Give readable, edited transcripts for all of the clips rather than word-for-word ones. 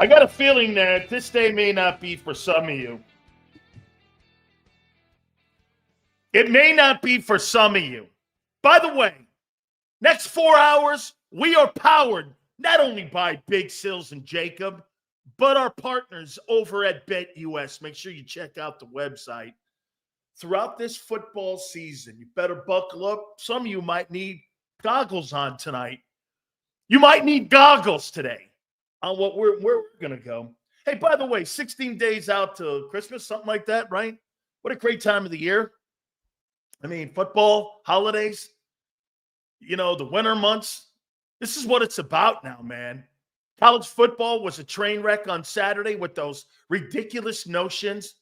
I got a feeling that this day may not be for some of you. It may not be for some of you. By the way, next 4 hours, we are powered not only by Big Sills and JAKIB, but our partners over at BetUS. Make sure you check out the website. Throughout this football season, you better buckle up. Some of you might need goggles on tonight. You might need goggles today on where we're going to go. Hey, by the way, 16 days out to Christmas, something like that, right? What a great time of the year. I mean, football, holidays, the winter months. This is what it's about now, man. College football was a train wreck on Saturday with those ridiculous notions.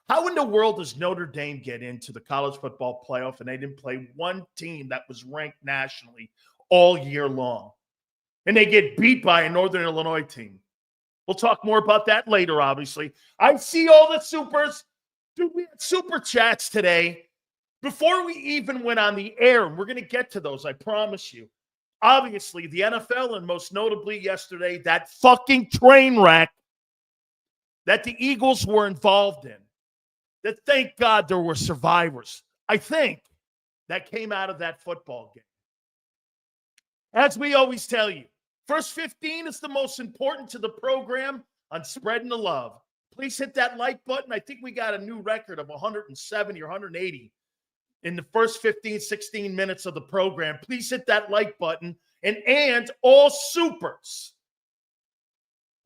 How in the world does Notre Dame get into the college football playoff and they didn't play one team that was ranked nationally all year long? And they get beat by a Northern Illinois team. We'll talk more about that later, obviously. I see all the supers. Dude, we had super chats today before we even went on the air. And we're going to get to those, I promise you. Obviously, the NFL, and most notably yesterday, that fucking train wreck that the Eagles were involved in. That thank God there were survivors. I think that came out of that football game. As we always tell you, first 15 is the most important to the program on spreading the love. Please hit that like button. I think we got a new record of 170 or 180 in the first 15, 16 minutes of the program. Please hit that like button. And all supers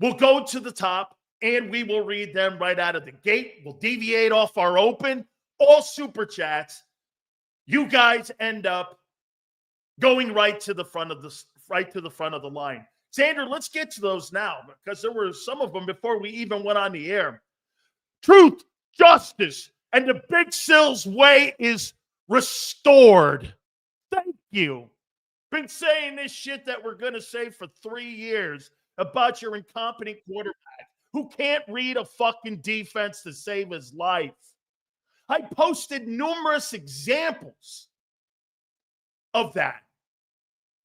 will go to the top, and we will read them right out of the gate. We'll deviate off our open. All super chats. You guys end up going right to the front of the line. Xander, let's get to those now because there were some of them before we even went on the air. Truth, justice, and the Big Sills way is restored. Thank you. Been saying this shit that we're going to say for 3 years about your incompetent quarterback who can't read a fucking defense to save his life. I posted numerous examples of that.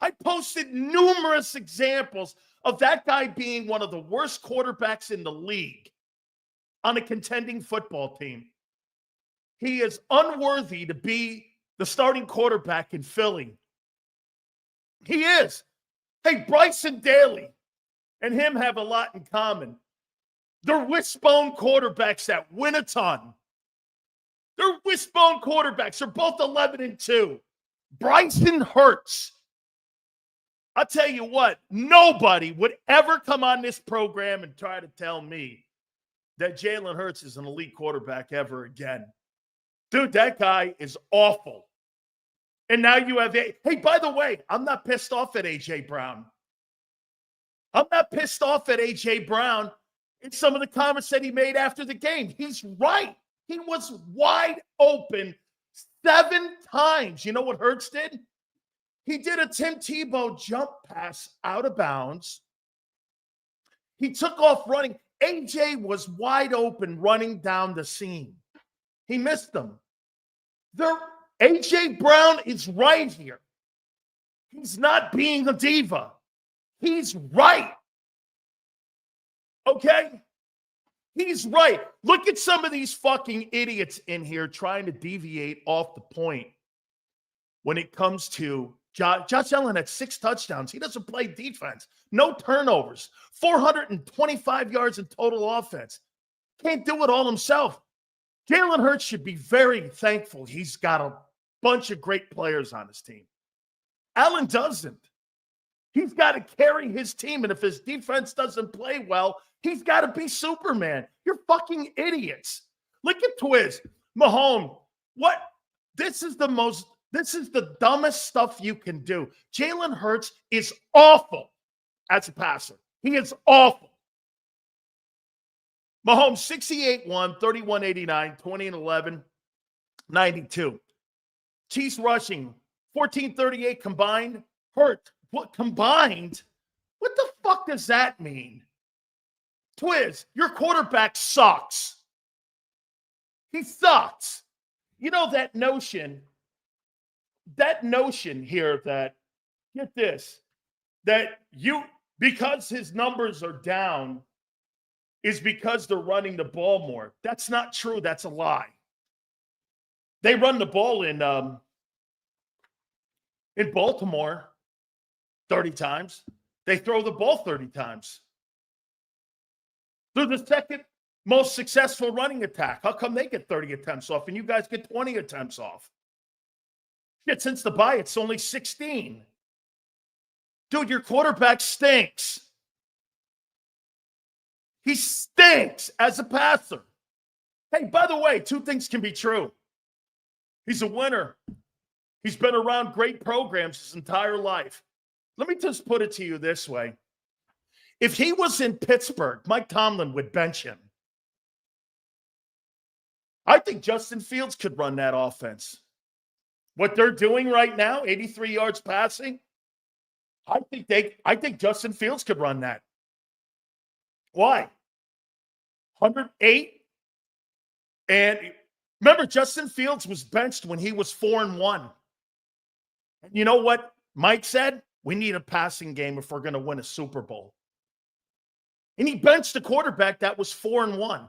I posted numerous examples of that guy being one of the worst quarterbacks in the league on a contending football team. He is unworthy to be the starting quarterback in Philly. He is. Hey, Bryson Daly and him have a lot in common. They're wishbone quarterbacks that win a ton. They're wishbone quarterbacks. They're both 11-2. Bryson Hurts. I'll tell you what, nobody would ever come on this program and try to tell me that Jalen Hurts is an elite quarterback ever again. Dude, that guy is awful. And now you have hey, by the way, I'm not pissed off at A.J. Brown. I'm not pissed off at A.J. Brown in some of the comments that he made after the game. He's right. He was wide open 7 times. You know what Hurts did? He did a Tim Tebow jump pass out of bounds. He took off running. A.J. was wide open running down the seam. He missed them. A.J. Brown is right here. He's not being a diva. He's right. Okay? He's right. Look at some of these fucking idiots in here trying to deviate off the point when it comes to Josh Allen had 6 touchdowns. He doesn't play defense. No turnovers. 425 yards in total offense. Can't do it all himself. Jalen Hurts should be very thankful he's got a bunch of great players on his team. Allen doesn't. He's got to carry his team, and if his defense doesn't play well, he's got to be Superman. You're fucking idiots. Look at Twiz. Mahomes, what? This is the dumbest stuff you can do. Jalen Hurts is awful as a passer. He is awful. Mahomes, 68-1, 31-89, 20-11, 92. Chiefs rushing, 14-38 combined. Hurt. What combined? What the fuck does that mean? Twiz, your quarterback sucks. He sucks. You know that notion here that, get this, that because his numbers are down, is because they're running the ball more. That's not true. That's a lie. They run the ball in Baltimore 30 times. They throw the ball 30 times. They're the second most successful running attack. How come they get 30 attempts off and you guys get 20 attempts off? Shit, since the bye, it's only 16. Dude, your quarterback stinks. He stinks as a passer. Hey, by the way, two things can be true. He's a winner. He's been around great programs his entire life. Let me just put it to you this way. If he was in Pittsburgh, Mike Tomlin would bench him. I think Justin Fields could run that offense. What they're doing right now, 83 yards passing, I think Justin Fields could run that. Why? 108. And remember, Justin Fields was benched when he was 4-1. And you know what Mike said? We need a passing game if we're going to win a Super Bowl. And he benched a quarterback that was 4-1.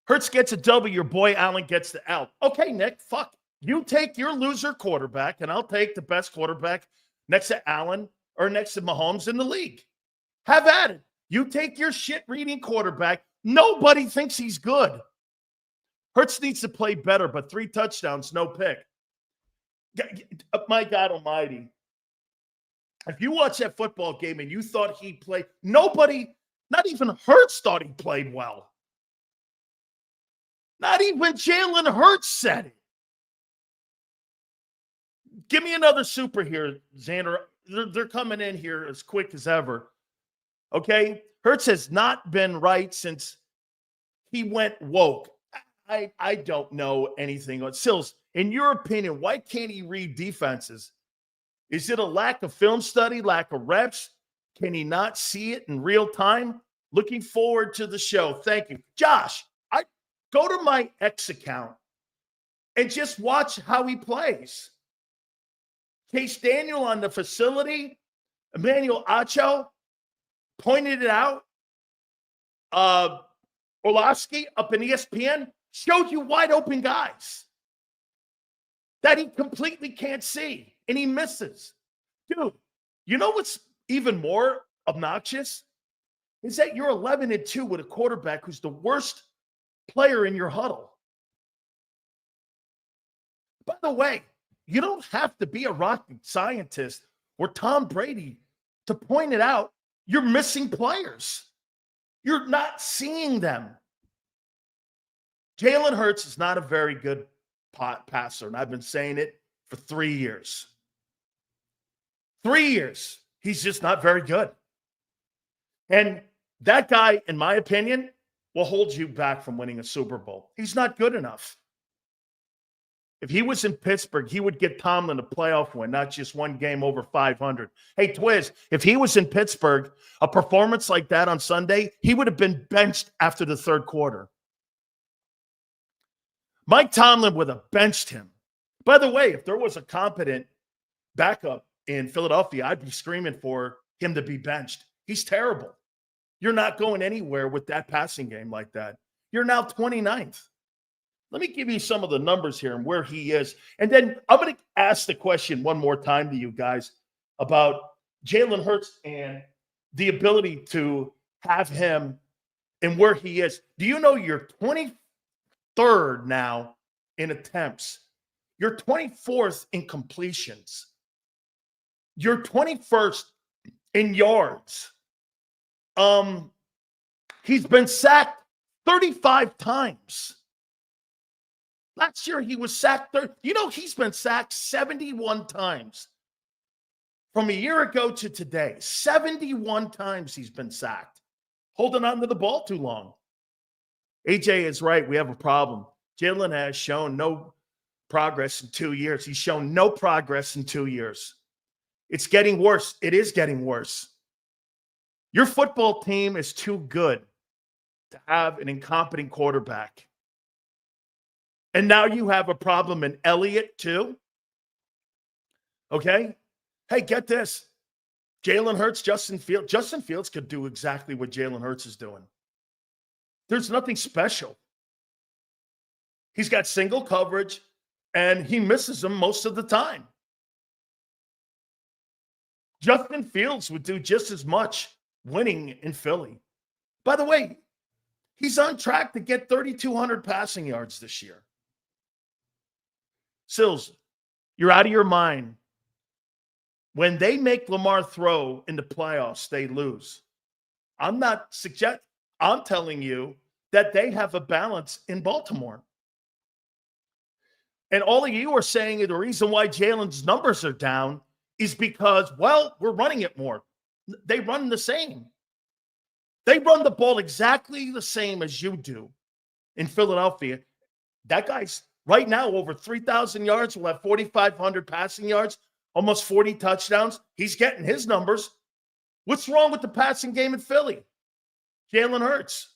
Hurts gets a W, your boy Allen gets the L. Okay, Nick, fuck. You take your loser quarterback, and I'll take the best quarterback next to Allen or next to Mahomes in the league. Have at it. You take your shit-reading quarterback. Nobody thinks he's good. Hurts needs to play better, but 3 touchdowns, no pick. My God almighty. If you watch that football game and you thought he played, nobody, not even Hurts thought he played well. Not even Jalen Hurts said it. Give me another super here, Xander. They're coming in here as quick as ever. Okay? Hurts has not been right since he went woke. I don't know anything. Sills, in your opinion, why can't he read defenses? Is it a lack of film study, lack of reps? Can he not see it in real time? Looking forward to the show. Thank you. Josh, I go to my X account and just watch how he plays. Case Daniel on the facility, Emmanuel Acho pointed it out. Orlovsky up in ESPN showed you wide open guys that he completely can't see, and he misses. Dude, you know what's even more obnoxious? Is that you're 11-2 with a quarterback who's the worst player in your huddle. By the way, you don't have to be a rocket scientist or Tom Brady to point it out. You're missing players. You're not seeing them. Jalen Hurts is not a very good passer, and I've been saying it for 3 years. 3 years. He's just not very good. And that guy, in my opinion, will hold you back from winning a Super Bowl. He's not good enough. If he was in Pittsburgh, he would get Tomlin a playoff win, not just one game over 500. Hey, Twiz, if he was in Pittsburgh, a performance like that on Sunday, he would have been benched after the third quarter. Mike Tomlin would have benched him. By the way, if there was a competent backup in Philadelphia, I'd be screaming for him to be benched. He's terrible. You're not going anywhere with that passing game like that. You're now 29th. Let me give you some of the numbers here and where he is. And then I'm going to ask the question one more time to you guys about Jalen Hurts and the ability to have him and where he is. Do you know you're 23rd now in attempts? You're 24th in completions. You're 21st in yards. He's been sacked 35 times. Last year, he was sacked. He's been sacked 71 times. From a year ago to today, 71 times he's been sacked. Holding on to the ball too long. AJ is right. We have a problem. Jalen has shown no progress in 2 years. He's shown no progress in 2 years. It's getting worse. It is getting worse. Your football team is too good to have an incompetent quarterback. And now you have a problem in Elliott, too. Okay? Hey, get this. Jalen Hurts, Justin Fields. Justin Fields could do exactly what Jalen Hurts is doing. There's nothing special. He's got single coverage, and he misses them most of the time. Justin Fields would do just as much winning in Philly. By the way, he's on track to get 3,200 passing yards this year. Sills, you're out of your mind. When they make Lamar throw in the playoffs, they lose. I'm telling you that they have a balance in Baltimore. And all of you are saying the reason why Jalen's numbers are down is because, well, we're running it more. They run the same. They run the ball exactly the same as you do in Philadelphia. That guy's right now over 3,000 yards. We'll have 4,500 passing yards, almost 40 touchdowns. He's getting his numbers. What's wrong with the passing game in Philly? Jalen Hurts.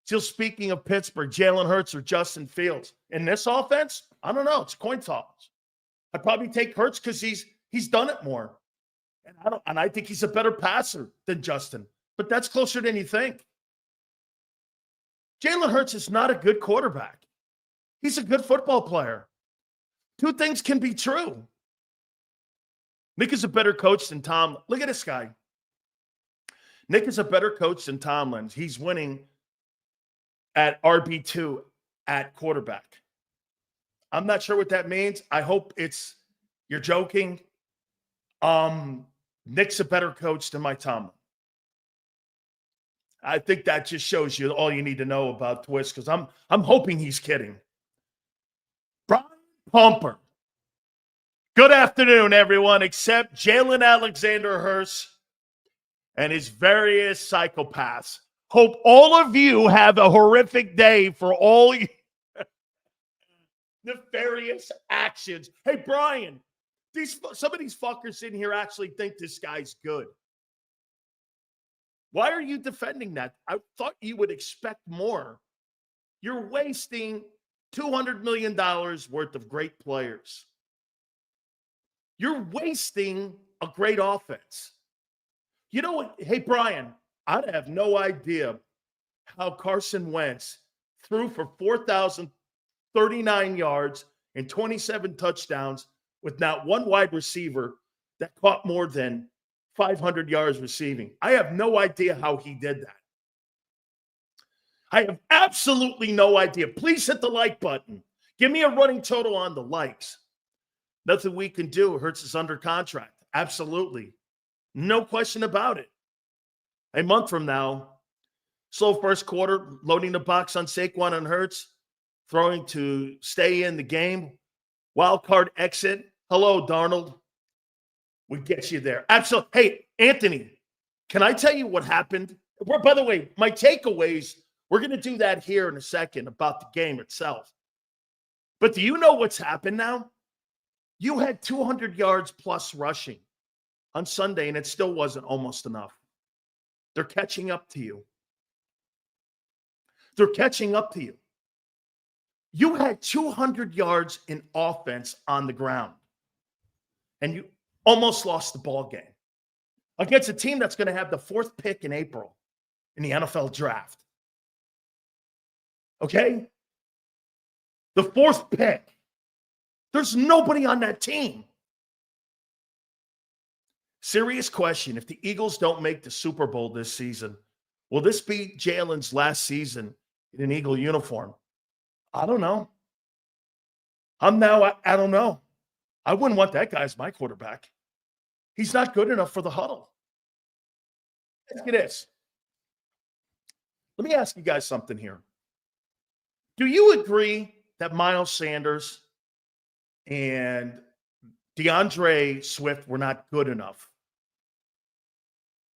Still speaking of Pittsburgh, Jalen Hurts or Justin Fields. In this offense, I don't know. It's coin toss. I'd probably take Hurts because he's done it more. And I think he's a better passer than Justin. But that's closer than you think. Jalen Hurts is not a good quarterback. He's a good football player. Two things can be true. Nick is a better coach than Tom. Look at this guy. Nick is a better coach than Tomlin. He's winning at RB2 at quarterback. I'm not sure what that means. I hope you're joking. Nick's a better coach than Mike Tomlin. I think that just shows you all you need to know about Twist, because I'm hoping he's kidding. Brian Pumper. Good afternoon, everyone, except Jalen Alexander Hurts and his various psychopaths. Hope all of you have a horrific day for all you nefarious actions. Hey, Brian, some of these fuckers in here actually think this guy's good. Why are you defending that? I thought you would expect more. You're wasting $200 million worth of great players. You're wasting a great offense. You know what? Hey, Brian, I have no idea how Carson Wentz threw for 4,039 yards and 27 touchdowns with not one wide receiver that caught more than 500 yards receiving. I have no idea how he did that. I have absolutely no idea. Please hit the like button. Give me a running total on the likes. Nothing we can do. Hurts is under contract. Absolutely. No question about it. A month from now, slow first quarter, loading the box on Saquon and Hurts, throwing to stay in the game. Wild card exit. Hello, Darnold. We get you there. Absolutely. Hey, Anthony, can I tell you what happened? By the way, my takeaways, we're going to do that here in a second about the game itself. But do you know what's happened now? You had 200 yards plus rushing on Sunday, and it still wasn't almost enough. They're catching up to you. They're catching up to you. You had 200 yards in offense on the ground, and you almost lost the ball game against a team that's going to have the 4th pick in April in the NFL draft. Okay? The 4th pick. There's nobody on that team. Serious question. If the Eagles don't make the Super Bowl this season, will this be Jalen's last season in an Eagle uniform? I don't know. I don't know. I wouldn't want that guy as my quarterback. He's not good enough for the huddle. Look at this. Let me ask you guys something here. Do you agree that Miles Sanders and DeAndre Swift were not good enough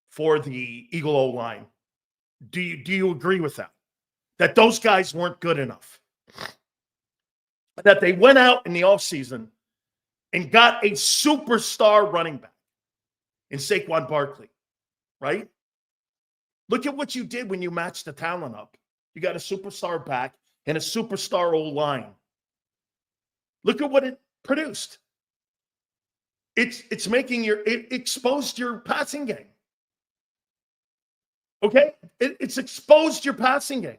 for the Eagle O-line? Do you agree with that? That those guys weren't good enough? That they went out in the offseason and got a superstar running back in Saquon Barkley, right? Look at what you did when you matched the talent up. You got a superstar back and a superstar O-line. Look at what it produced. It's making it exposed your passing game. Okay? It's exposed your passing game.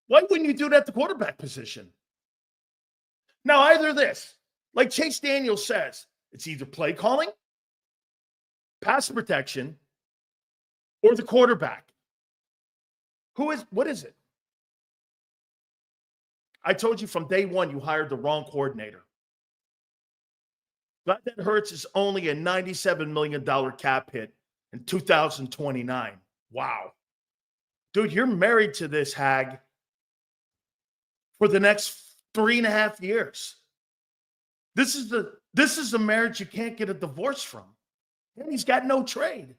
Why wouldn't you do that at the quarterback position? Now, either this, like Chase Daniel says, it's either play calling, pass protection, or the quarterback. What is it? I told you from day one, you hired the wrong coordinator. Glad that Hurts is only a $97 million cap hit in 2029. Wow. Dude, you're married to this hag for the next 3.5 years. This is the marriage you can't get a divorce from. And he's got no trade.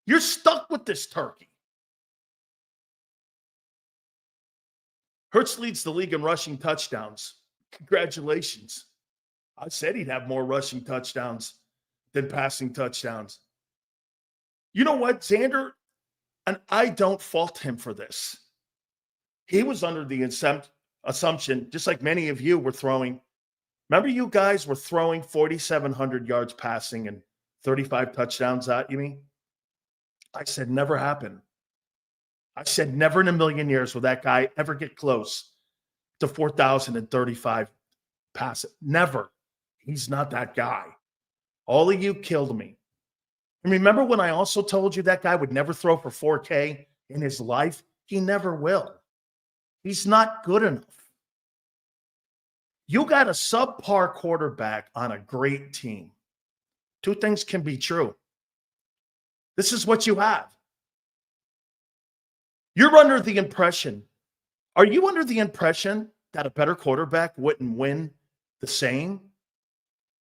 You're stuck with this turkey. Hurts leads the league in rushing touchdowns. Congratulations. I said he'd have more rushing touchdowns than passing touchdowns. You know what, Xander? And I don't fault him for this. He was under the assumption, just like many of you were throwing. Remember, you guys were throwing 4,700 yards passing and 35 touchdowns at me? I said, never happen. I said, never in a million years will that guy ever get close to 4,035 passing. Never. He's not that guy. All of you killed me. And remember when I also told you that guy would never throw for 4K in his life? He never will. He's not good enough. You got a subpar quarterback on a great team. Two things can be true. This is what you have. You're under the impression. Are you under the impression that a better quarterback wouldn't win the same,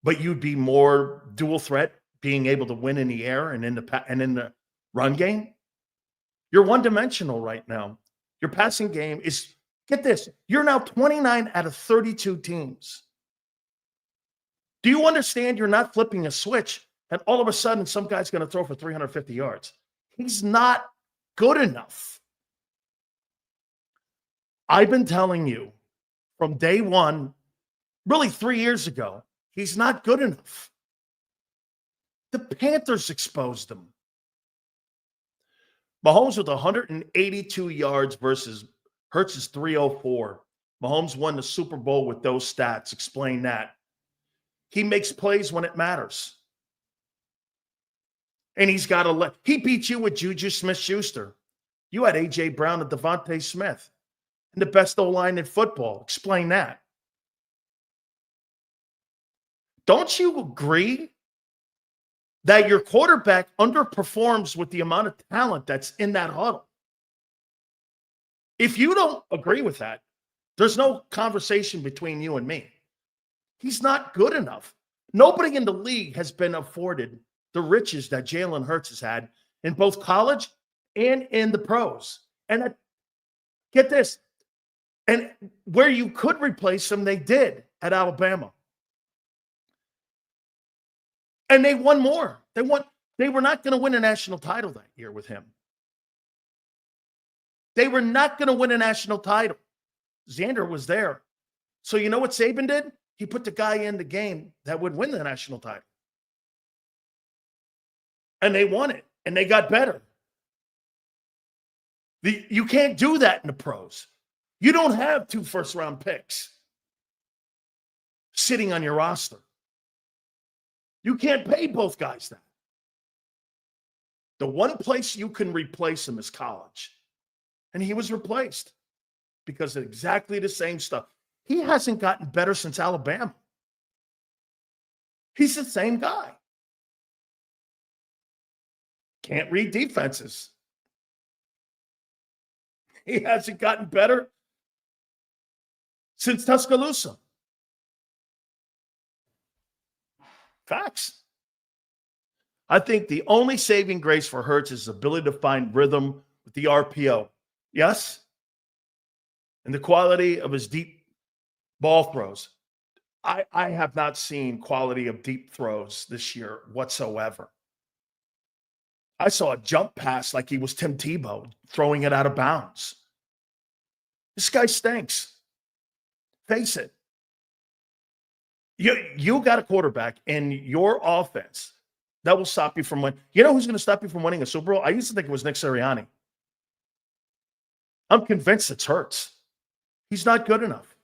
but you'd be more dual threat, being able to win in the air and in the run game? You're one-dimensional right now. Your passing game is, get this, you're now 29 out of 32 teams. Do you understand you're not flipping a switch and all of a sudden some guy's going to throw for 350 yards? He's not good enough. I've been telling you from day one, really 3 years ago, he's not good enough. The Panthers exposed him. Mahomes with 182 yards versus Hurts is 304. Mahomes won the Super Bowl with those stats. Explain that. He makes plays when it matters. And he's got he beat you with Juju Smith-Schuster. You had A.J. Brown and Devontae Smith. And the best O-line in football. Explain that. Don't you agree that your quarterback underperforms with the amount of talent that's in that huddle? If you don't agree with that, there's no conversation between you and me. He's not good enough. Nobody in the league has been afforded the riches that Jalen Hurts has had in both college and in the pros. And get this, and where you could replace him, they did at Alabama. And they won more. They were not going to win a national title that year with him. They were not going to win a national title. Xander was there. So you know what Saban did? He put the guy in the game that would win the national title. And they won it. And they got better. You can't do that in the pros. You don't have 2 first-round picks sitting on your roster. You can't pay both guys that. The one place you can replace him is college. And he was replaced because of exactly the same stuff. He hasn't gotten better since Alabama. He's the same guy. Can't read defenses. He hasn't gotten better since Tuscaloosa. Facts. I think the only saving grace for Hurts is his ability to find rhythm with the RPO. Yes? And the quality of his deep ball throws. I have not seen quality of deep throws this year whatsoever. I saw a jump pass like he was Tim Tebow throwing it out of bounds. This guy stinks. Face it. You got a quarterback in your offense that will stop you from winning. You know who's going to stop you from winning a Super Bowl? I used to think it was Nick Sirianni. I'm convinced it's Hurts. He's not good enough.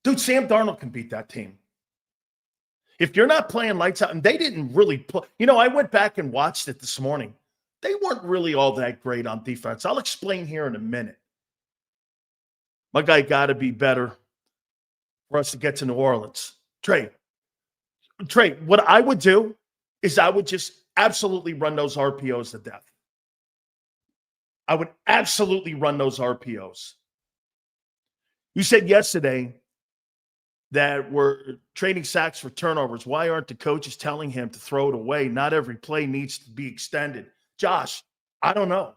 Dude, Sam Darnold can beat that team. If you're not playing lights out, and they didn't really play. You know, I went back and watched it this morning. They weren't really all that great on defense. I'll explain here in a minute. My guy got to be better for us to get to New Orleans. Trey, what I would do is I would just absolutely run those RPOs to death. I would absolutely run those RPOs. You said yesterday that we're trading sacks for turnovers. Why aren't the coaches telling him to throw it away? Not every play needs to be extended. Josh, I don't know.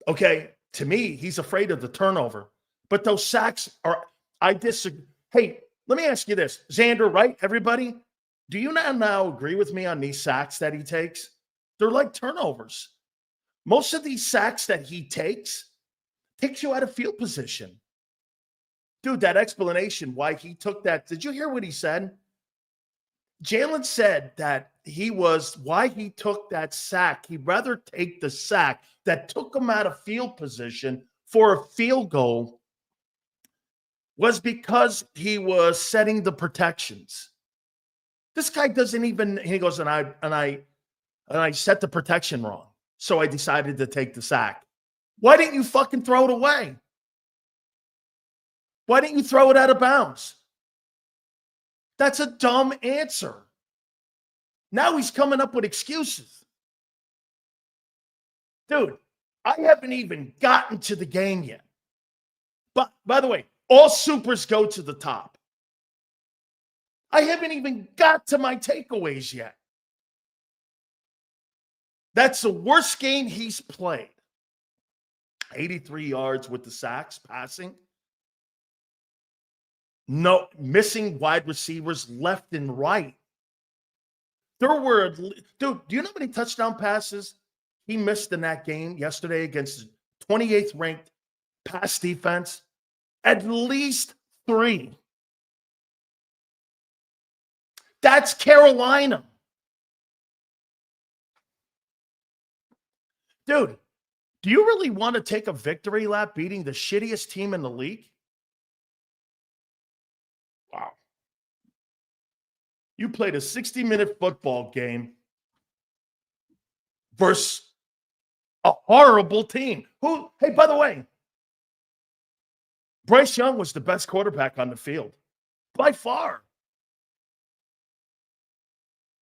Okay, to me, he's afraid of the turnover. But those sacks are, I disagree. Hey, let me ask you this. Xander, right, everybody? Do you now agree with me on these sacks that he takes? They're like turnovers. Most of these sacks that he takes you out of field position. Dude, that explanation why he took that. Did you hear what he said? Jalen said that why he took that sack. He'd rather take the sack that took him out of field position for a field goal was because he was setting the protections. This guy doesn't even, he goes, and I set the protection wrong. So I decided to take the sack. Why didn't you fucking throw it away? Why didn't you throw it out of bounds? That's a dumb answer. Now he's coming up with excuses. Dude, I haven't even gotten to the game yet. But by the way, all supers go to the top. I haven't even got to my takeaways yet. That's the worst game he's played. 83 yards with the sacks passing. No, missing wide receivers left and right. Dude, do you know how many touchdown passes he missed in that game yesterday against the 28th ranked pass defense? At least 3. That's Carolina. Dude, do you really want to take a victory lap beating the shittiest team in the league? Wow. You played a 60-minute football game versus a horrible team. Hey, by the way, Bryce Young was the best quarterback on the field. By far.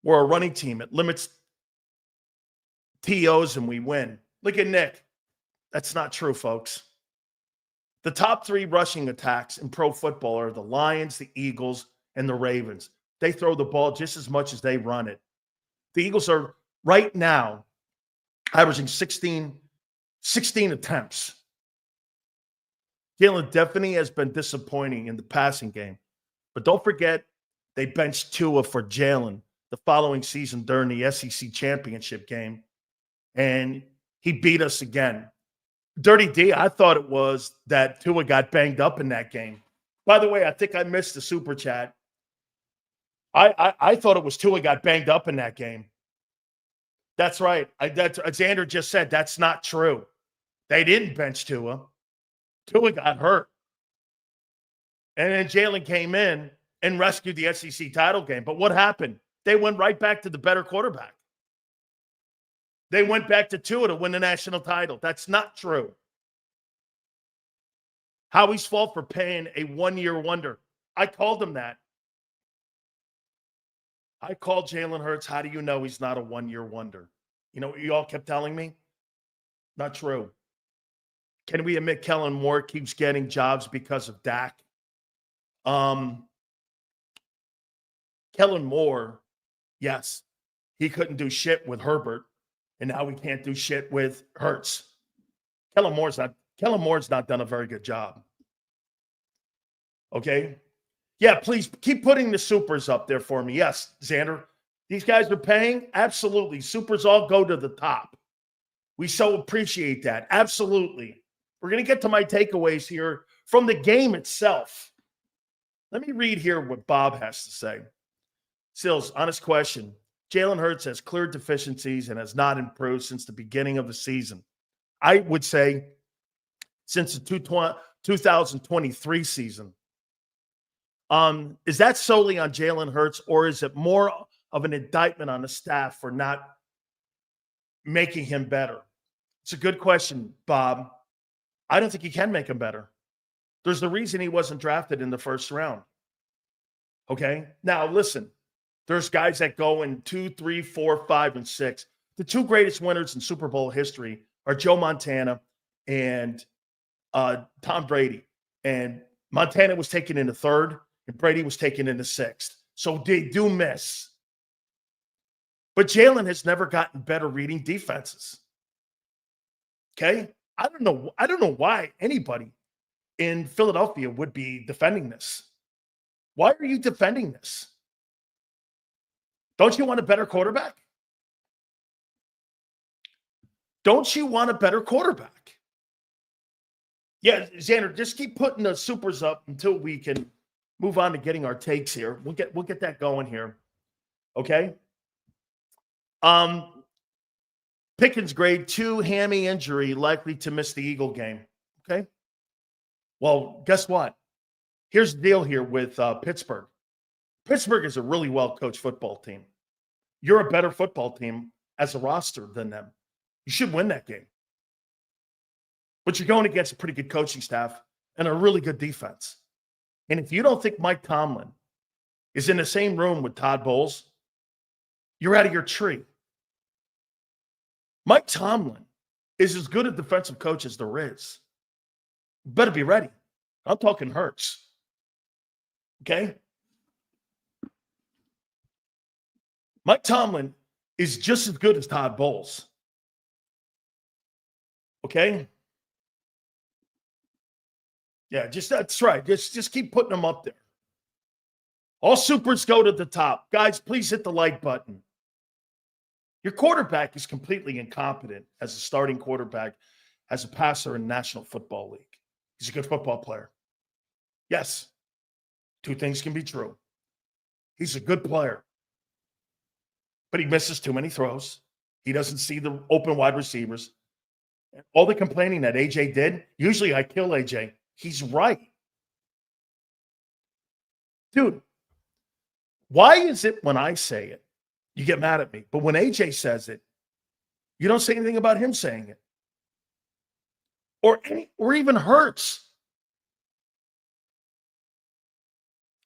We're a running team. It limits TOs and we win. Look at Nick. That's not true, folks. The top 3 rushing attacks in pro football are the Lions, the Eagles, and the Ravens. They throw the ball just as much as they run it. The Eagles are right now averaging 16 attempts. Jalen definitely has been disappointing in the passing game. But don't forget, they benched Tua for Jalen the following season during the SEC championship game. And he beat us again. Dirty D, I thought it was that Tua got banged up in that game. By the way, I think I missed the super chat. I thought it was Tua got banged up in that game. That's right. Xander just said that's not true. They didn't bench Tua. Tua got hurt. And then Jalen came in and rescued the SEC title game. But what happened? They went right back to the better quarterback. They went back to Tua to win the national title. That's not true. Howie's fault for paying a one-year wonder. I called him that. I called Jalen Hurts. How do you know he's not a one-year wonder? You know what you all kept telling me? Not true. Can we admit Kellen Moore keeps getting jobs because of Dak? Kellen Moore, yes, he couldn't do shit with Herbert, and now he can't do shit with Hurts. Kellen Moore's not done a very good job. Okay? Yeah, please keep putting the supers up there for me. Yes, Xander. These guys are paying? Absolutely. Supers all go to the top. We so appreciate that. Absolutely. We're going to get to my takeaways here from the game itself. Let me read here what Bob has to say. Sills, honest question. Jalen Hurts has clear deficiencies and has not improved since the beginning of the season. I would say since the 2023 season. Is that solely on Jalen Hurts, or is it more of an indictment on the staff for not making him better? It's a good question, Bob. I don't think he can make him better. There's the reason he wasn't drafted in the first round. Okay? Now, listen, there's guys that go in 2, 3, 4, 5, and 6. The two greatest winners in Super Bowl history are Joe Montana and Tom Brady. And Montana was taken in the third, and Brady was taken in the sixth. So they do miss. But Jalen has never gotten better reading defenses. Okay? I don't know why anybody in Philadelphia would be defending this. Why are you defending this? Don't you want a better quarterback? Don't you want a better quarterback? Yeah, Xander, just keep putting the supers up until we can move on to getting our takes here. We'll get that going here. Okay? Pickens grade 2 hammy injury, likely to miss the Eagle game. Okay? Well, guess what? Here's the deal here with Pittsburgh. Pittsburgh is a really well-coached football team. You're a better football team as a roster than them. You should win that game. But you're going against a pretty good coaching staff and a really good defense. And if you don't think Mike Tomlin is in the same room with Todd Bowles, you're out of your tree. Mike Tomlin is as good a defensive coach as there is. You better be ready. I'm talking Hurts. Okay? Mike Tomlin is just as good as Todd Bowles. Okay? Yeah, that's right. Just keep putting them up there. All supers go to the top. Guys, please hit the like button. Your quarterback is completely incompetent as a starting quarterback, as a passer in the National Football League. He's a good football player. Yes, two things can be true. He's a good player, but he misses too many throws. He doesn't see the open wide receivers. All the complaining that AJ did, usually I kill AJ. He's right. Dude, why is it when I say it, you get mad at me? But when AJ says it, you don't say anything about him saying it. Or even Hurts.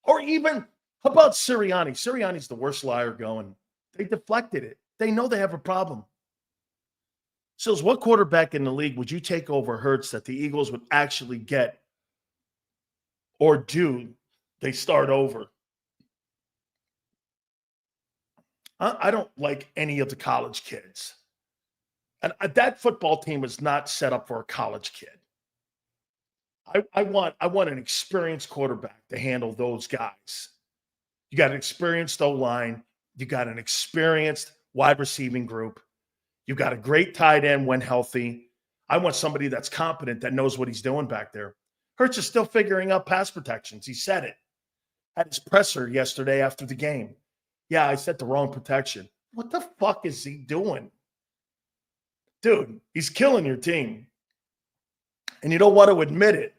Or even, how about Sirianni? Sirianni's the worst liar going. They deflected it. They know they have a problem. Sills, what quarterback in the league would you take over Hurts that the Eagles would actually get? Or do they start over? I don't like any of the college kids. And that football team is not set up for a college kid. I want an experienced quarterback to handle those guys. You got an experienced O-line. You got an experienced wide receiving group. You got a great tight end when healthy. I want somebody that's competent, that knows what he's doing back there. Hurts is still figuring out pass protections. He said it at his presser yesterday after the game. Yeah, I set the wrong protection. What the fuck is he doing? Dude, he's killing your team. And you don't want to admit it.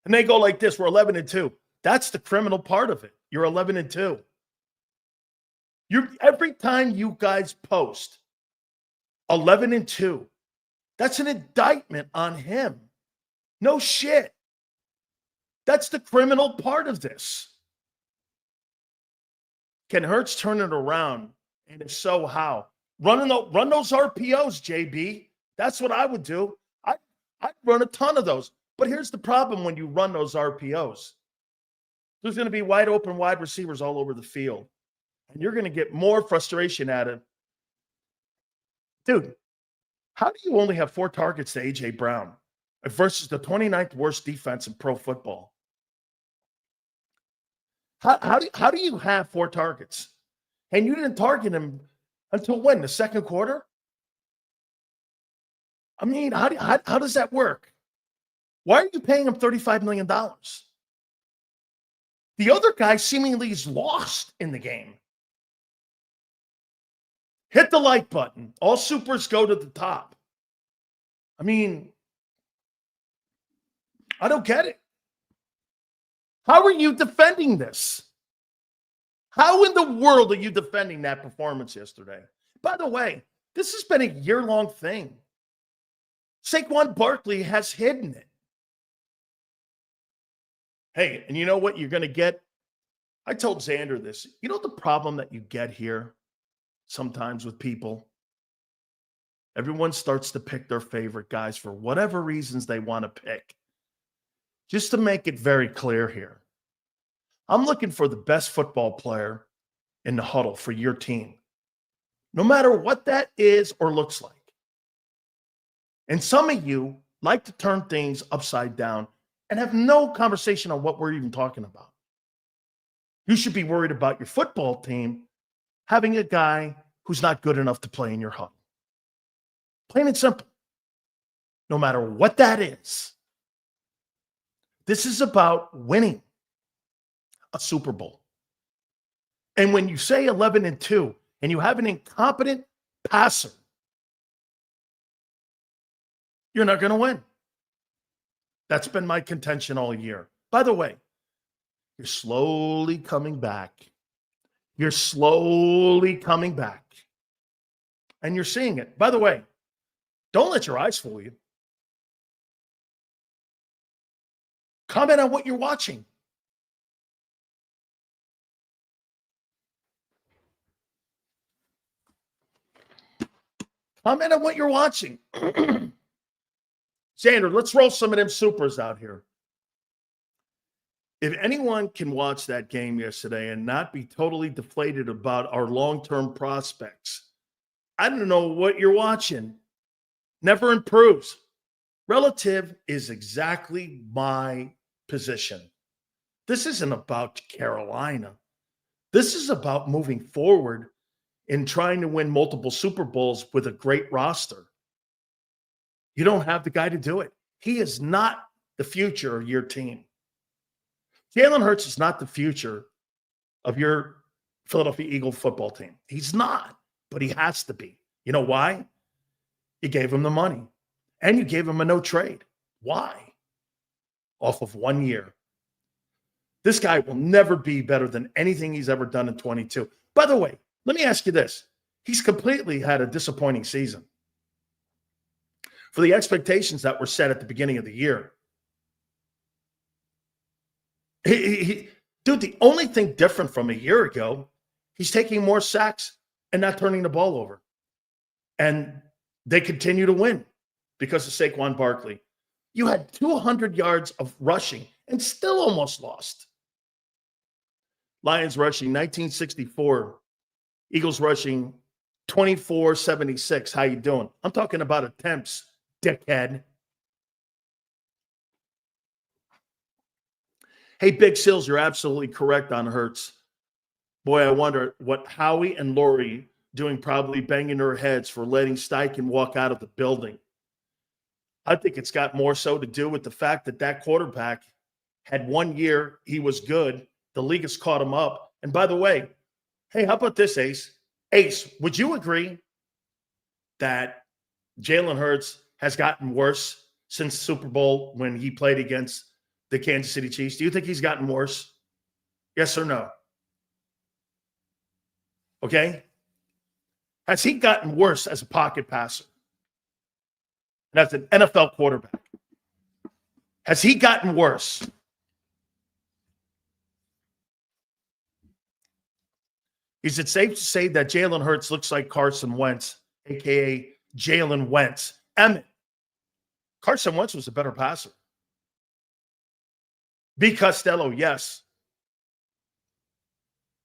And they go like this, we're 11-2. That's the criminal part of it. You're 11-2. Every time you guys post 11-2, that's an indictment on him. No shit. That's the criminal part of this. Can Hurts turn it around? And if so, how? Run those RPOs, JB. That's what I would do. I'd run a ton of those. But here's the problem when you run those RPOs. There's going to be wide open wide receivers all over the field. And you're going to get more frustration at it. Dude, how do you only have 4 targets to A.J. Brown versus the 29th worst defense in pro football? How do you have 4 targets? And you didn't target him until when? The second quarter? I mean, how does that work? Why are you paying him $35 million? The other guy seemingly is lost in the game. Hit the like button. All supers go to the top. I mean, I don't get it. How are you defending this? How in the world are you defending that performance yesterday? By the way, this has been a year-long thing. Saquon Barkley has hidden it. Hey, and you know what you're going to get? I told Xander this. You know the problem that you get here sometimes with people? Everyone starts to pick their favorite guys for whatever reasons they want to pick. Just to make it very clear here, I'm looking for the best football player in the huddle for your team, no matter what that is or looks like. And some of you like to turn things upside down and have no conversation on what we're even talking about. You should be worried about your football team having a guy who's not good enough to play in your huddle. Plain and simple. No matter what that is. This is about winning a Super Bowl. And when you say 11-2 and you have an incompetent passer, you're not going to win. That's been my contention all year. By the way, you're slowly coming back. You're slowly coming back. And you're seeing it. By the way, don't let your eyes fool you. Comment on what you're watching. Comment on what you're watching. Xander, let's roll some of them supers out here. If anyone can watch that game yesterday and not be totally deflated about our long-term prospects, I don't know what you're watching. Never improves. Relative is exactly my position. This isn't about Carolina. This is about moving forward and trying to win multiple Super Bowls with a great roster. You don't have the guy to do it. He is not the future of your team. Jalen Hurts is not the future of your Philadelphia Eagles football team. He's not, but he has to be. You know why? You gave him the money, and you gave him a no trade. Why? Off of 1 year. This guy will never be better than anything he's ever done in 22. By the way, let me ask you this. He's completely had a disappointing season. For the expectations that were set at the beginning of the year. Dude, the only thing different from a year ago, he's taking more sacks and not turning the ball over. And they continue to win because of Saquon Barkley. You had 200 yards of rushing and still almost lost. Lions rushing 1964. Eagles rushing 2476. How you doing? I'm talking about attempts, dickhead. Hey, Big Sills, you're absolutely correct on Hurts. Boy, I wonder what Howie and Lori doing, probably banging their heads for letting Steichen walk out of the building. I think it's got more so to do with the fact that that quarterback had 1 year, he was good. The league has caught him up. And by the way, hey, how about this, Ace? Ace, would you agree that Jalen Hurts has gotten worse since Super Bowl when he played against the Kansas City Chiefs? Do you think he's gotten worse? Yes or no? Okay. Has he gotten worse as a pocket passer? And as an NFL quarterback? Has he gotten worse? Is it safe to say that Jalen Hurts looks like Carson Wentz, a.k.a. Jalen Wentz? Emmett, Carson Wentz was a better passer. B. Costello, yes.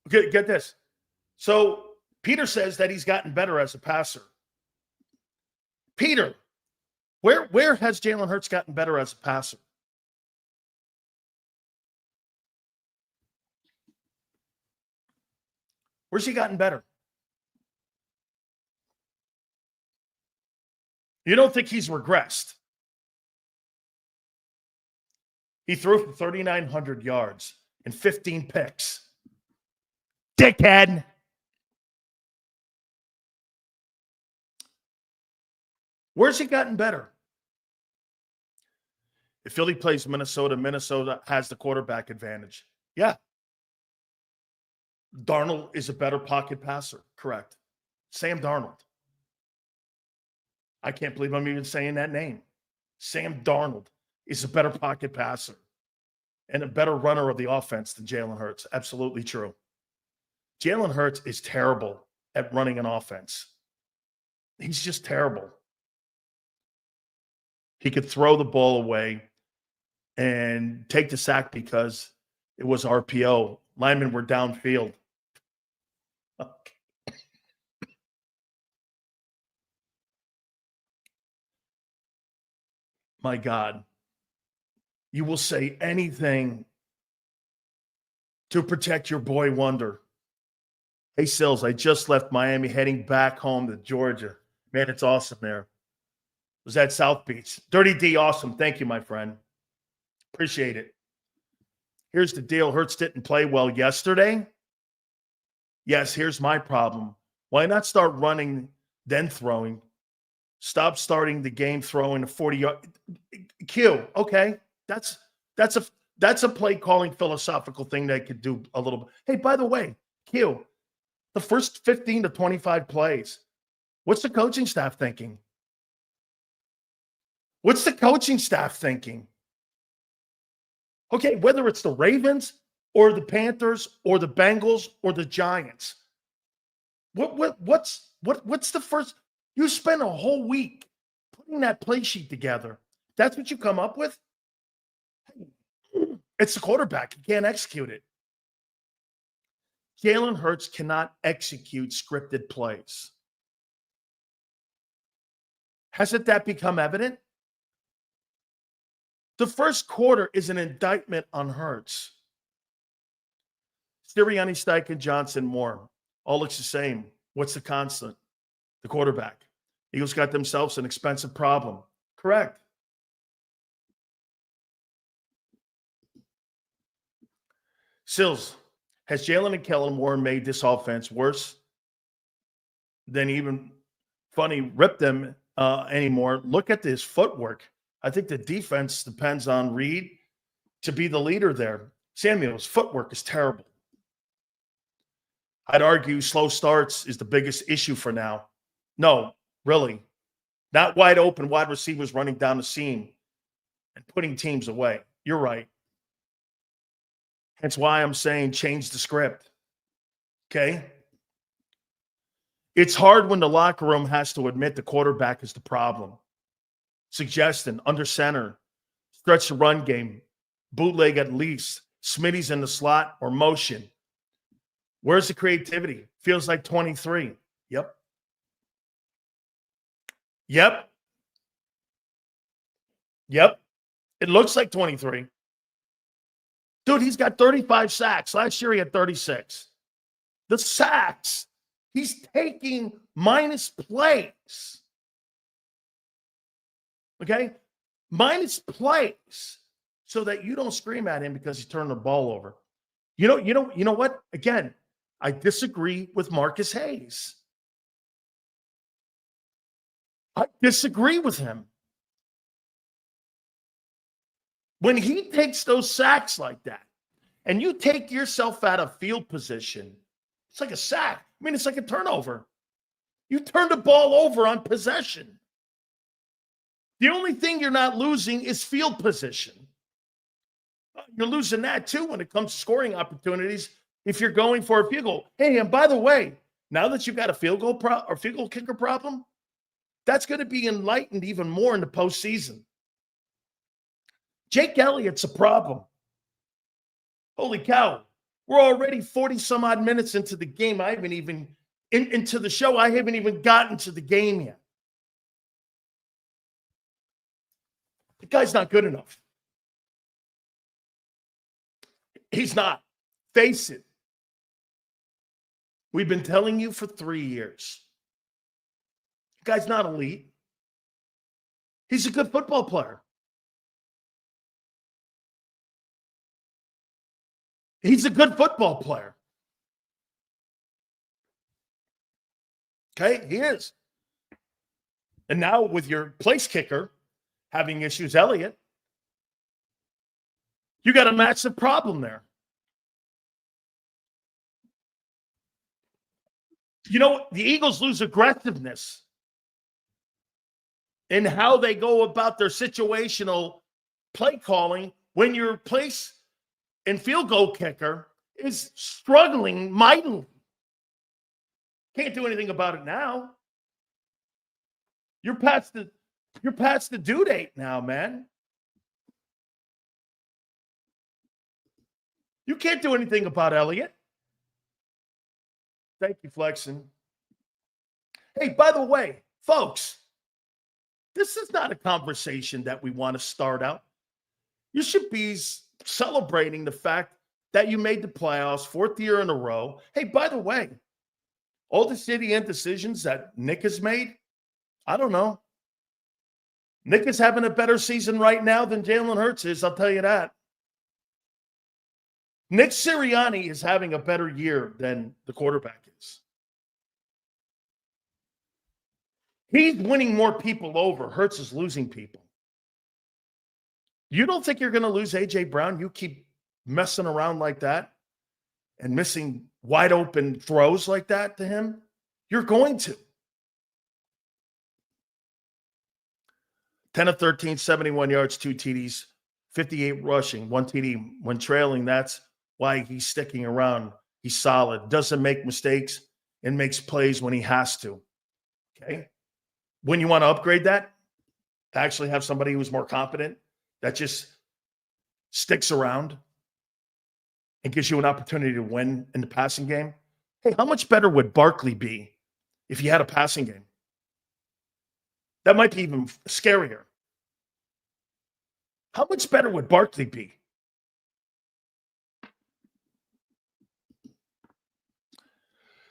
Okay, get this. So Peter says that he's gotten better as a passer. Peter, where has Jalen Hurts gotten better as a passer? Where's he gotten better? You don't think he's regressed? He threw for 3,900 yards. and 15 picks. Dickhead. Where's he gotten better? If Philly plays Minnesota, Minnesota has the quarterback advantage. Yeah. Darnold is a better pocket passer. Correct. Sam Darnold. I can't believe I'm even saying that name. Sam Darnold is a better pocket passer and a better runner of the offense than Jalen Hurts. Absolutely true. Jalen Hurts is terrible at running an offense. He's just terrible. He could throw the ball away and take the sack because it was RPO. Linemen were downfield. My God. You will say anything to protect your boy Wonder. Hey, Sills, I just left Miami heading back home to Georgia. Man, it's awesome there. Was at South Beach. Dirty D, awesome. Thank you, my friend. Appreciate it. Here's the deal. Hurts didn't play well yesterday. Yes, here's my problem. Why not start running, then throwing? Stop starting the game throwing a 40-yard. Q, okay. That's a play calling philosophical thing they could do a little bit. Hey, by the way, Q, the first 15 to 25 plays, what's the coaching staff thinking? What's the coaching staff thinking? Okay, whether it's the Ravens or the Panthers or the Bengals or the Giants, what's the first? You spend a whole week putting that play sheet together. That's what you come up with? It's the quarterback. He can't execute it. Jalen Hurts cannot execute scripted plays. Hasn't that become evident? The first quarter is an indictment on Hurts. Sirianni, Steichen, Johnson, Moore. All looks the same. What's the constant? The quarterback. Eagles got themselves an expensive problem. Correct. Sills, has Jalen and Kellen Moore made this offense worse than even funny rip them anymore? Look at this footwork. I think the defense depends on Reed to be the leader there. Samuel's footwork is terrible. I'd argue slow starts is the biggest issue for now. No, really. Not wide open wide receivers running down the seam and putting teams away. You're right. That's why I'm saying change the script. Okay? It's hard when the locker room has to admit the quarterback is the problem. Suggesting under center, stretch the run game, bootleg at least, Smitty's in the slot or motion. Where's the creativity? Feels like 23. Yep. It looks like 23. Dude, he's got 35 sacks. Last year he had 36. The sacks. He's taking minus plays. Okay? Minus plays so that you don't scream at him because he turned the ball over. You know what? Again, I disagree with Marcus Hayes. I disagree with him. When he takes those sacks like that, and you take yourself out of field position, it's like a sack. I mean, it's like a turnover. You turn the ball over on possession. The only thing you're not losing is field position. You're losing that too when it comes to scoring opportunities if you're going for a field goal. Hey, and by the way, now that you've got a field goal or field goal kicker problem, that's going to be enlightened even more in the postseason. Jake Elliott's a problem. Holy cow. We're already 40-some-odd minutes into the game. I haven't even, into the show, I haven't even gotten to the game yet. The guy's not good enough. He's not. Face it. We've been telling you for 3 years. The guy's not elite. He's a good football player. He's a good football player. Okay, he is. And now with your place kicker having issues, Elliott, you got a massive problem there. You know, the Eagles lose aggressiveness in how they go about their situational play calling when your place and field goal kicker is struggling mightily. Can't do anything about it now. You're past the due date now, man. You can't do anything about Elliott. Thank you, Flexen. Hey, by the way, folks, this is not a conversation that we want to start out. You should be celebrating the fact that you made the playoffs, 4th year in a row. Hey, by the way, all the city indecisions that Nick has made, I don't know. Nick is having a better season right now than Jalen Hurts is, I'll tell you that. Nick Sirianni is having a better year than the quarterback is. He's winning more people over. Hurts is losing people. You don't think you're going to lose A.J. Brown? You keep messing around like that and missing wide open throws like that to him? You're going to. 10 of 13, 71 yards, 2 TDs, 58 rushing, 1 TD. When trailing, that's why he's sticking around. He's solid, doesn't make mistakes, and makes plays when he has to. Okay? When you want to upgrade that, to actually have somebody who's more competent, that just sticks around and gives you an opportunity to win in the passing game. Hey, how much better would Barkley be if he had a passing game? That might be even scarier. How much better would Barkley be?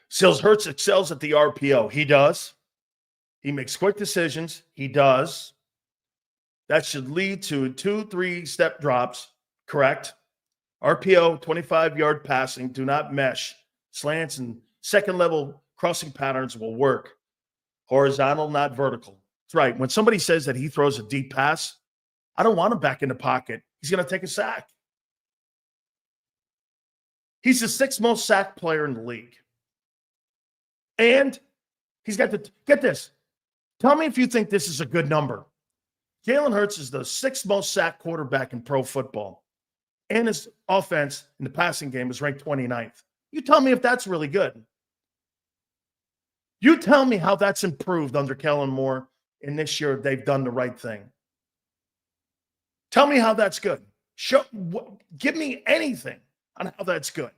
Sales Hurts excels at the RPO. He does. He makes quick decisions. He does. That should lead to 2-3 step drops. Correct. RPO, 25-yard passing, do not mesh. Slants and second-level crossing patterns will work. Horizontal, not vertical. That's right. When somebody says that he throws a deep pass, I don't want him back in the pocket. He's going to take a sack. He's the 6th most sacked player in the league. And he's got to – get this. Tell me if you think this is a good number. Jalen Hurts is the 6th most sacked quarterback in pro football. And his offense in the passing game is ranked 29th. You tell me if that's really good. You tell me how that's improved under Kellen Moore, and this year they've done the right thing. Tell me how that's good. Give me anything on how that's good.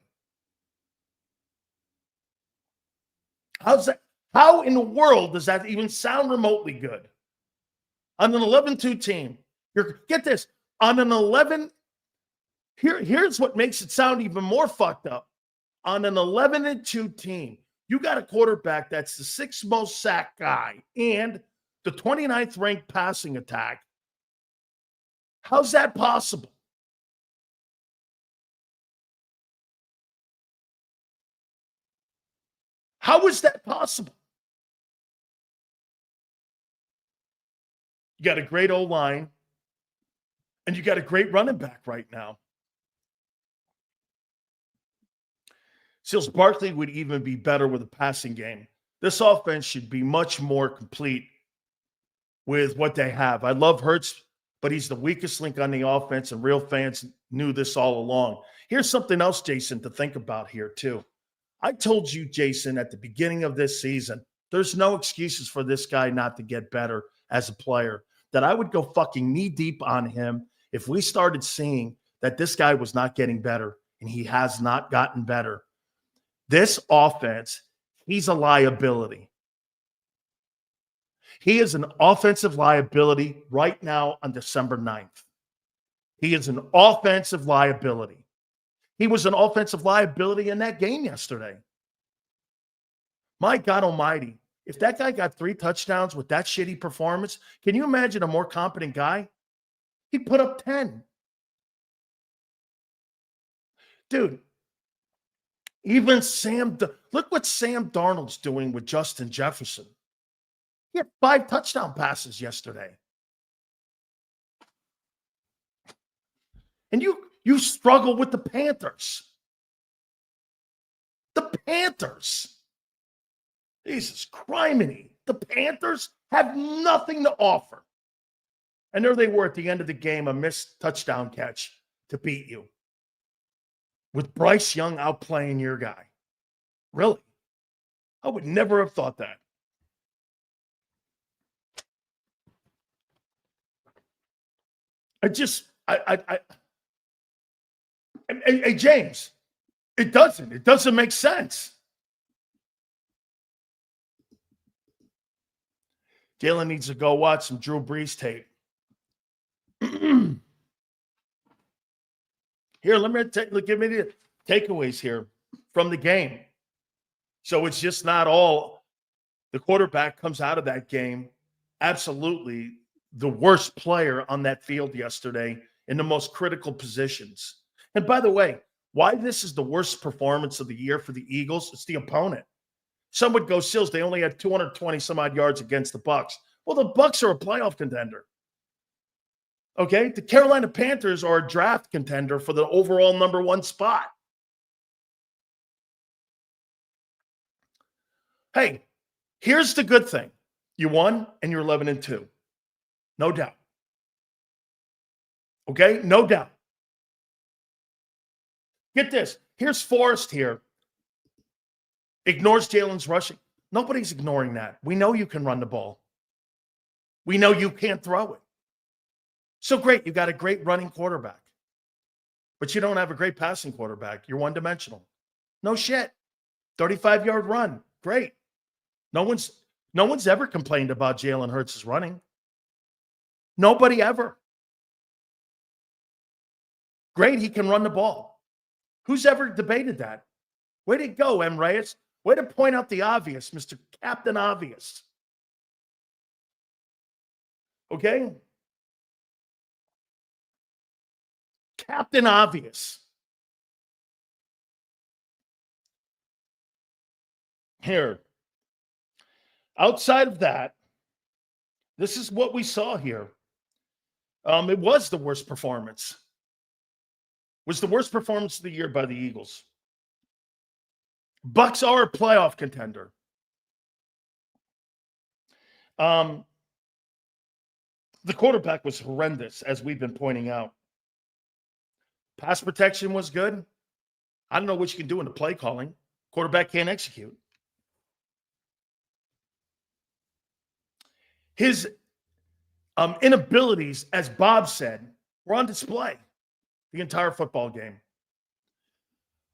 How's that? How in the world does that even sound remotely good? On an 11-2 team, get this, on an 11, here's what makes it sound even more fucked up. On an 11-2 team, you got a quarterback that's the 6th most sacked guy and the 29th ranked passing attack. How's that possible? How is that possible? You got a great O-line, and you got a great running back right now. Seals Barkley would even be better with a passing game. This offense should be much more complete with what they have. I love Hurts, but he's the weakest link on the offense, and real fans knew this all along. Here's something else, Jason, to think about here, too. I told you, Jason, at the beginning of this season, there's no excuses for this guy not to get better as a player, that I would go fucking knee deep on him if we started seeing that this guy was not getting better, and he has not gotten better. This offense, he's a liability. He is an offensive liability right now on December 9th. He is an offensive liability. He was an offensive liability in that game yesterday. My God almighty, if that guy got 3 touchdowns with that shitty performance, can you imagine a more competent guy? He put up 10. Dude, even look what Sam Darnold's doing with Justin Jefferson. He had 5 touchdown passes yesterday. And you struggle with the Panthers. The Panthers. Jesus criminy. The Panthers have nothing to offer. And there they were at the end of the game, a missed touchdown catch to beat you. With Bryce Young outplaying your guy. Really? I would never have thought that. Hey, James, it doesn't make sense. Jalen needs to go watch some Drew Brees tape. Here, give me the takeaways here from the game. So it's just not all the quarterback comes out of that game absolutely the worst player on that field yesterday in the most critical positions. And by the way, why this is the worst performance of the year for the Eagles, it's the opponent. Some would go, Sills, they only had 220 some odd yards against the Bucs. Well, the Bucs are a playoff contender. Okay? The Carolina Panthers are a draft contender for the overall number 1 spot. Hey, here's the good thing. You won and you're 11-2. No doubt. Okay? No doubt. Get this. Here's Forrest here. Ignores Jalen's rushing. Nobody's ignoring that. We know you can run the ball. We know you can't throw it. So great. You got a great running quarterback. But you don't have a great passing quarterback. You're one-dimensional. No shit. 35-yard run. Great. No one's ever complained about Jalen Hurts' running. Nobody ever. Great. He can run the ball. Who's ever debated that? Way to go, M. Reyes. Way to point out the obvious, Mr. Captain Obvious. Okay? Captain Obvious. Here. Outside of that, this is what we saw here. It was the worst performance. Was the worst performance of the year by the Eagles. Bucs are a playoff contender. The quarterback was horrendous, as we've been pointing out. Pass protection was good. I don't know what you can do in the play calling. Quarterback can't execute. His inabilities, as Bob said, were on display the entire football game.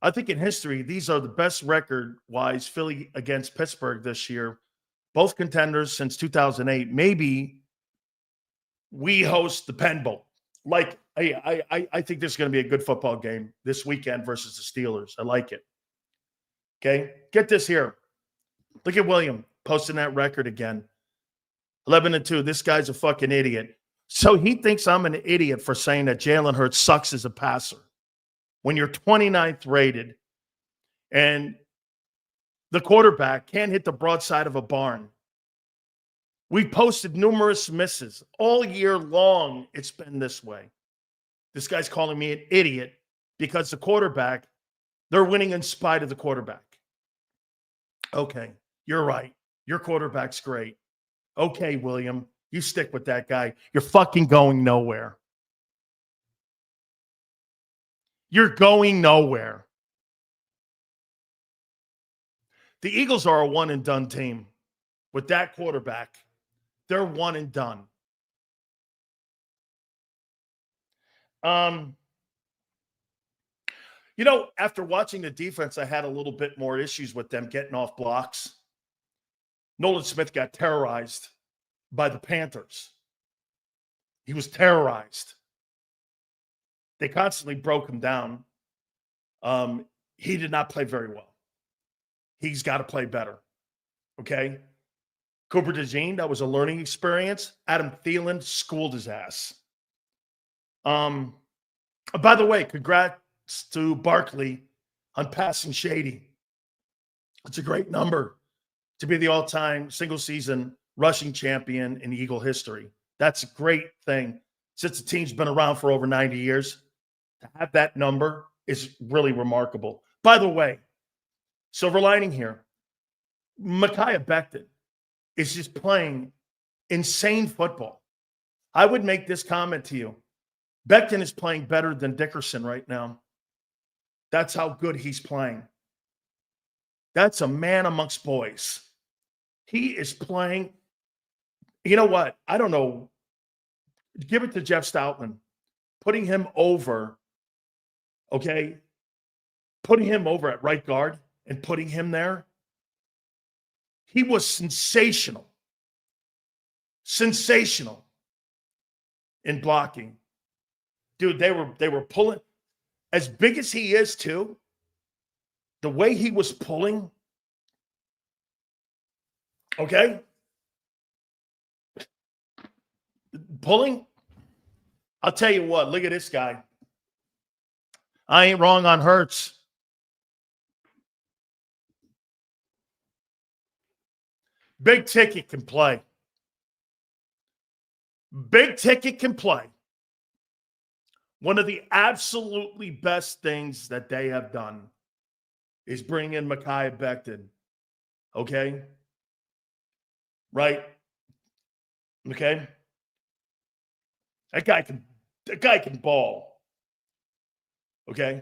I think in history, these are the best record-wise Philly against Pittsburgh this year. Both contenders since 2008. Maybe we host the Penn Bowl. Like, I think this is going to be a good football game this weekend versus the Steelers. I like it. Okay? Get this here. Look at William posting that record again. 11-2. This guy's a fucking idiot. So he thinks I'm an idiot for saying that Jalen Hurts sucks as a passer. When you're 29th rated and the quarterback can't hit the broadside of a barn. We posted numerous misses. All year long, it's been this way. This guy's calling me an idiot because the quarterback, they're winning in spite of the quarterback. Okay, you're right. Your quarterback's great. Okay, William, you stick with that guy. You're fucking going nowhere. You're going nowhere. The Eagles are a one-and-done team. With that quarterback, they're one and done. After watching the defense, I had a little bit more issues with them getting off blocks. Nolan Smith got terrorized by the Panthers. He was terrorized. They constantly broke him down. He did not play very well. He's got to play better. Okay? Cooper DeJean, that was a learning experience. Adam Thielen schooled his ass. By the way, to Barkley on passing Shady. It's a great number to be the all-time single-season rushing champion in Eagle history. That's a great thing. Since the team's been around for over 90 years, to have that number is really remarkable. By the way, silver lining here, Micaiah Becton is just playing insane football. I would make this comment to you. Becton is playing better than Dickerson right now. That's how good he's playing. That's a man amongst boys. He is playing. You know what? I don't know. Give it to Jeff Stoutland. Putting him over, okay? Putting him over at right guard and putting him there. He was sensational. Sensational in blocking. Dude, they were pulling. As big as he is, too, the way he was pulling, okay? Pulling, I'll tell you what, look at this guy. I ain't wrong on Hurts. Big ticket can play. Big ticket can play. One of the absolutely best things that they have done is bring in Micaiah Becton. Okay? Right? Okay? That guy can ball. Okay?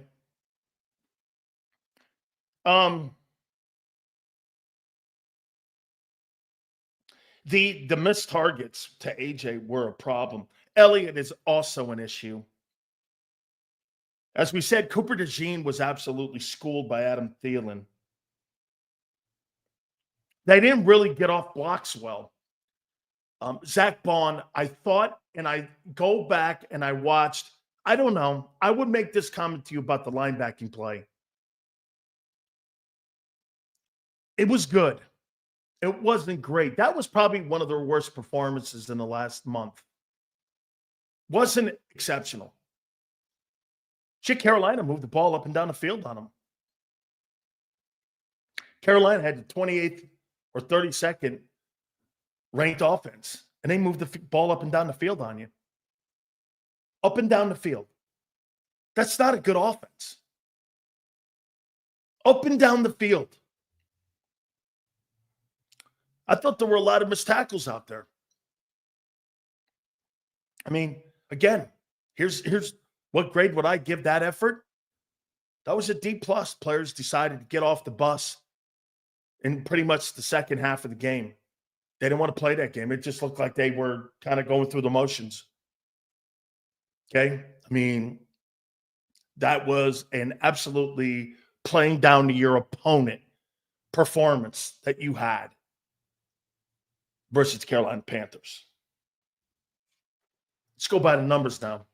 The missed targets to AJ were a problem. Elliott is also an issue. As we said, Cooper DeJean was absolutely schooled by Adam Thielen. They didn't really get off blocks well. Zach Bond, I thought, and I go back and I watched, I don't know, I would make this comment to you about the linebacking play. It was good. It wasn't great. That was probably one of their worst performances in the last month. Wasn't exceptional. Shit, Carolina moved the ball up and down the field on them. Carolina had the 28th or 32nd ranked offense, and they moved the ball up and down the field on you. Up and down the field. That's not a good offense. Up and down the field. I thought there were a lot of missed tackles out there. I mean, again, here's what grade would I give that effort? That was a D+. Players decided to get off the bus in pretty much the second half of the game. They didn't want to play that game. It just looked like they were kind of going through the motions. Okay? I mean, that was an absolutely playing down to your opponent performance that you had versus the Carolina Panthers. Let's go by the numbers now.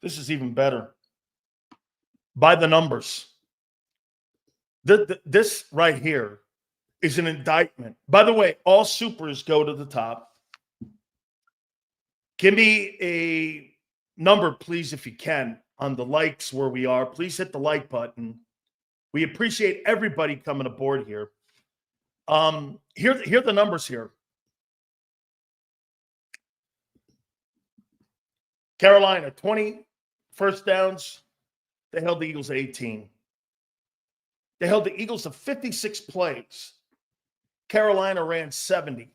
This is even better. By the numbers. This right here is an indictment. By the way, all supers go to the top. Give me a number, please, if you can, on the likes where we are. Please hit the like button. We appreciate everybody coming aboard here. Here are the numbers here. Carolina, 20 first downs. They held the Eagles to 18. They held the Eagles to 56 plays. Carolina ran 70.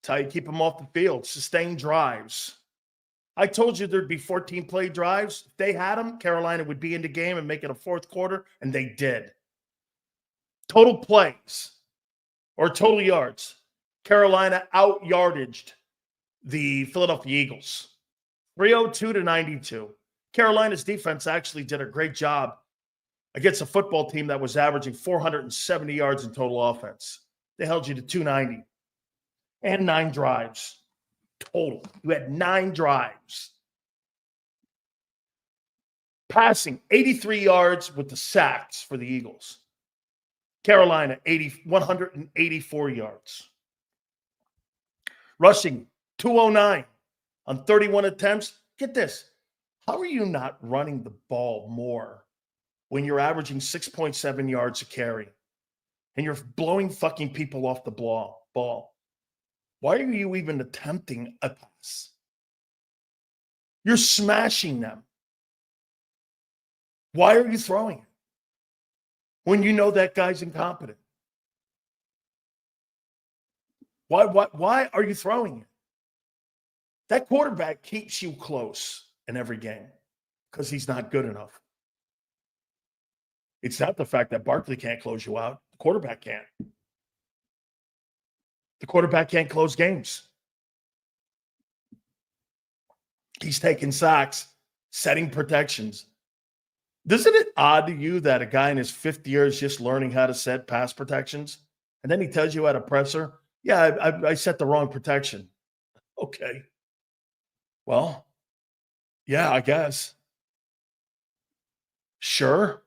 That's how you keep them off the field. Sustained drives. I told you there'd be 14-play drives. If they had them, Carolina would be in the game and make it a fourth quarter, and they did. Total plays or total yards. Carolina out-yardaged the Philadelphia Eagles. 302 to 92. Carolina's defense actually did a great job against a football team that was averaging 470 yards in total offense. They held you to 290 and 9 drives total. You had 9 drives. Passing, 83 yards with the sacks for the Eagles. Carolina, 184 yards. Rushing, 209 on 31 attempts. Get this. How are you not running the ball more when you're averaging 6.7 yards a carry and you're blowing fucking people off the ball? Why are you even attempting a pass? You're smashing them. Why are you throwing it when you know that guy's incompetent? Why are you throwing it? That quarterback keeps you close in every game because he's not good enough. It's not the fact that Barkley can't close you out. The quarterback can't. The quarterback can't close games. He's taking sacks, setting protections. Isn't it odd to you that a guy in his fifth year is just learning how to set pass protections? And then he tells you at a presser, yeah, I set the wrong protection. Okay. Well, yeah, I guess. Sure.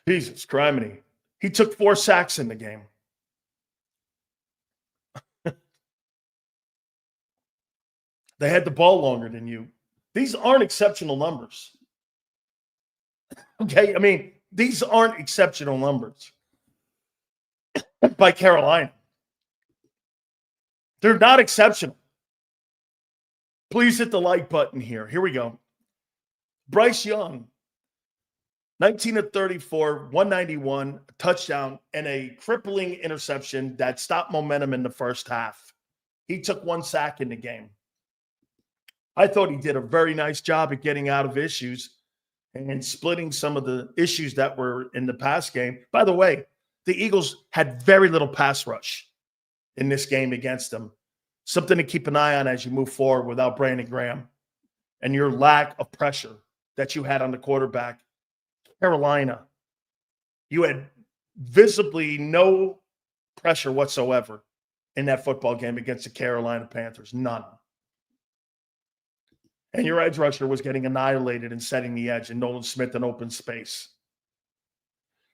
Jesus, criminy. He took 4 sacks in the game. They had the ball longer than you. These aren't exceptional numbers. Okay, I mean, these aren't exceptional numbers by Carolina. They're not exceptional. Please hit the like button here. Here we go. Bryce Young, 19 of 34, 191, a touchdown, and a crippling interception that stopped momentum in the first half. He took 1 sack in the game. I thought he did a very nice job at getting out of issues and splitting some of the issues that were in the pass game. By the way, the Eagles had very little pass rush in this game against them. Something to keep an eye on as you move forward without Brandon Graham and your lack of pressure that you had on the quarterback. Carolina, you had visibly no pressure whatsoever in that football game against the Carolina Panthers. None. And your edge rusher was getting annihilated and setting the edge, and Nolan Smith in open space.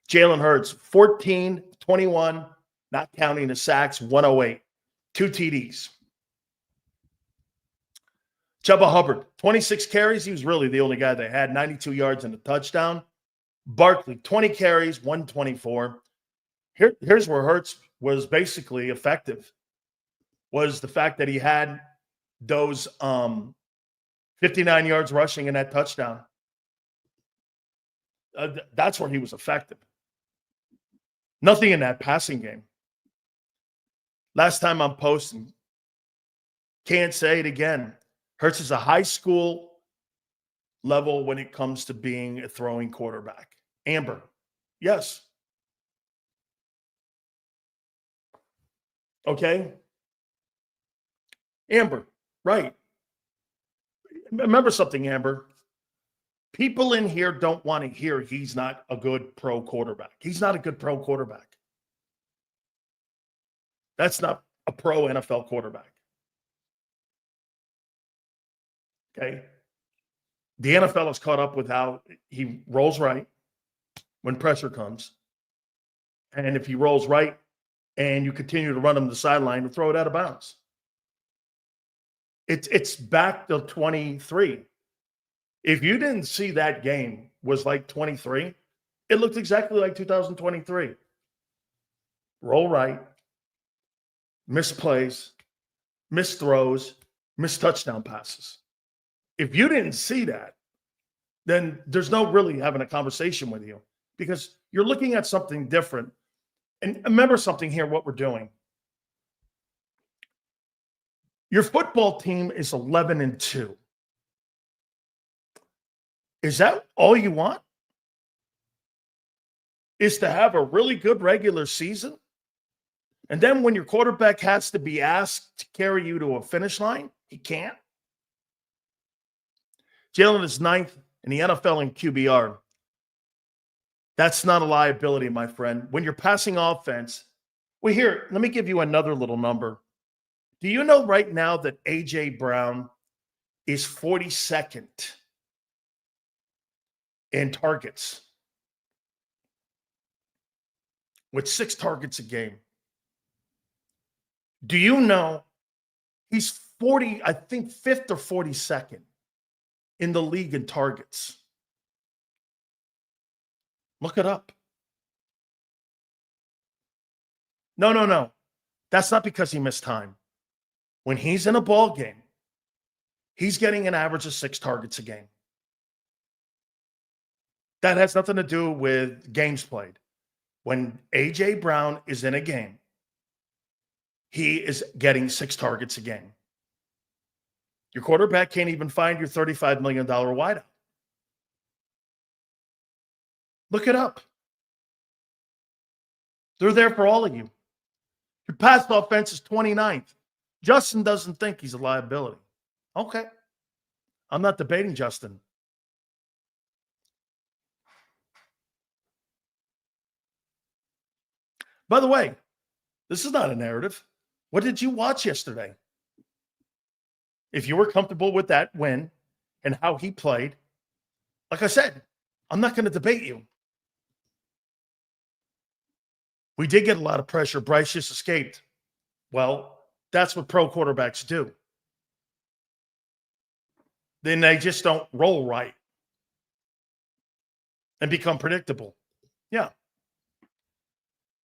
Jalen Hurts, 14, 21, not counting the sacks, 108. 2 TDs. Chuba Hubbard, 26 carries. He was really the only guy they had, 92 yards and a touchdown. Barkley, 20 carries, 124. Here's where Hurts was basically effective, was the fact that he had those 59 yards rushing in that touchdown. That's where he was effective. Nothing in that passing game. Last time I'm posting, can't say it again. Hurts is a high school level when it comes to being a throwing quarterback. Amber, yes. Okay. Amber, right. Remember something, Amber. People in here don't want to hear he's not a good pro quarterback. He's not a good pro quarterback. That's not a pro NFL quarterback. Okay. The NFL has caught up with how he rolls right when pressure comes. And if he rolls right and you continue to run him the sideline to throw it out of bounds. It's back to 23. If you didn't see that game was like 23, it looked exactly like 2023. Roll right, missed plays, missed throws, missed touchdown passes. If you didn't see that, then there's no really having a conversation with you because you're looking at something different. And remember something here, what we're doing. Your football team is 11-2. Is that all you want? Is to have a really good regular season? And then when your quarterback has to be asked to carry you to a finish line, he can't? Jalen is 9th in the NFL in QBR. That's not a liability, my friend. When you're passing offense, well, here, let me give you another little number. Do you know right now that A.J. Brown is 42nd in targets with 6 targets a game? Do you know he's 40, I think 5th or 42nd in the league in targets? Look it up. No. That's not because he missed time. When he's in a ball game, he's getting an average of 6 targets a game. That has nothing to do with games played. When A.J. Brown is in a game, he is getting 6 targets a game. Your quarterback can't even find your $35 million wideout. Look it up. They're there for all of you. Your pass offense is 29th. Justin doesn't think he's a liability. Okay. I'm not debating Justin. By the way, this is not a narrative. What did you watch yesterday? If you were comfortable with that win and how he played, like I said, I'm not going to debate you. We did get a lot of pressure. Bryce just escaped. Well, that's what pro quarterbacks do. Then they just don't roll right and become predictable. Yeah.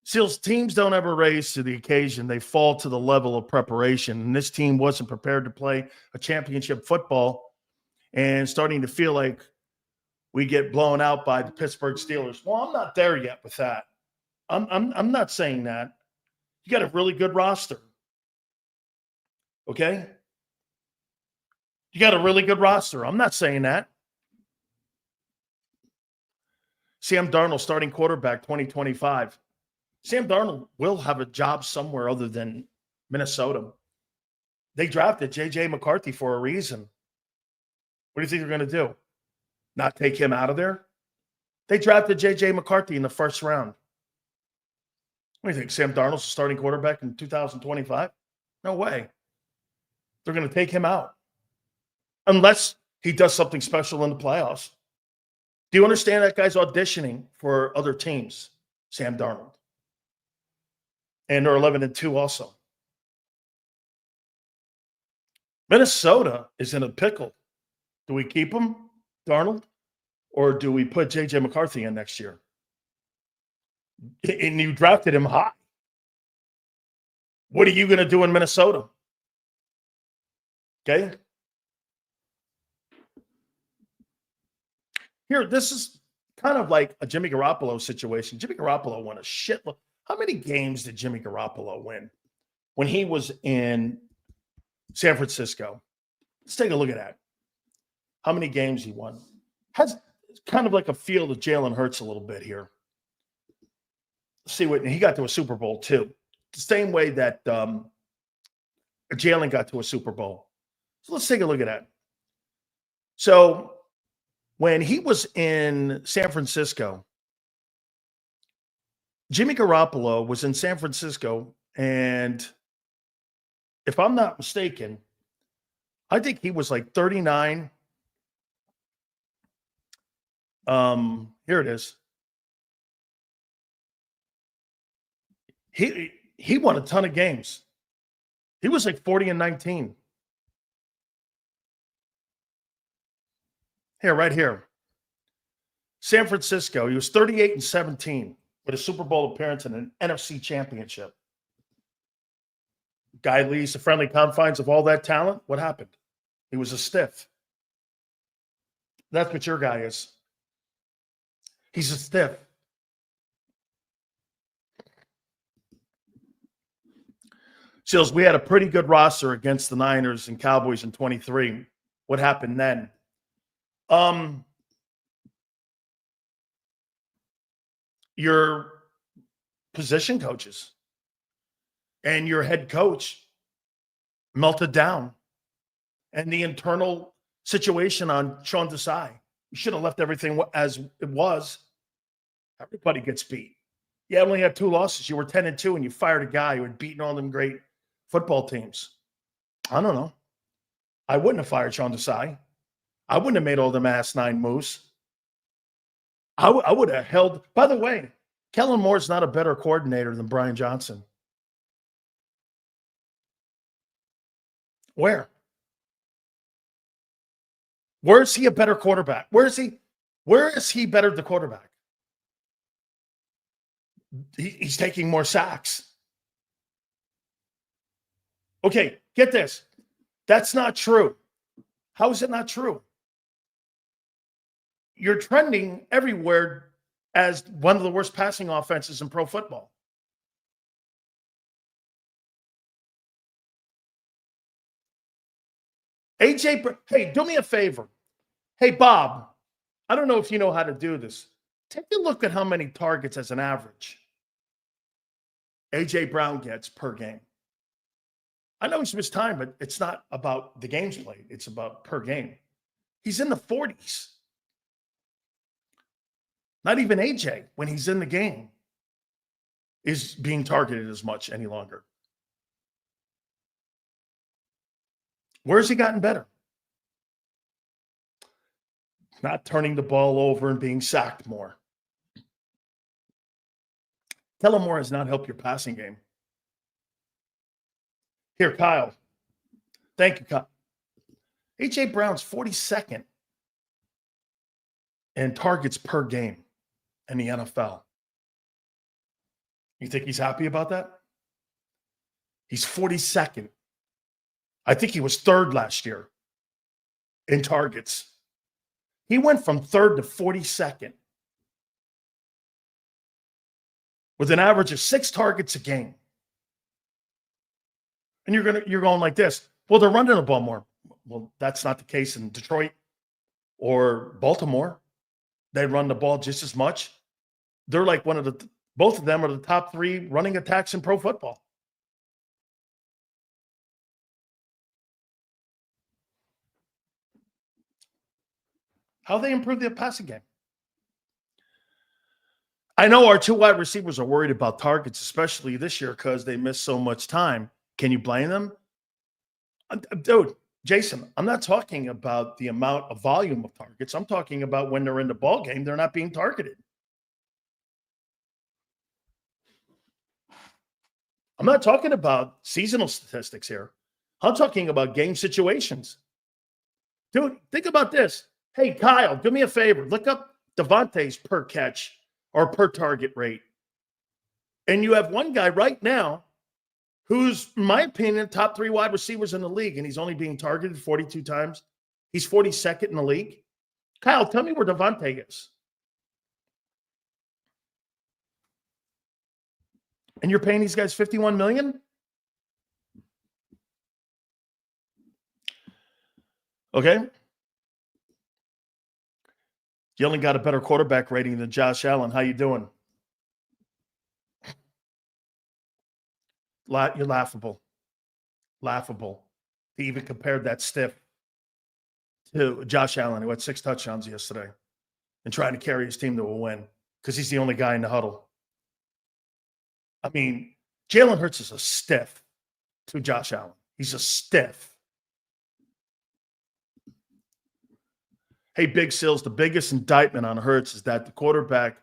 Seals, teams don't ever raise to the occasion. They fall to the level of preparation. And this team wasn't prepared to play a championship football and starting to feel like we get blown out by the Pittsburgh Steelers. Well, I'm not there yet with that. I'm not saying that. You got a really good roster. Okay? You got a really good roster. I'm not saying that. Sam Darnold, starting quarterback, 2025. Sam Darnold will have a job somewhere other than Minnesota. They drafted J.J. McCarthy for a reason. What do you think they're going to do? Not take him out of there? They drafted J.J. McCarthy in the first round. What do you think? Sam Darnold's a starting quarterback in 2025? No way. They're going to take him out. Unless he does something special in the playoffs. Do you understand that guy's auditioning for other teams? Sam Darnold. And they're 11-2 also. Minnesota is in a pickle. Do we keep him, Darnold? Or do we put J.J. McCarthy in next year? And you drafted him high. What are you going to do in Minnesota? Okay? Here, this is kind of like a Jimmy Garoppolo situation. Jimmy Garoppolo won a shitload. How many games did Jimmy Garoppolo win when he was in San Francisco? Let's take a look at that. How many games he won. Has kind of like a feel of Jalen Hurts a little bit here. Let's see what he got to a Super Bowl too. The same way that Jalen got to a Super Bowl. So let's take a look at that. So when he was in San Francisco, Jimmy Garoppolo was in San Francisco, and if I'm not mistaken, I think he was like 39. Here it is. He won a ton of games. He was like 40-19. Here, right here. San Francisco, he was 38-17 with a Super Bowl appearance and an NFC championship. Guy leaves the friendly confines of all that talent. What happened? He was a stiff. That's what your guy is. He's a stiff. Seals, we had a pretty good roster against the Niners and Cowboys in 23. What happened then? Your position coaches and your head coach melted down. And the internal situation on Sean Desai. You should have left everything as it was. Everybody gets beat. You only had 2 losses. You were 10-2, and you fired a guy who had beaten all them great football teams. I don't know. I wouldn't have fired Sean Desai. I wouldn't have made all them asinine moves. I would have held. By the way, Kellen Moore's not a better coordinator than Brian Johnson. Where? Where is he a better quarterback? Where is he better the quarterback? He's taking more sacks. Okay, get this. That's not true. How is it not true? You're trending everywhere as one of the worst passing offenses in pro football. AJ, hey, do me a favor. Hey, Bob, I don't know if you know how to do this. Take a look at how many targets as an average AJ Brown gets per game. I know he's missed time, but it's not about the games played. It's about per game. He's in the 40s. Not even AJ, when he's in the game, is being targeted as much any longer. Where's he gotten better? Not turning the ball over and being sacked more. Kellen Moore has not helped your passing game. Here, Kyle. Thank you, Kyle. A.J. Brown's 42nd in targets per game in the NFL. You think he's happy about that? He's 42nd. I think he was third last year in targets. He went from third to 42nd with an average of 6 targets a game. And you're going like this. Well, they're running the ball more. Well, that's not the case in Detroit or Baltimore. They run the ball just as much. They're like both of them are the top 3 running attacks in pro football. How they improve their passing game? I know our 2 wide receivers are worried about targets, especially this year because they missed so much time. Can you blame them? Dude, Jason, I'm not talking about the amount of volume of targets. I'm talking about when they're in the ball game, they're not being targeted. I'm not talking about seasonal statistics here. I'm talking about game situations. Dude, think about this. Hey, Kyle, do me a favor. Look up Devontae's per catch or per target rate. And you have one guy right now who's, in my opinion, top 3 wide receivers in the league, and he's only being targeted 42 times. He's 42nd in the league. Kyle, tell me where Devontae is. And you're paying these guys $51 million? Okay. You only got a better quarterback rating than Josh Allen. How you doing? You're laughable. Laughable. He even compared that stiff to Josh Allen, who had 6 touchdowns yesterday and trying to carry his team to a win because he's the only guy in the huddle. I mean, Jalen Hurts is a stiff to Josh Allen. He's a stiff. Hey, Big Sills, the biggest indictment on Hurts is that a quarterback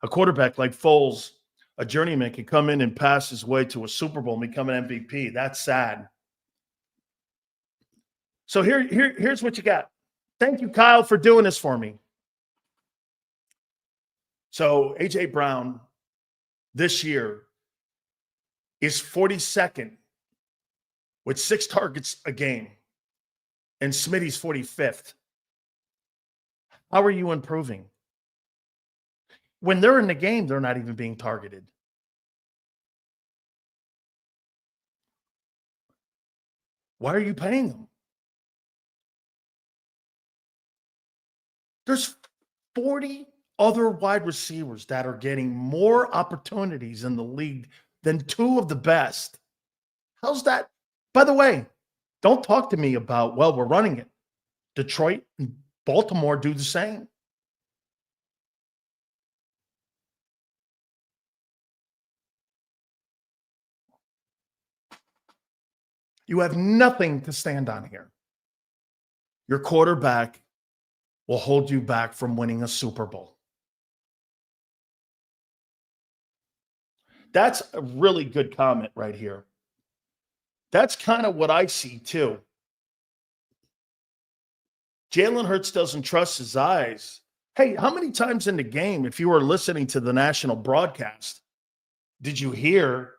like Foles, a journeyman, can come in and pass his way to a Super Bowl and become an MVP. That's sad. So here's what you got. Thank you, Kyle, for doing this for me. So A.J. Brown this year is 42nd with 6 targets a game, and Smitty's 45th. How are you improving? When they're in the game, they're not even being targeted. Why are you paying them? There's 40 other wide receivers that are getting more opportunities in the league than 2 of the best. How's that? By the way, don't talk to me about, well, we're running it. Detroit and Baltimore do the same. You have nothing to stand on here. Your quarterback will hold you back from winning a Super Bowl. That's a really good comment right here. That's kind of what I see too. Jalen Hurts doesn't trust his eyes. Hey, how many times in the game, if you were listening to the national broadcast, did you hear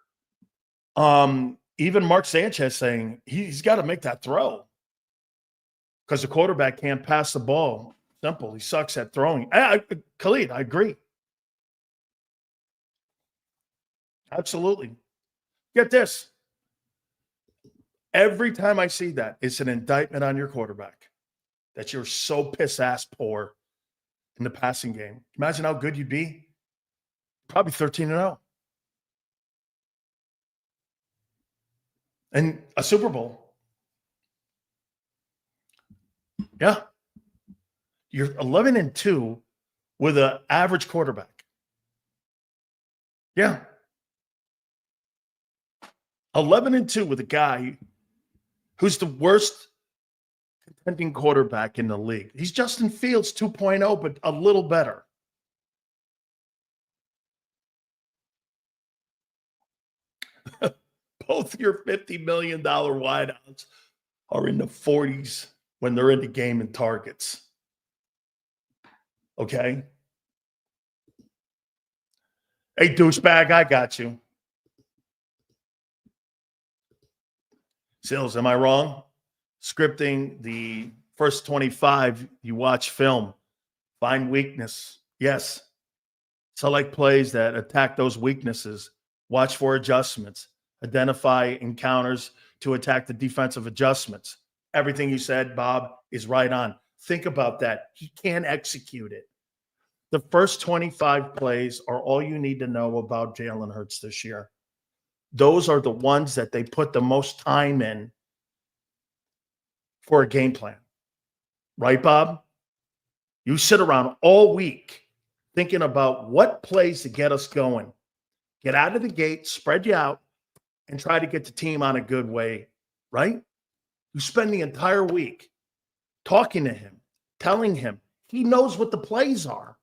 even Mark Sanchez saying he's got to make that throw because the quarterback can't pass the ball? Simple. He sucks at throwing. Khalid, I agree. Absolutely. Get this. Every time I see that, it's an indictment on your quarterback that you're so piss-ass poor in the passing game. Imagine how good you'd be. Probably 13-0. And a Super Bowl. Yeah. You're 11-2 with an average quarterback. Yeah. 11-2 with a guy who's the worst contending quarterback in the league. He's Justin Fields 2.0, but a little better. Both your $50 million wideouts are in the 40s when they're in the game in targets. Okay? Hey, douchebag, I got you. Sills, am I wrong? Scripting the first 25, you watch film, find weakness. Yes. Select plays that attack those weaknesses. Watch for adjustments. Identify encounters to attack the defensive adjustments. Everything you said, Bob, is right on. Think about that. He can't execute it. The first 25 plays are all you need to know about Jalen Hurts this year. Those are the ones that they put the most time in for a game plan. Right, Bob? You sit around all week thinking about what plays to get us going. Get out of the gate, spread you out, and try to get the team on a good way, right? You spend the entire week talking to him, telling him he knows what the plays are,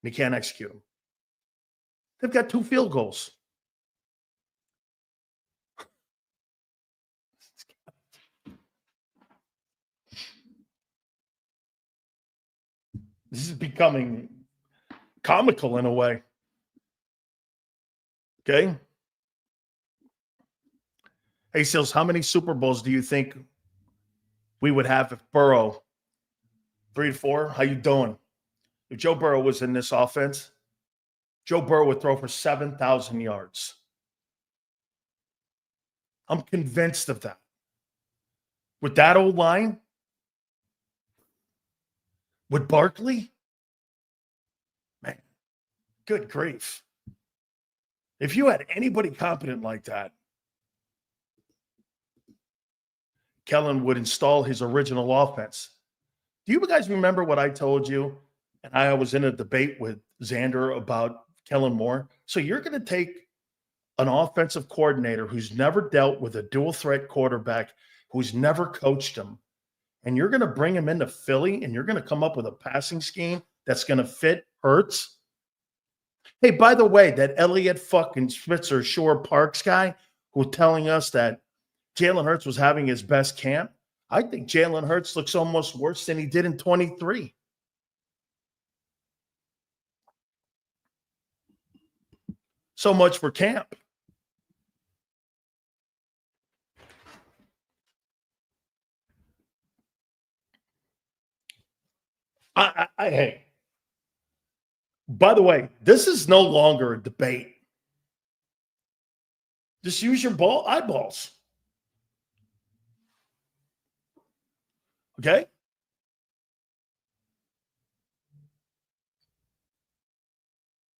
and he can't execute them. They've got 2 field goals. This is becoming comical in a way. Okay? Hey, Seals, how many Super Bowls do you think we would have if Burrow, 3 to 4? How you doing? If Joe Burrow was in this offense, Joe Burrow would throw for 7,000 yards. I'm convinced of that. With that old line, with Barkley, man, good grief. If you had anybody competent like that, Kellen would install his original offense. Do you guys remember what I told you? And I was in a debate with Xander about Kellen Moore. So you're going to take an offensive coordinator who's never dealt with a dual threat quarterback, who's never coached him, and you're going to bring him into Philly and you're going to come up with a passing scheme that's going to fit Hurts. Hey, by the way, that Elliott fucking Spitzer Shore Parks guy who's telling us that Jalen Hurts was having his best camp, I think Jalen Hurts looks almost worse than he did in 23. So much for camp. Hey, by the way, this is no longer a debate. Just use your eyeballs. Okay?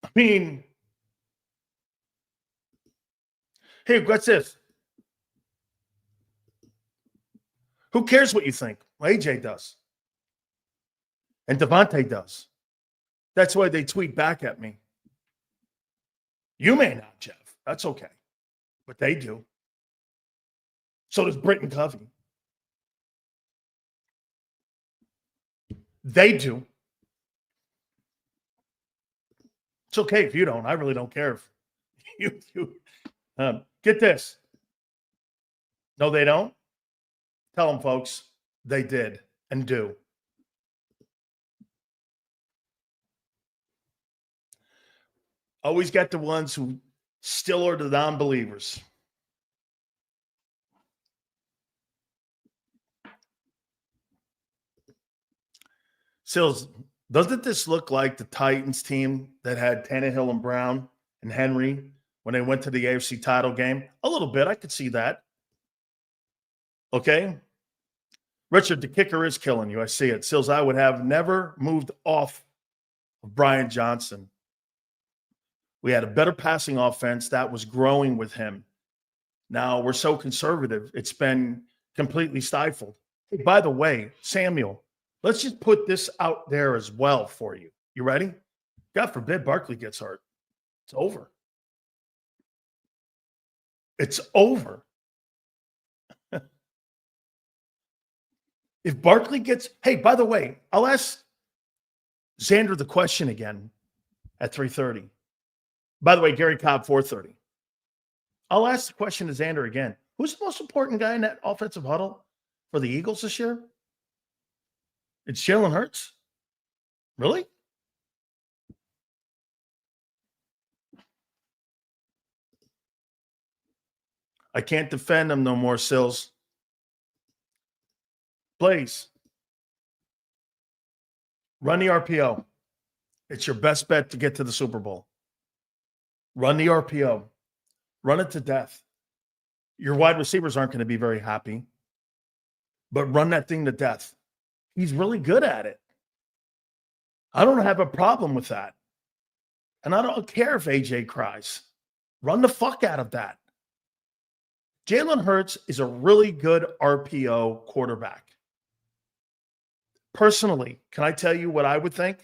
I mean, hey, what's this? Who cares what you think? Well, AJ does. And Devontae does. That's why they tweet back at me. You may not, Jeff. That's okay. But they do. So does Britton Covey. They do. It's okay if you don't. I really don't care if you get this. No, they don't? Tell them, folks, they did and do. Always get the ones who still are the non-believers. Sills, doesn't this look like the Titans team that had Tannehill and Brown and Henry when they went to the AFC title game? A little bit. I could see that. Okay. Richard, the kicker is killing you. I see it. Sills, I would have never moved off of Brian Johnson. We had a better passing offense that was growing with him. Now we're so conservative, it's been completely stifled. Hey, by the way, Samuel, let's just put this out there as well for you. You ready? God forbid Barkley gets hurt. It's over. It's over. If Barkley gets, hey, by the way, I'll ask Xander the question again at 3:30. By the way, Gary Cobb, 4:30. I'll ask the question to Xander again. Who's the most important guy in that offensive huddle for the Eagles this year? It's Jalen Hurts? Really? I can't defend him no more, Sills. Blaze, run the RPO. It's your best bet to get to the Super Bowl. Run the RPO. Run it to death. Your wide receivers aren't going to be very happy, but run that thing to death. He's really good at it. I don't have a problem with that. And I don't care if AJ cries. Run the fuck out of that. Jalen Hurts is a really good RPO quarterback. Personally, can I tell you what I would think?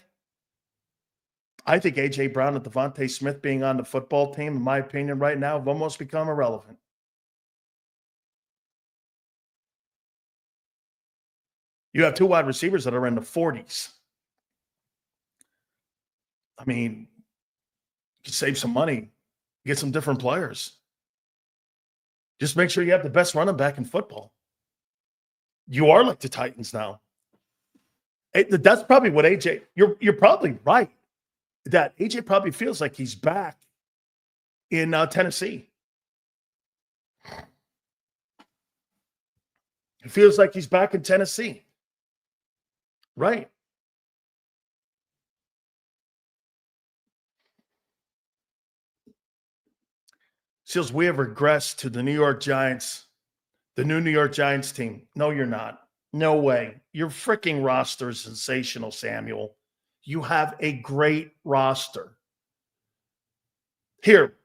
I think A.J. Brown and Devontae Smith being on the football team, in my opinion, right now, have almost become irrelevant. You have two wide receivers that are in the 40s. I mean, you can save some money, get some different players. Just make sure you have the best running back in football. You are like the Titans now. That's probably what AJ, you're probably right. That AJ probably feels like he's back in Tennessee. He feels like he's back in Tennessee. Right. Seals, we have regressed to the New York Giants, the new New York Giants team. No, you're not. No way. Your freaking roster is sensational, Samuel. You have a great roster. Here,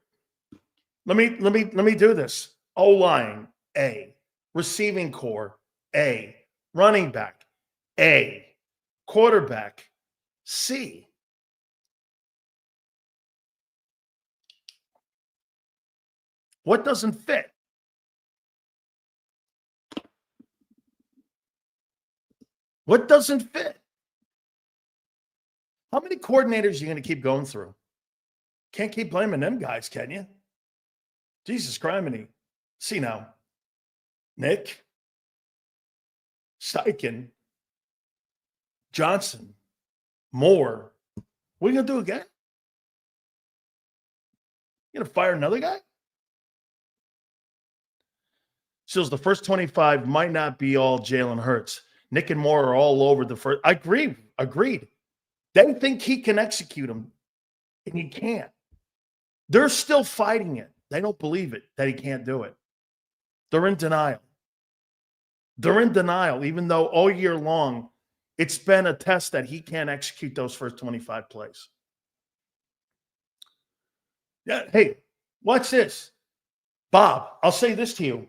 let me do this. O-line, A. Receiving core, A. Running back, A. Quarterback, C. What doesn't fit? What doesn't fit? How many coordinators are you going to keep going through? Can't keep blaming them guys, can you? Jesus criminy. See now. Nick, Steichen, Johnson, Moore. What are you going to do again? You going to fire another guy? Sills, the first 25 might not be all Jalen Hurts. Nick and Moore are all over the first. I agree. Agreed. They think he can execute them, and he can't. They're still fighting it. They don't believe it, that he can't do it. They're in denial. They're in denial, even though all year long, it's been a test that he can't execute those first 25 plays. Yeah. Hey, watch this. Bob, I'll say this to you.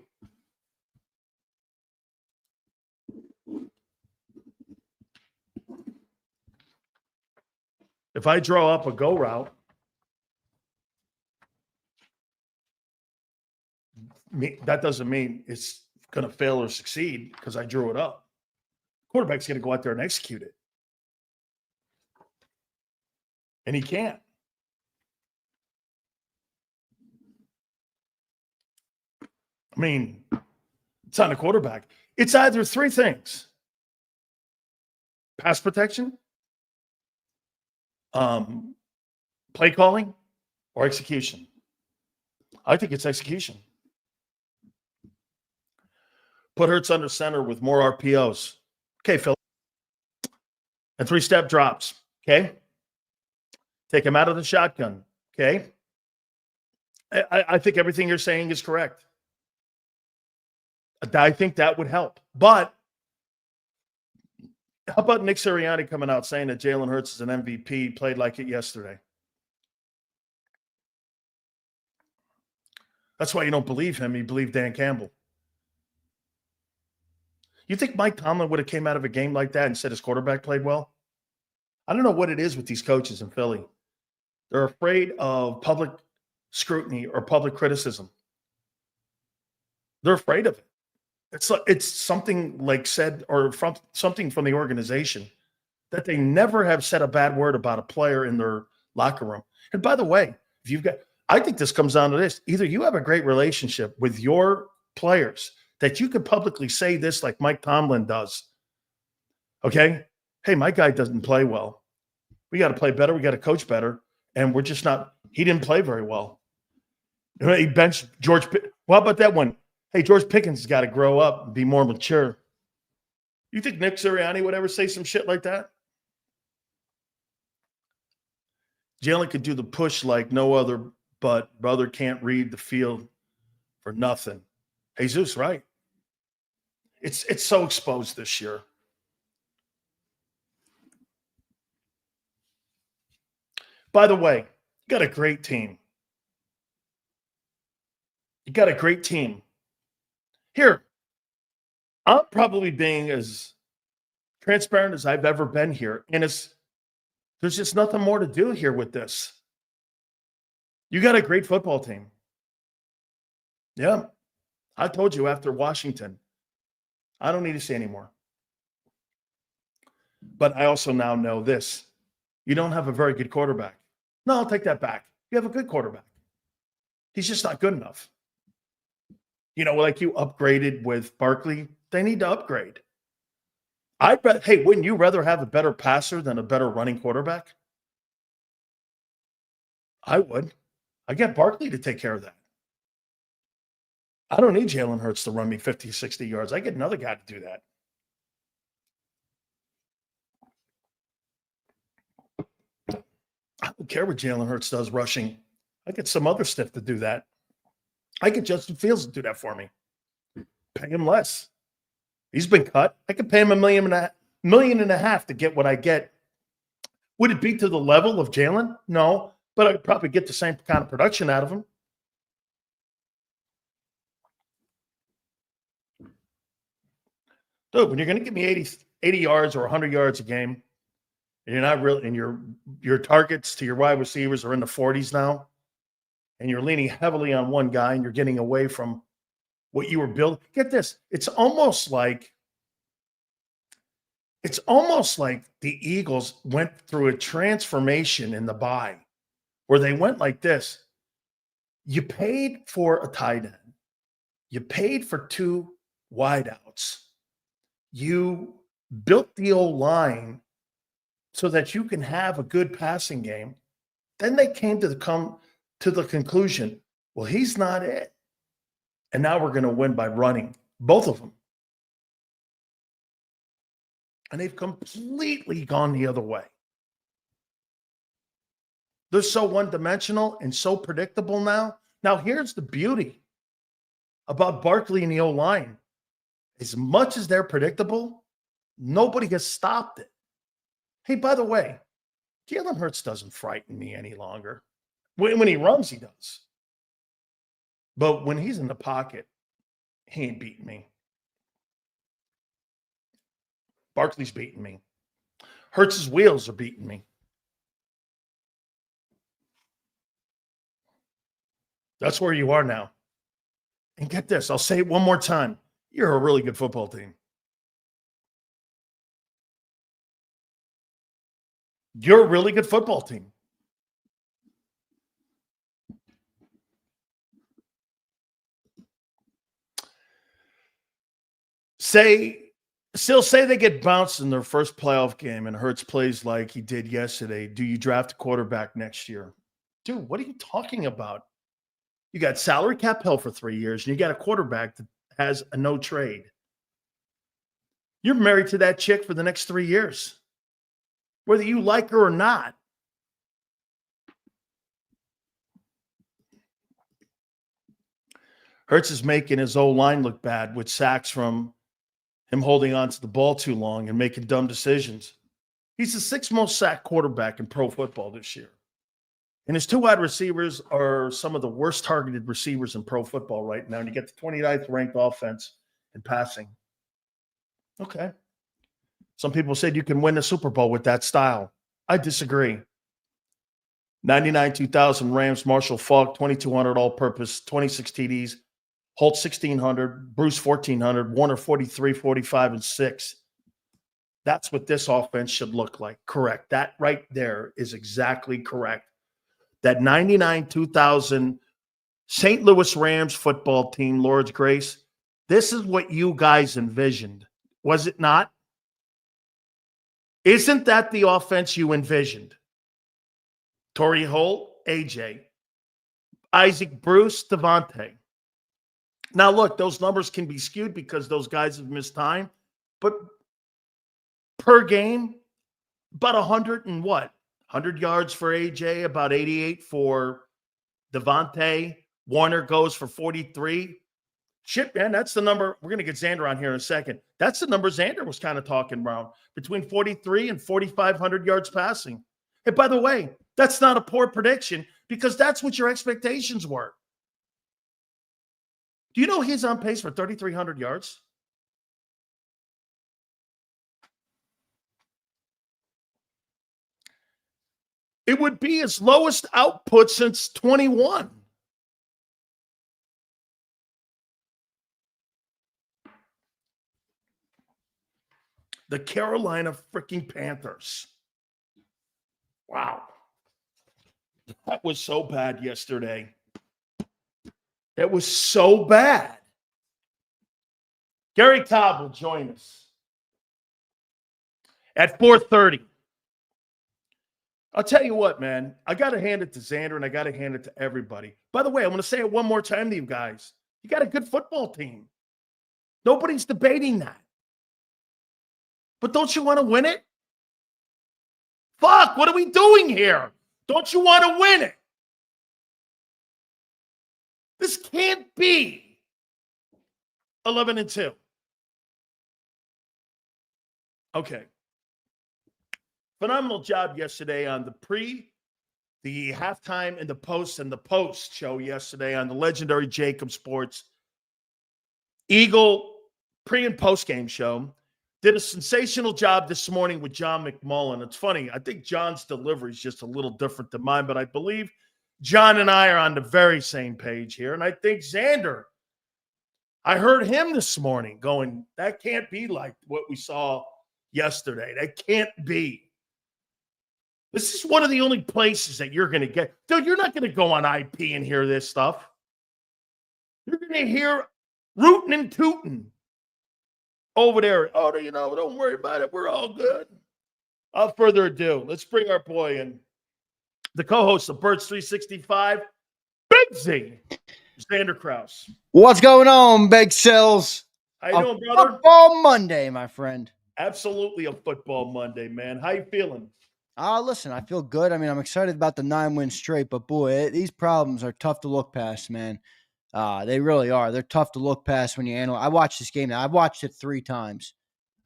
If I draw up a go route, that doesn't mean it's going to fail or succeed because I drew it up. Quarterback's going to go out there and execute it. And he can't. I mean, It's on the quarterback. It's either three things: pass protection, play calling, or execution. I think it's execution. Put Hurts under center with more RPOs. Okay, Phil. And three-step drops. Okay. Take him out of the shotgun. Okay. I think everything you're saying is correct. I think that would help. But how about Nick Sirianni coming out saying that Jalen Hurts is an MVP, played like it yesterday? That's why you don't believe him. You believe Dan Campbell. You think Mike Tomlin would have came out of a game like that and said his quarterback played well? I don't know what it is with these coaches in Philly. They're afraid of public scrutiny or public criticism. They're afraid of it. It's something like said or from something from the organization that they never have said a bad word about a player in their locker room. And by the way, I think this comes down to this. Either you have a great relationship with your players that you could publicly say this like Mike Tomlin does. Okay? Hey, my guy doesn't play well. We got to play better. We got to coach better. And we're just not – he didn't play very well. He benched George – well, how about that one? Hey, George Pickens has got to grow up and be more mature. You think Nick Sirianni would ever say some shit like that? Jalen could do the push like no other, but brother can't read the field for nothing. Jesus, right? It's so exposed this year. By the way, you got a great team. You got a great team. Here, I'm probably being as transparent as I've ever been here. And there's just nothing more to do here with this. You got a great football team. Yeah. I told you after Washington, I don't need to say anymore. But I also now know this. You don't have a very good quarterback. No, I'll take that back. You have a good quarterback. He's just not good enough. You know, like you upgraded with Barkley, they need to upgrade. Hey, wouldn't you rather have a better passer than a better running quarterback? I would. I get Barkley to take care of that. I don't need Jalen Hurts to run me 50, 60 yards. I get another guy to do that. I don't care what Jalen Hurts does rushing. I get some other stuff to do that. I get Justin Fields to do that for me. Pay him less. He's been cut. I could pay him $1.5 million to get what I get. Would it be to the level of Jalen? No, but I'd probably get the same kind of production out of him. Dude, when you're going to give me 80 yards or 100 yards a game, and you're not really, and your targets to your wide receivers are in the 40s now, and you're leaning heavily on one guy and you're getting away from what you were building. Get this. It's almost like the Eagles went through a transformation in the bye where they went like this. You paid for a tight end. You paid for two wideouts. You built the O-line so that you can have a good passing game. Then they came to the conclusion, well, he's not it. And now we're going to win by running, both of them. And they've completely gone the other way. They're so one-dimensional and so predictable now. Now, here's the beauty about Barkley and the O-line. As much as they're predictable, nobody has stopped it. Hey, by the way, Jalen Hurts doesn't frighten me any longer. When he runs, he does. But when he's in the pocket, he ain't beating me. Barkley's beating me. Hurts' wheels are beating me. That's where you are now. And get this, I'll say it one more time. You're a really good football team. You're a really good football team. Say they get bounced in their first playoff game and Hurts plays like he did yesterday. Do you draft a quarterback next year? Dude, what are you talking about? You got salary cap hell for 3 years, and you got a quarterback that has a no trade. You're married to that chick for the next 3 years, whether you like her or not. Hurts is making his O-line look bad with sacks from him holding on to the ball too long and making dumb decisions. He's the 6th most sacked quarterback in pro football this year. And his 2 wide receivers are some of the worst targeted receivers in pro football right now. And you get the 29th ranked offense in passing. Okay. Some people said you can win a Super Bowl with that style. I disagree. 99-2000 Rams, Marshall Faulk, 2,200 all-purpose, 26 TDs. Holt 1,600, Bruce 1,400, Warner 43, 45, and 6. That's what this offense should look like. Correct. That right there is exactly correct. That 99-2000 St. Louis Rams football team, Lord's Grace, this is what you guys envisioned. Was it not? Isn't that the offense you envisioned? Torrey Holt, AJ, Isaac Bruce, Devontae. Now, look, those numbers can be skewed because those guys have missed time, but per game, about 100 and what? 100 yards for AJ, about 88 for Devontae. Warner goes for 43. Shit, man, that's the number. We're going to get Xander on here in a second. That's the number Xander was kind of talking around, between 43 and 4,500 yards passing. And by the way, that's not a poor prediction because that's what your expectations were. Do you know he's on pace for 3,300 yards? It would be his lowest output since 21. The Carolina freaking Panthers. Wow. That was so bad yesterday. It was so bad. Gary Cobb will join us at 4:30. I'll tell you what, man. I got to hand it to Xander, and I got to hand it to everybody. By the way, I'm going to say it one more time to you guys. You got a good football team. Nobody's debating that. But don't you want to win it? Fuck, what are we doing here? Don't you want to win it? This can't be 11-2. Okay. Phenomenal job yesterday on the halftime, and the post show yesterday on the legendary JAKIB Sports Eagle pre- and post-game show. Did a sensational job this morning with John McMullen. It's funny. I think John's delivery is just a little different than mine, but I believe John and I are on the very same page here. And I think Xander, I heard him this morning going, that can't be like what we saw yesterday. That can't be. This is one of the only places that you're going to get. Dude, you're not going to go on IP and hear this stuff. You're going to hear rootin' and tootin' over there. Oh, don't worry about it. We're all good. Without further ado, let's bring our boy in. The co-host of Birds 365, Big Z, Xander Kraus. What's going on, Big Sills? How you doing, brother? Football Monday, my friend. Absolutely a football Monday, man. How you feeling? Listen, I feel good. I mean, I'm excited about the 9-win straight, but boy, these problems are tough to look past, man. They really are. They're tough to look past when you analyze. I watched this game now. I've watched it 3 times.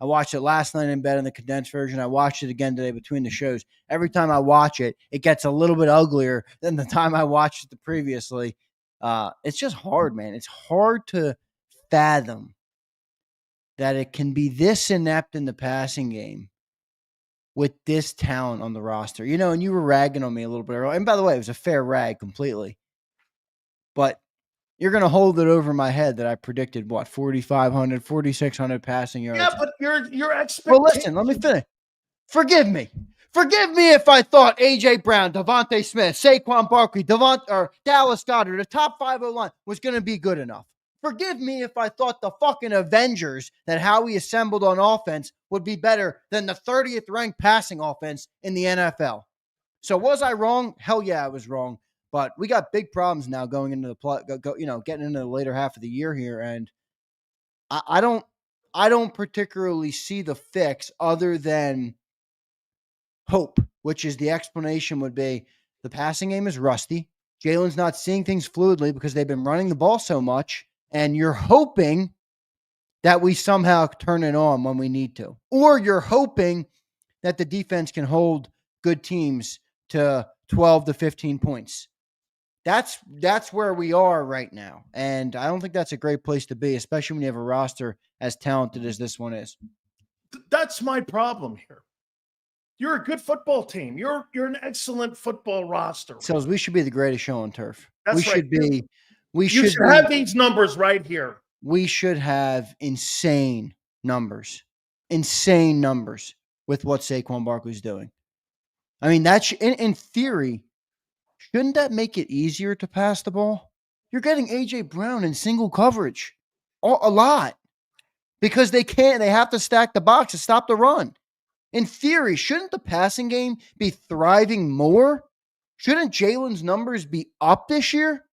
I watched it last night in bed in the condensed version. I watched it again today between the shows. Every time I watch it, it gets a little bit uglier than the time I watched it previously. It's just hard, man. It's hard to fathom that it can be this inept in the passing game with this talent on the roster. And you were ragging on me a little bit earlier. And by the way, it was a fair rag completely. But you're going to hold it over my head that I predicted, 4,500, 4,600 passing yards. Yeah, but your expectations. Well, listen, let me finish. Forgive me. Forgive me if I thought A.J. Brown, Devontae Smith, Saquon Barkley, Dallas Goedert, the top 5 O-line was going to be good enough. Forgive me if I thought the fucking Avengers that Howie assembled on offense would be better than the 30th ranked passing offense in the NFL. So was I wrong? Hell yeah, I was wrong. But we got big problems now going into the getting into the later half of the year here, and I don't particularly see the fix other than hope, which is the explanation would be the passing game is rusty. Jalen's not seeing things fluidly because they've been running the ball so much, and you're hoping that we somehow turn it on when we need to. Or you're hoping that the defense can hold good teams to 12 to 15 points. That's where we are right now. And I don't think that's a great place to be, especially when you have a roster as talented as this one is. That's my problem here. You're a good football team. You're an excellent football roster. So we should be the greatest show on turf. That's right. We should have these numbers right here. We should have insane numbers with what Saquon Barkley's doing. I mean, that's in theory. Shouldn't that make it easier to pass the ball? You're getting A.J. Brown in single coverage a lot because they have to stack the box to stop the run. In theory, shouldn't the passing game be thriving more? Shouldn't Jalen's numbers be up this year?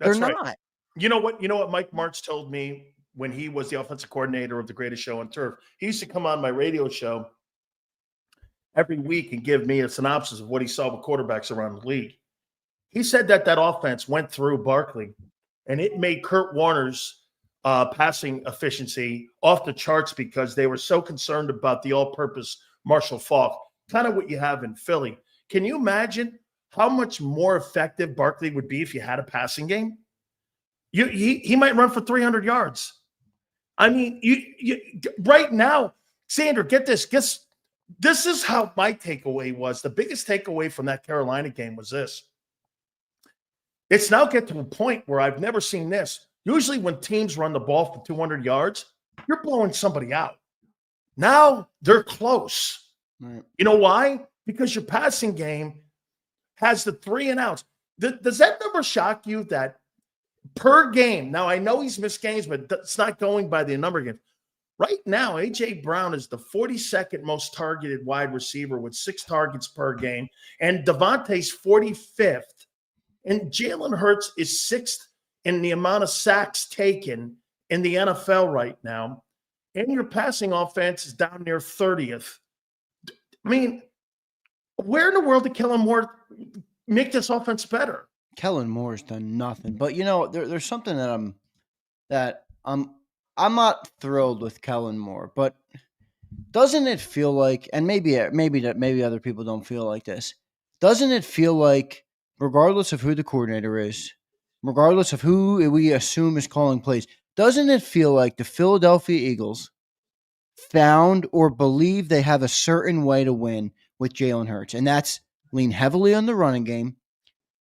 They're not. You know what Mike Martz told me when he was the offensive coordinator of the greatest show on turf? He used to come on my radio show every week and give me a synopsis of what he saw with quarterbacks around the league. He said that offense went through Barkley, and it made Kurt Warner's passing efficiency off the charts because they were so concerned about the all-purpose Marshall Faulk, kind of what you have in Philly. Can you imagine how much more effective Barkley would be if you had a passing game? He might run for 300 yards. I mean, you right now, Sandra, get this. This is how my takeaway was. The biggest takeaway from that Carolina game was this. It's now get to a point where I've never seen this. Usually when teams run the ball for 200 yards, you're blowing somebody out. Now they're close. Right. You know why? Because your passing game has the 3 and outs. Does that number shock you that per game? Now, I know he's missed games, but it's not going by the number of games. Right now, A.J. Brown is the 42nd most targeted wide receiver with 6 targets per game, and Devontae's 45th. And Jalen Hurts is 6th in the amount of sacks taken in the NFL right now. And your passing offense is down near 30th. I mean, where in the world did Kellen Moore make this offense better? Kellen Moore's done nothing. But there's something that I'm not thrilled with Kellen Moore, but doesn't it feel like, and maybe other people don't feel like this, doesn't it feel like regardless of who the coordinator is, regardless of who we assume is calling plays, doesn't it feel like the Philadelphia Eagles found or believe they have a certain way to win with Jalen Hurts? And that's lean heavily on the running game,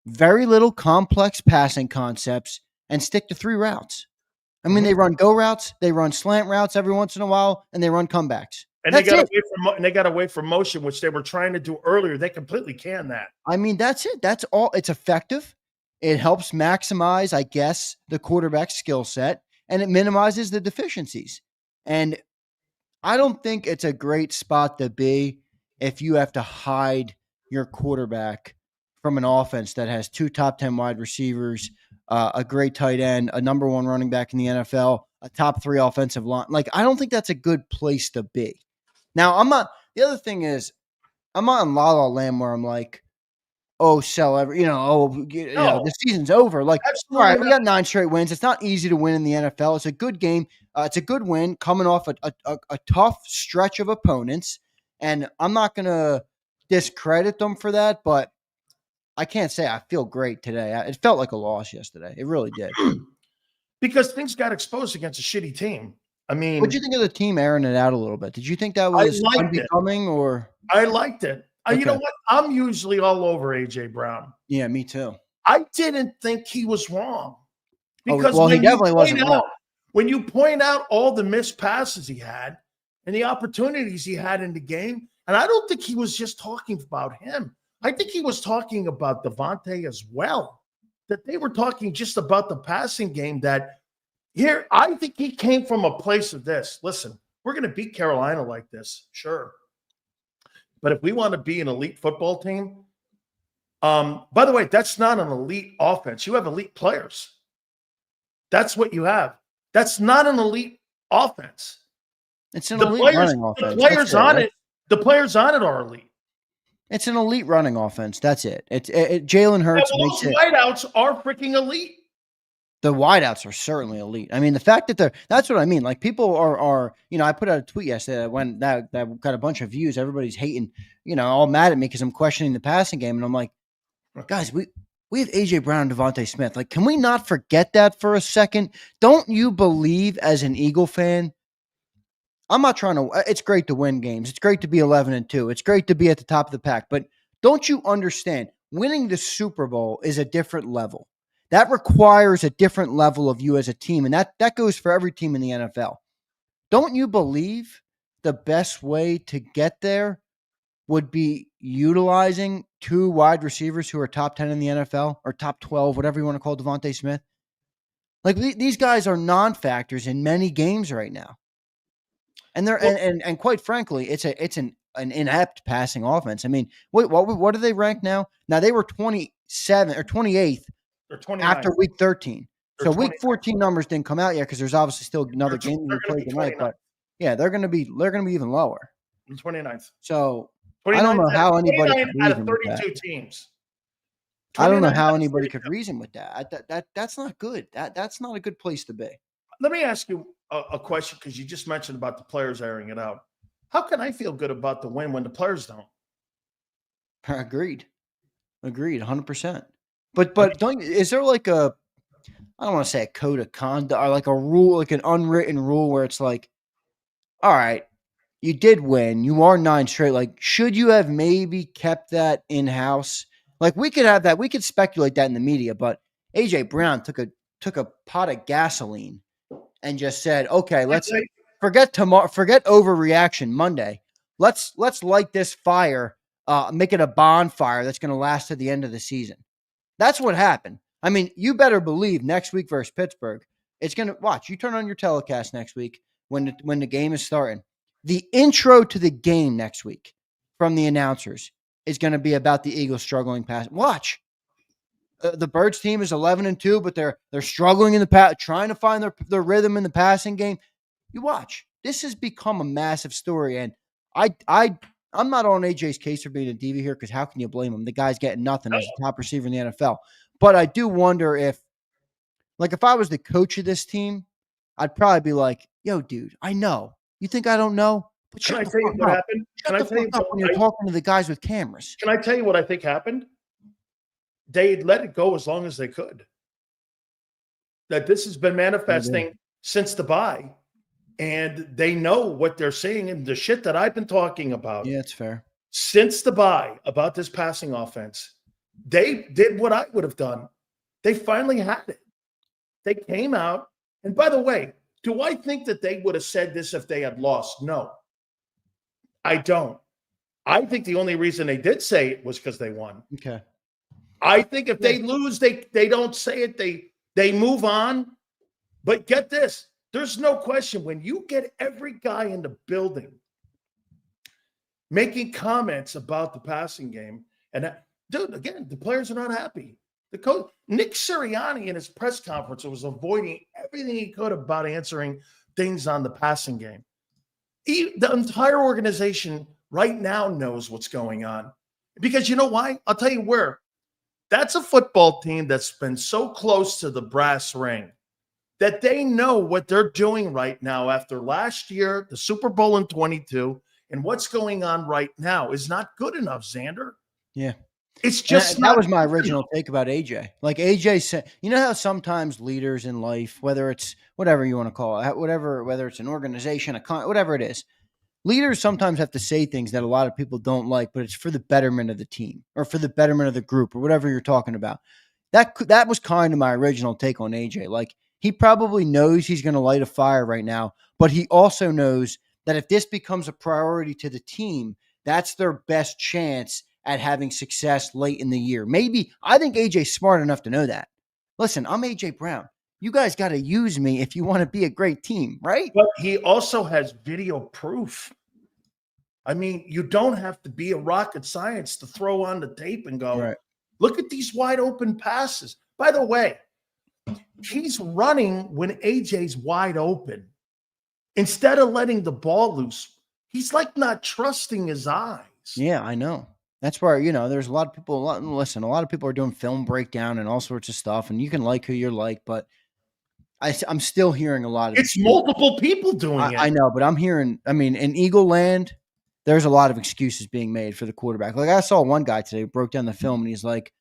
very little complex passing concepts, and stick to 3 routes. I mean, they run go routes, they run slant routes every once in a while, and they run comebacks. And they got away from motion, which they were trying to do earlier. They completely can that. I mean, that's it. That's all. It's effective. It helps maximize, I guess, the quarterback's skill set, and it minimizes the deficiencies. And I don't think it's a great spot to be if you have to hide your quarterback from an offense that has 2 top 10 wide receivers, a great tight end, a number 1 running back in the NFL, a top 3 offensive line. Like, I don't think that's a good place to be. Now, the other thing is, I'm not in La La Land where I'm like, oh, sell every, the season's over. Like, all right, we got 9 straight wins. It's not easy to win in the NFL. It's a good game. It's a good win coming off a tough stretch of opponents. And I'm not going to discredit them for that, but I can't say I feel great today. It felt like a loss yesterday. It really did. Because things got exposed against a shitty team. I mean, what did you think of the team airing it out a little bit? Did you think that was unbecoming or? I liked it. Okay. You know what? I'm usually all over A.J. Brown. Yeah, me too. I didn't think he was wrong. Because he definitely wasn't wrong. When you point out all the missed passes he had and the opportunities he had in the game, and I don't think he was just talking about him. I think he was talking about Devontae as well. That they were talking just about the passing game, that Here, I think he came from a place of this. Listen, we're going to beat Carolina like this, sure. But if we want to be an elite football team, by the way, that's not an elite offense. You have elite players. That's what you have. That's not an elite offense. It's an elite running offense. The players on it are elite. It's an elite running offense. That's it. Jalen Hurts makes it. Wideouts are freaking elite. The wideouts are certainly elite. I mean, the fact that that's what I mean. Like, people are, I put out a tweet yesterday when that got a bunch of views. Everybody's hating, all mad at me because I'm questioning the passing game. And I'm like, guys, we have AJ Brown and Devontae Smith. Like, can we not forget that for a second? Don't you believe, as an Eagle fan? I'm not trying to. It's great to win games. It's great to be 11-2. It's great to be at the top of the pack. But don't you understand? Winning the Super Bowl is a different level. That requires a different level of you as a team, and that goes for every team in the NFL. Don't you believe the best way to get there would be utilizing 2 wide receivers who are top 10 in the NFL or top 12, whatever you want to call Devontae Smith? Like, these guys are non-factors in many games right now. And they're and quite frankly, it's an inept passing offense. I mean, what do they rank now? Now, they were 27 or 28th after week 13. So week 14 numbers didn't come out yet because there's obviously still another game to be played tonight. But yeah, they're going to be even lower. 29th. So I don't know how anybody could reason with that. 32 teams. I don't know how anybody could reason with that. That's not good. That's not a good place to be. Let me ask you a question, because you just mentioned about the players airing it out. How can I feel good about the win when the players don't? Agreed, 100%. But is there like I don't want to say a code of conduct or like a rule, like an unwritten rule where it's like, all right, you did win, you are 9 straight. Like, should you have maybe kept that in house? Like, we could have that. We could speculate that in the media, but AJ Brown took a pot of gasoline and just said, okay, let's forget overreaction Monday. Let's light this fire, make it a bonfire that's going to last to the end of the season. That's what happened. I mean, you better believe next week versus Pittsburgh, it's going to watch. You turn on your telecast next week when the game is starting. The intro to the game next week from the announcers is going to be about the Eagles struggling pass. Watch. The Birds team is 11-2, but they're struggling in the pass, trying to find their rhythm in the passing game. You watch. This has become a massive story, and I'm not on AJ's case for being a diva here, because how can you blame him? The guy's getting nothing as a top receiver in the NFL. But I do wonder if I was the coach of this team, I'd probably be like, yo, dude, I know. You think I don't know? But Can I tell you what happened? Shut the fuck up when you're talking to the guys with cameras. Can I tell you what I think happened? They let it go as long as they could. That this has been manifesting since the bye, and they know what they're seeing, and the shit that I've been talking about. Yeah, it's fair. Since the bye about this passing offense, they did what I would have done. They finally had it. They came out, and by the way, do I think that they would have said this if they had lost? No, I don't. I think the only reason they did say it was because they won. Okay. I think if they lose, they don't say it. They move on. But get this. There's no question, when you get every guy in the building making comments about the passing game, and dude, again, the players are not happy. The coach, Nick Sirianni, in his press conference, was avoiding everything he could about answering things on the passing game. The entire organization right now knows what's going on. Because you know why? I'll tell you where. That's a football team that's been so close to the brass ring that they know what they're doing right now after last year, the Super Bowl in 22, and what's going on right now is not good enough, Xander. Yeah. It's just that was my original take about AJ. Like, AJ said, you know how sometimes leaders in life, whether it's whatever you want to call it, whether it's an organization, whatever it is, leaders sometimes have to say things that a lot of people don't like, but it's for the betterment of the team or for the betterment of the group or whatever you're talking about. That was kind of my original take on AJ. Like, he probably knows he's going to light a fire right now, but he also knows that if this becomes a priority to the team, that's their best chance at having success late in the year. Maybe I think AJ's smart enough to know that. Listen, I'm AJ Brown. you guys got to use me if you want to be a great team, right? But he also has video proof. I mean, you don't have to be a rocket science to throw on the tape and go, Right. look at these wide open passes. By the way, he's running when AJ's wide open. Instead of letting the ball loose, he's like not trusting his eyes. Yeah, I know. That's where, there's a lot of people, a lot of people are doing film breakdown and all sorts of stuff, and you can like who you're like, but I'm still hearing a lot of It's multiple people doing it. I know, but I'm hearing, in Eagle Land, there's a lot of excuses being made for the quarterback. Like I saw one guy today who broke down the film and he's like,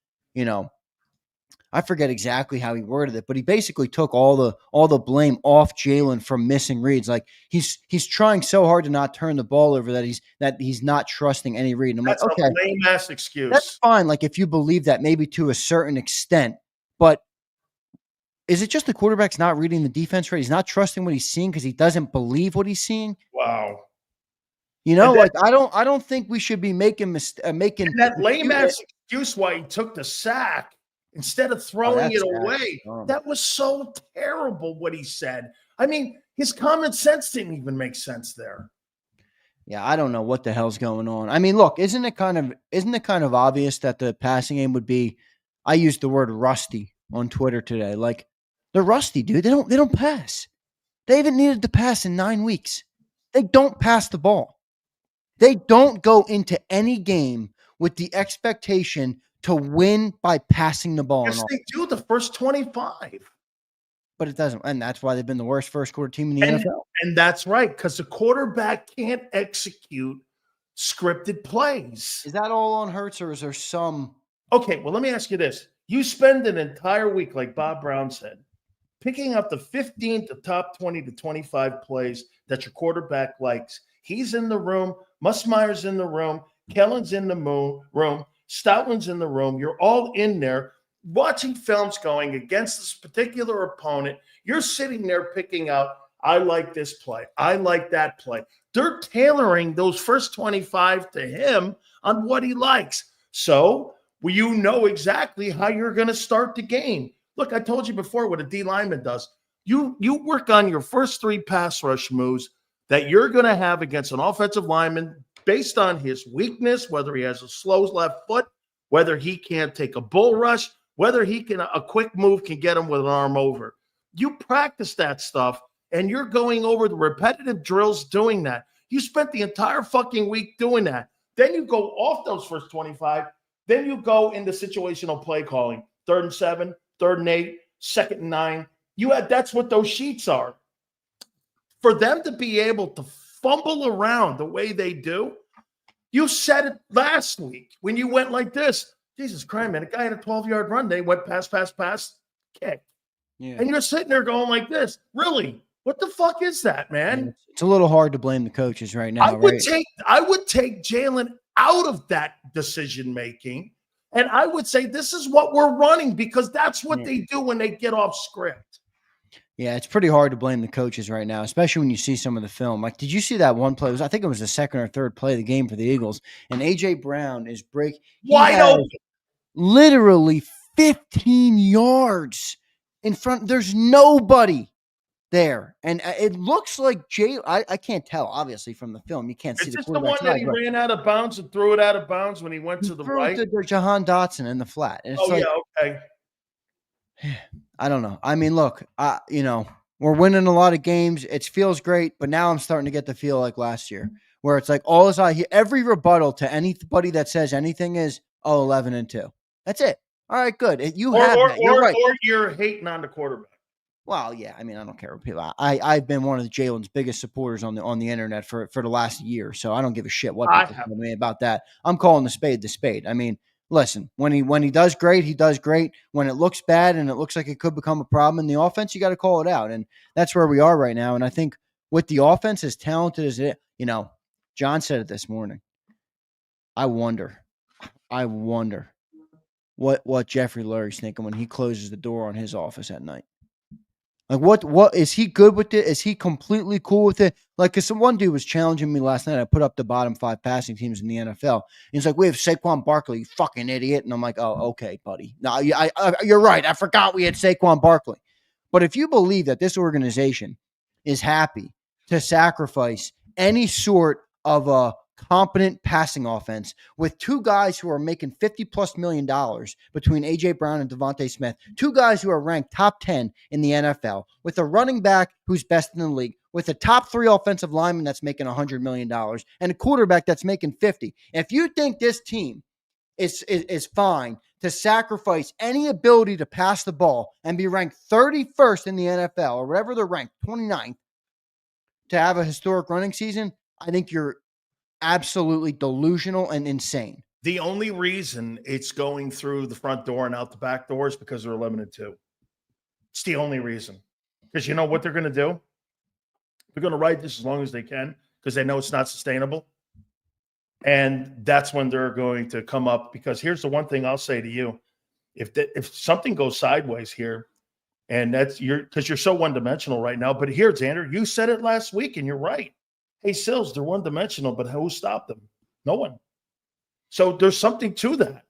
I forget exactly how he worded it, but he basically took all the blame off Jalen from missing reads. Like he's trying so hard to not turn the ball over that he's not trusting any read. And I'm That's like, okay, a lame ass excuse. that's fine. Like if you believe that maybe to a certain extent, but is it just the quarterback's not reading the defense right? He's not trusting what he's seeing because he doesn't believe what he's seeing. Wow. I don't think we should be making that lame ass excuse why he took the sack instead of throwing it away. That was so terrible what he said. I mean, his common sense didn't even make sense there. Yeah, I don't know what the hell's going on. I mean, look, isn't it kind of obvious that the passing game would be? I used the word rusty on Twitter today. Like they're rusty, dude. They don't pass. They haven't needed to pass in 9 weeks. They don't pass the ball. They don't go into any game with the expectation to win by passing the ball. Yes, they do the first 25. But it doesn't. And that's why they've been the worst first quarter team in the NFL. And that's right, because the quarterback can't execute scripted plays. Is that all on Hurts, or is there some? Okay, well, let me ask you this. You spend an entire week, like Bob Brown said, picking up the 15 to top 20 to 25 plays that your quarterback likes. He's in the room. Musmeyer's in the room. Kellen's in the room. Stoutland's in the room. You're all in there watching films going against this particular opponent. You're sitting there picking out, I like this play. I like that play. They're tailoring those first 25 to him on what he likes. So you know exactly how you're going to start the game. Look, I told you before what a D lineman does. You work on your first 3 pass rush moves that you're going to have against an offensive lineman based on his weakness, whether he has a slow left foot, whether he can't take a bull rush, whether he can a quick move can get him with an arm over. You practice that stuff, and you're going over the repetitive drills doing that. You spent the entire fucking week doing that. Then you go off those first 25. Then you go into situational play calling, 3rd and 7, 3rd and 8, 2nd and 9. That's what those sheets are. For them to be able to fumble around the way they do, you said it last week when you went like this. Jesus Christ, man, a guy had a 12-yard run. They went pass, kick. Yeah. And you're sitting there going like this. Really? What the fuck is that, man? Yeah, it's a little hard to blame the coaches right now. I would take Jalen out of that decision-making, and I would say this is what we're running because that's what they do when they get off script. Yeah, it's pretty hard to blame the coaches right now, especially when you see some of the film. Like, did you see that one play? I think it was the 2nd or 3rd play of the game for the Eagles, and A.J. Brown is wide open. Literally 15 yards in front. There's nobody there. And it looks like I can't tell, obviously, from the film. You can't see the quarterback. Is this the one that he ran out of bounds and threw it out of bounds when he went to the right? He threw it to Jahan Dotson in the flat. And it's okay. I don't know. I mean, look, we're winning a lot of games. It feels great, but now I'm starting to get the feel like last year, where it's like I hear every rebuttal to anybody that says anything is 11-2. That's it. All right, good. You're right. Or you're hating on the quarterback. Well, yeah. I mean, I don't care what people. I've been one of Jalen's biggest supporters on the internet for the last year, so I don't give a shit what people tell me about that. I'm calling the spade. I mean, listen, when he does great, he does great. When it looks bad and it looks like it could become a problem in the offense, you got to call it out, and that's where we are right now. And I think with the offense as talented as it, John said it this morning. I wonder what Jeffrey Lurie's thinking when he closes the door on his office at night. Like, what is he good with it? Is he completely cool with it? Like, because one dude was challenging me last night. I put up the bottom 5 passing teams in the NFL. And he's like, we have Saquon Barkley, you fucking idiot. And I'm like, oh, okay, buddy. No, you're right. I forgot we had Saquon Barkley. But if you believe that this organization is happy to sacrifice any sort of a competent passing offense with two guys who are making $50+ million between A.J. Brown and Devontae Smith, two guys who are ranked top 10 in the NFL, with a running back who's best in the league, with a top 3 offensive lineman that's making $100 million, and a quarterback that's making 50. If you think this team is fine to sacrifice any ability to pass the ball and be ranked 31st in the NFL or whatever they're ranked, 29th, to have a historic running season, I think you're absolutely delusional and insane. The only reason it's going through the front door and out the back door is because they're 11-2. It's the only reason. Because you know what they're going to do? They're going to ride this as long as they can because they know it's not sustainable. And that's when they're going to come up. Because here's the one thing I'll say to you. If something goes sideways here, and that's because you're so one-dimensional right now. But here's Andrew, you said it last week, and you're right. Hey, Sills, they're one-dimensional, but who stopped them? No one. So there's something to that.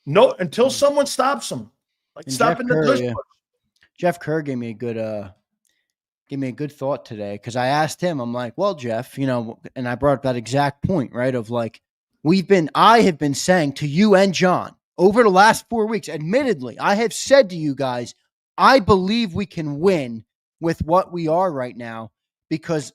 No, until someone stops them, like And stopping the push. Jeff Kerr gave me a good thought today because I asked him, I'm like, well, Jeff, and I brought up that exact point, right? Of like, I have been saying to you and John over the last 4 weeks, admittedly, I have said to you guys, I believe we can win with what we are right now because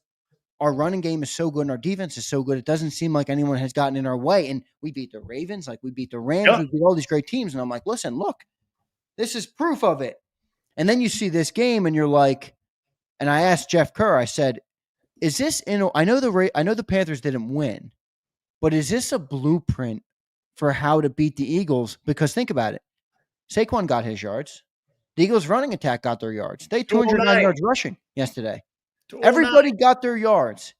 our running game is so good and our defense is so good. It doesn't seem like anyone has gotten in our way. And we beat the Ravens, like we beat the Rams, we beat all these great teams. And I'm like, listen, look, this is proof of it. And then you see this game and you're like, and I asked Jeff Kerr, I said, is this, I know the Panthers didn't win, but is this a blueprint for how to beat the Eagles? Because think about it. Saquon got his yards. The Eagles running attack got their yards. They 209 yards rushing yesterday. Everybody got their yards.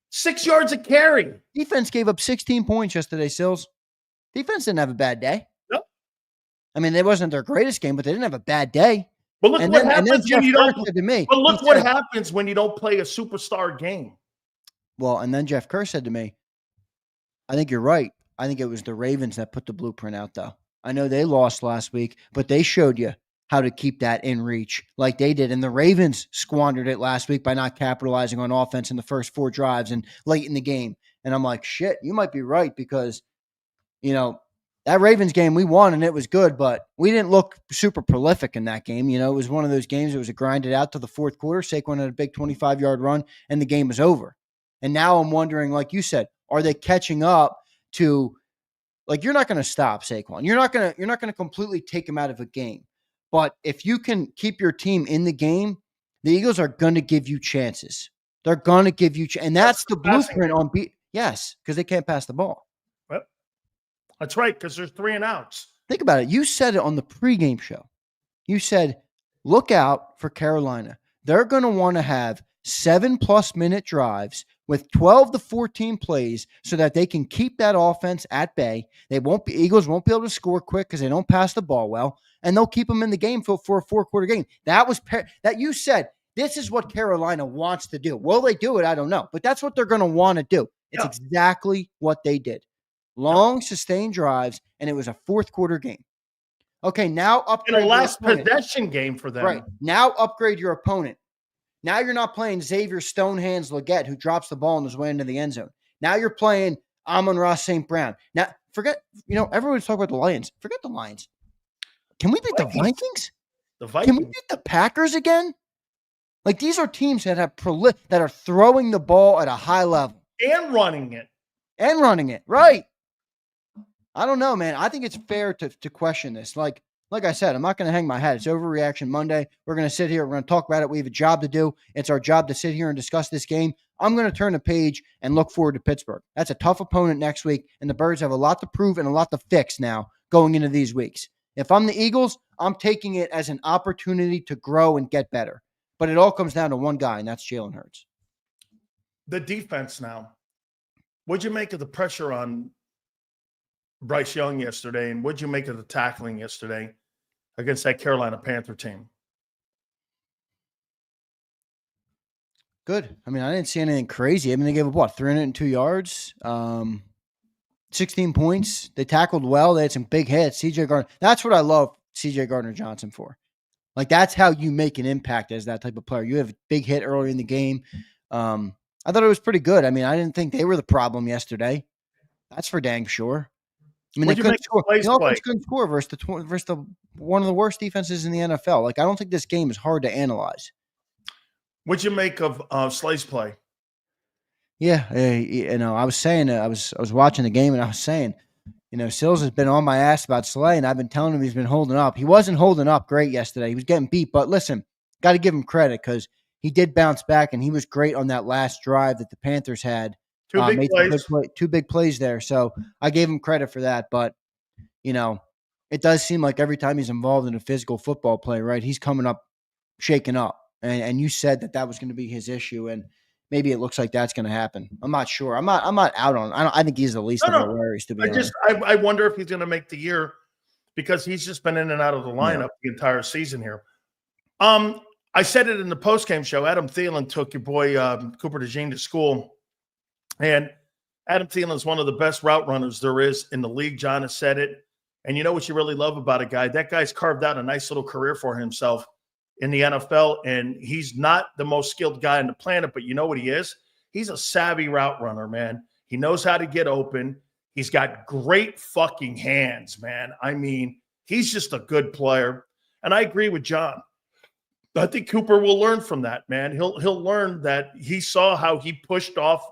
6 yards a carry. Defense gave up 16 points yesterday, Sills. Defense didn't have a bad day. Nope. I mean, it wasn't their greatest game, but they didn't have a bad day. But look what happens when you don't. Said to me, but look what happens when you don't play a superstar game. Well, and then Jeff Kerr said to me, I think you're right. I think it was the Ravens that put the blueprint out, though. I know they lost last week, but they showed you how to keep that in reach like they did. And the Ravens squandered it last week by not capitalizing on offense in the first 4 drives and late in the game. And I'm like, shit, you might be right because, that Ravens game we won and it was good, but we didn't look super prolific in that game. It was one of those games that was grinded out to the fourth quarter. Saquon had a big 25-yard run and the game was over. And now I'm wondering, like you said, are they catching up to, like, you're not going to stop Saquon. You're not going to completely take him out of a game. But if you can keep your team in the game, the Eagles are going to give you chances. They're going to give you and that's the blueprint on yes, because they can't pass the ball. Well, that's right, because there's 3 and outs. Think about it. You said it on the pregame show. You said, look out for Carolina. They're going to want to have 7+ minute drives with 12 to 14 plays so that they can keep that offense at bay. Eagles won't be able to score quick because they don't pass the ball well, and they'll keep them in the game for a 4-quarter game. That you said, this is what Carolina wants to do. Will they do it? I don't know, but that's what they're going to want to do. It's exactly what they did. Long, sustained drives, and it was a 4th-quarter game. Okay, now upgrade in a last possession game for them. Right. Now upgrade your opponent. Now you're not playing Xavier Stonehands Leggett, who drops the ball on his way into the end zone. Now you're playing Amon-Ra St. Brown. Now, forget, everyone's talking about the Lions. Forget the Lions. Can we beat the Vikings? The Vikings. Can we beat the Packers again? Like, these are teams that that are throwing the ball at a high level. And running it. Right. I don't know, man. I think it's fair to question this. Like I said, I'm not going to hang my hat. It's Overreaction Monday. We're going to sit here. We're going to talk about it. We have a job to do. It's our job to sit here and discuss this game. I'm going to turn the page and look forward to Pittsburgh. That's a tough opponent next week, and the Birds have a lot to prove and a lot to fix now going into these weeks. If I'm the Eagles, I'm taking it as an opportunity to grow and get better. But it all comes down to one guy, and that's Jalen Hurts. The defense now. What'd you make of the pressure on Bryce Young yesterday, and what'd you make of the tackling yesterday against that Carolina Panther team? Good. I mean, I didn't see anything crazy. I mean, they gave up, 302 yards, 16 points. They tackled well. They had some big hits. CJ Gardner. That's what I love CJ Gardner-Johnson for. Like, that's how you make an impact as that type of player. You have a big hit earlier in the game. I thought it was pretty good. I mean, I didn't think they were the problem yesterday. That's for dang sure. I mean, they What'd you couldn't make score. of Slay's The play? offense couldn't score versus the one of the worst defenses in the NFL. Like, I don't think this game is hard to analyze. What'd you make of Slay's play? Yeah, I was saying, I was watching the game and I was saying, Sills has been on my ass about Slay, and I've been telling him he's been holding up. He wasn't holding up great yesterday. He was getting beat, but listen, got to give him credit because he did bounce back, and he was great on that last drive that the Panthers had. Two big Made plays. two big plays there, so I gave him credit for that. But it does seem like every time he's involved in a physical football play, right, he's coming up, shaking up, and you said that was going to be his issue, and maybe it looks like that's going to happen. I'm not sure. I'm not out on. I think he's the least of our worries, to be honest. I wonder if he's going to make the year because he's just been in and out of the lineup the entire season here. I said it in the postgame show. Adam Thielen took your boy Cooper DeJean to school, and Adam Thielen is one of the best route runners there is in the league. John has said it, and you know what you really love about a guy? That guy's carved out a nice little career for himself in the NFL, and he's not the most skilled guy on the planet, but you know what he is? He's a savvy route runner, man. He knows how to get open. He's got great fucking hands, man. I mean, he's just a good player, and I agree with John. I think Cooper will learn from that, man. He'll learn that he saw how he pushed off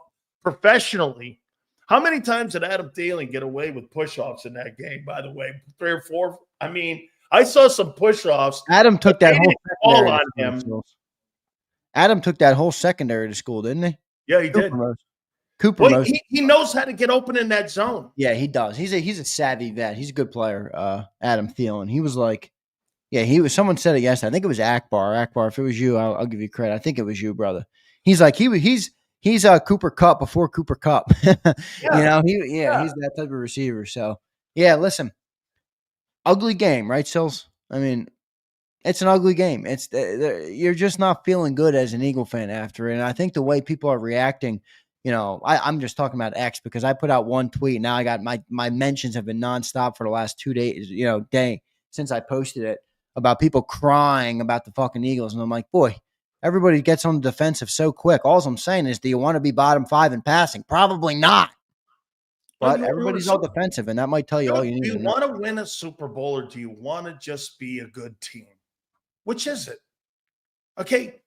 professionally. How many times did Adam Thielen get away with push-offs in that game, by the way? 3 or 4? I mean, I saw some push-offs. Adam took that whole secondary on him. Adam took that whole secondary to school, didn't he? Yeah, he did. Cooper, he knows how to get open in that zone. Yeah, he does. He's a savvy vet. He's a good player. Adam Thielen. He was like, someone said it yesterday. I think it was Akbar. Akbar, if it was you, I'll give you credit. I think it was you, brother. He's like he's Cooper Kupp before Cooper Kupp. He's that type of receiver. So yeah, listen. Ugly game, right, Sills? I mean, it's an ugly game. You're just not feeling good as an Eagle fan after it. And I think the way people are reacting, I'm just talking about X because I put out one tweet. Now I got my mentions have been nonstop for the last 2 days, day since I posted it about people crying about the fucking Eagles. And I'm like, boy, everybody gets on the defensive so quick. All I'm saying is, do you want to be bottom 5 in passing? Probably not. But everybody's all defensive, and that might tell you all you need to know. Do you want to win a Super Bowl, or do you want to just be a good team? Which is it? Okay,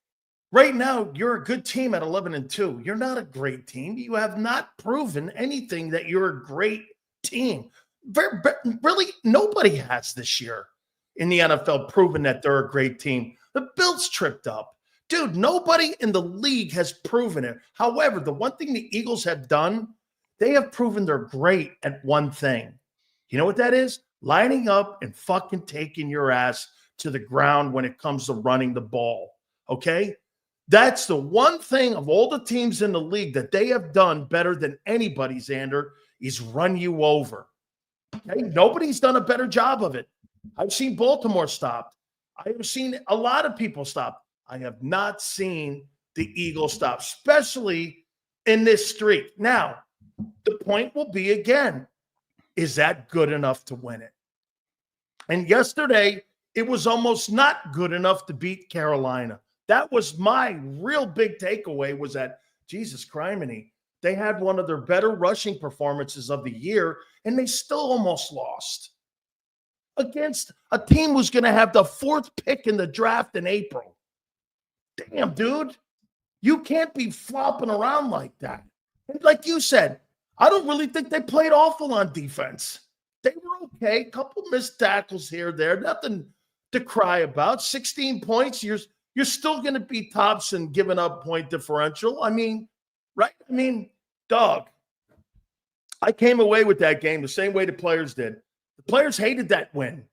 right now, you're a good team at 11-2. You're not a great team. You have not proven anything that you're a great team. Really, nobody has this year in the NFL proven that they're a great team. The Bills tripped up. Dude, nobody in the league has proven it. However, the one thing the Eagles have done, they have proven they're great at one thing. You know what that is? Lining up and fucking taking your ass to the ground when it comes to running the ball. Okay? That's the one thing of all the teams in the league that they have done better than anybody, Xander, is run you over. Okay? Nobody's done a better job of it. I've seen Baltimore stopped. I have seen a lot of people stop. I have not seen the Eagles stop, especially in this streak. Now, the point will be again, is that good enough to win it? And yesterday, it was almost not good enough to beat Carolina. That was my real big takeaway, was that, Jesus criminy, they had one of their better rushing performances of the year, and they still almost lost against a team who's going to have the 4th pick in the draft in April. Damn, dude. You can't be flopping around like that. And like you said, I don't really think they played awful on defense. They were okay. A couple missed tackles here, there. Nothing to cry about. 16 points. You're still going to be tops and giving up point differential. I mean, right? I mean, dog. I came away with that game the same way the players did. The players hated that win.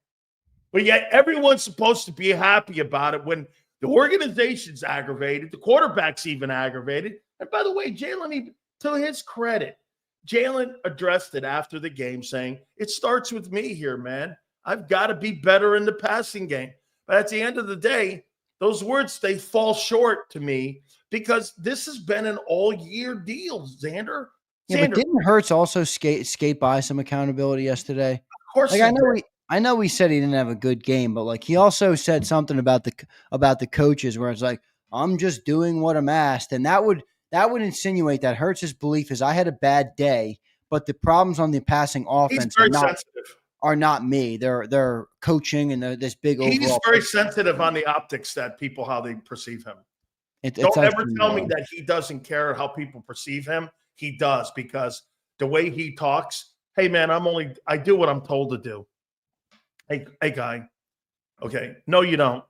But yet everyone's supposed to be happy about it when the organization's aggravated. The quarterback's even aggravated. And by the way, Jalen, to his credit, Jalen addressed it after the game saying, it starts with me here, man. I've got to be better in the passing game. But at the end of the day, those words, they fall short to me because this has been an all-year deal, Xander. Yeah, but didn't Hurts also skate by some accountability yesterday? Of course, like, I know I know he said he didn't have a good game, but like he also said something about the coaches where it's like, I'm just doing what I'm asked. And that would insinuate that Hurts' belief is I had a bad day, but the problems on the passing He's offense very sensitive. are not me. They're coaching and this big He's overall very picture. sensitive on the optics that people, how they perceive him. It's Don't ever actually tell me that he doesn't care how people perceive him. He does, because the way he talks, hey man, I do what I'm told to do. Hey guy. Okay. No, you don't.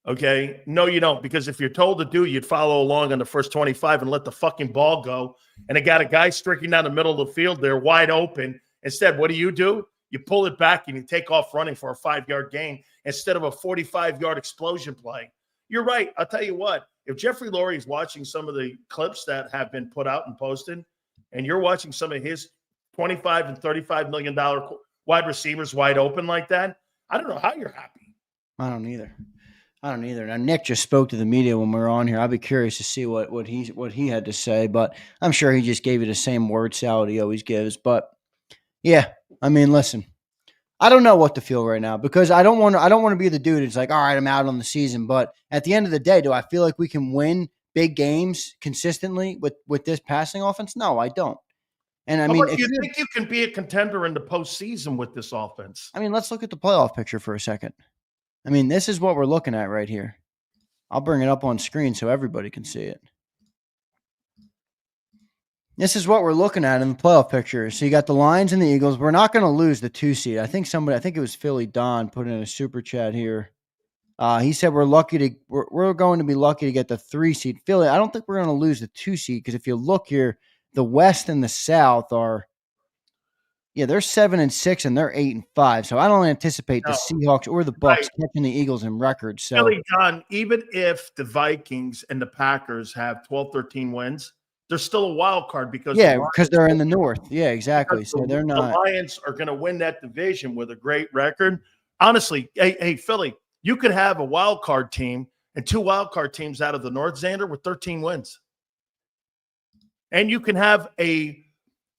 Okay. No, you don't. Because if you're told to do, you'd follow along on the first 25 and let the fucking ball go. And it got a guy streaking down the middle of the field there wide open. Instead, what do? You pull it back and you take off running for a 5-yard gain instead of a 45-yard explosion play. You're right. I'll tell you what. If Jeffrey Lurie is watching some of the clips that have been put out and posted, and you're watching some of his $25 and $35 million wide receivers wide open like that, I don't know how you're happy. I don't either. Now Nick just spoke to the media when we were on here. I'd be curious to see what he had to say, but I'm sure he just gave you the same word salad he always gives. But yeah, I mean, listen, I don't know what to feel right now because I don't want to be the dude who's like, all right, I'm out on the season. But at the end of the day, do I feel like we can win big games consistently with this passing offense? No, I don't. And I mean, do you think you can be a contender in the postseason with this offense? I mean, let's look at the playoff picture for a second. I mean, this is what we're looking at right here. I'll bring it up on screen so everybody can see it. This is what we're looking at in the playoff picture. So you got the Lions and the Eagles. We're not going to lose the 2 seed. I think it was Philly Don put in a super chat here. He said we're going to be lucky to get the 3 seed. Philly, I don't think we're going to lose the 2 seed because if you look here, the West and the South are, they're 7-6 and they're 8-5. So I don't anticipate the Seahawks or the Bucs catching the Eagles in records. So Philly, Don, even if the Vikings and the Packers have 12, 13 wins, they're still a wild card because they're in the North. Yeah, exactly. So they're not. The Lions are going to win that division with a great record. Honestly, hey, Philly, you could have a wild card team and 2 wild card teams out of the North, Xander, with 13 wins, and you can have a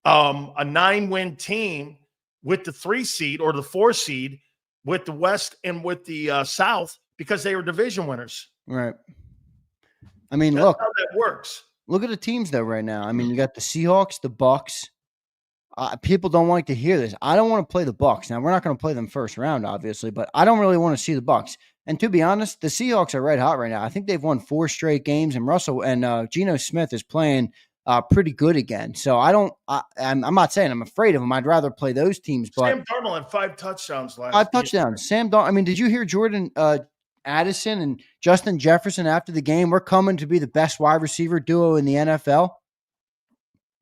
9-win team with the 3 seed or the 4 seed with the West and with the South because they were division winners. Right. I mean, That's look how that works. Look at the teams though right now. I mean, you got the Seahawks, the Bucs. People don't like to hear this. I don't want to play the Bucs. Now we're not going to play them first round, obviously, but I don't really want to see the Bucs. And to be honest, the Seahawks are red hot right now. I think they've won 4 straight games, and Russell and Geno Smith is playing pretty good again. So I'm not saying I'm afraid of them. I'd rather play those teams. But Sam Darnold had 5 touchdowns last. 5 touchdowns. Sam Darnold. I mean, did you hear Jordan Addison and Justin Jefferson after the game? We're coming to be the best wide receiver duo in the NFL.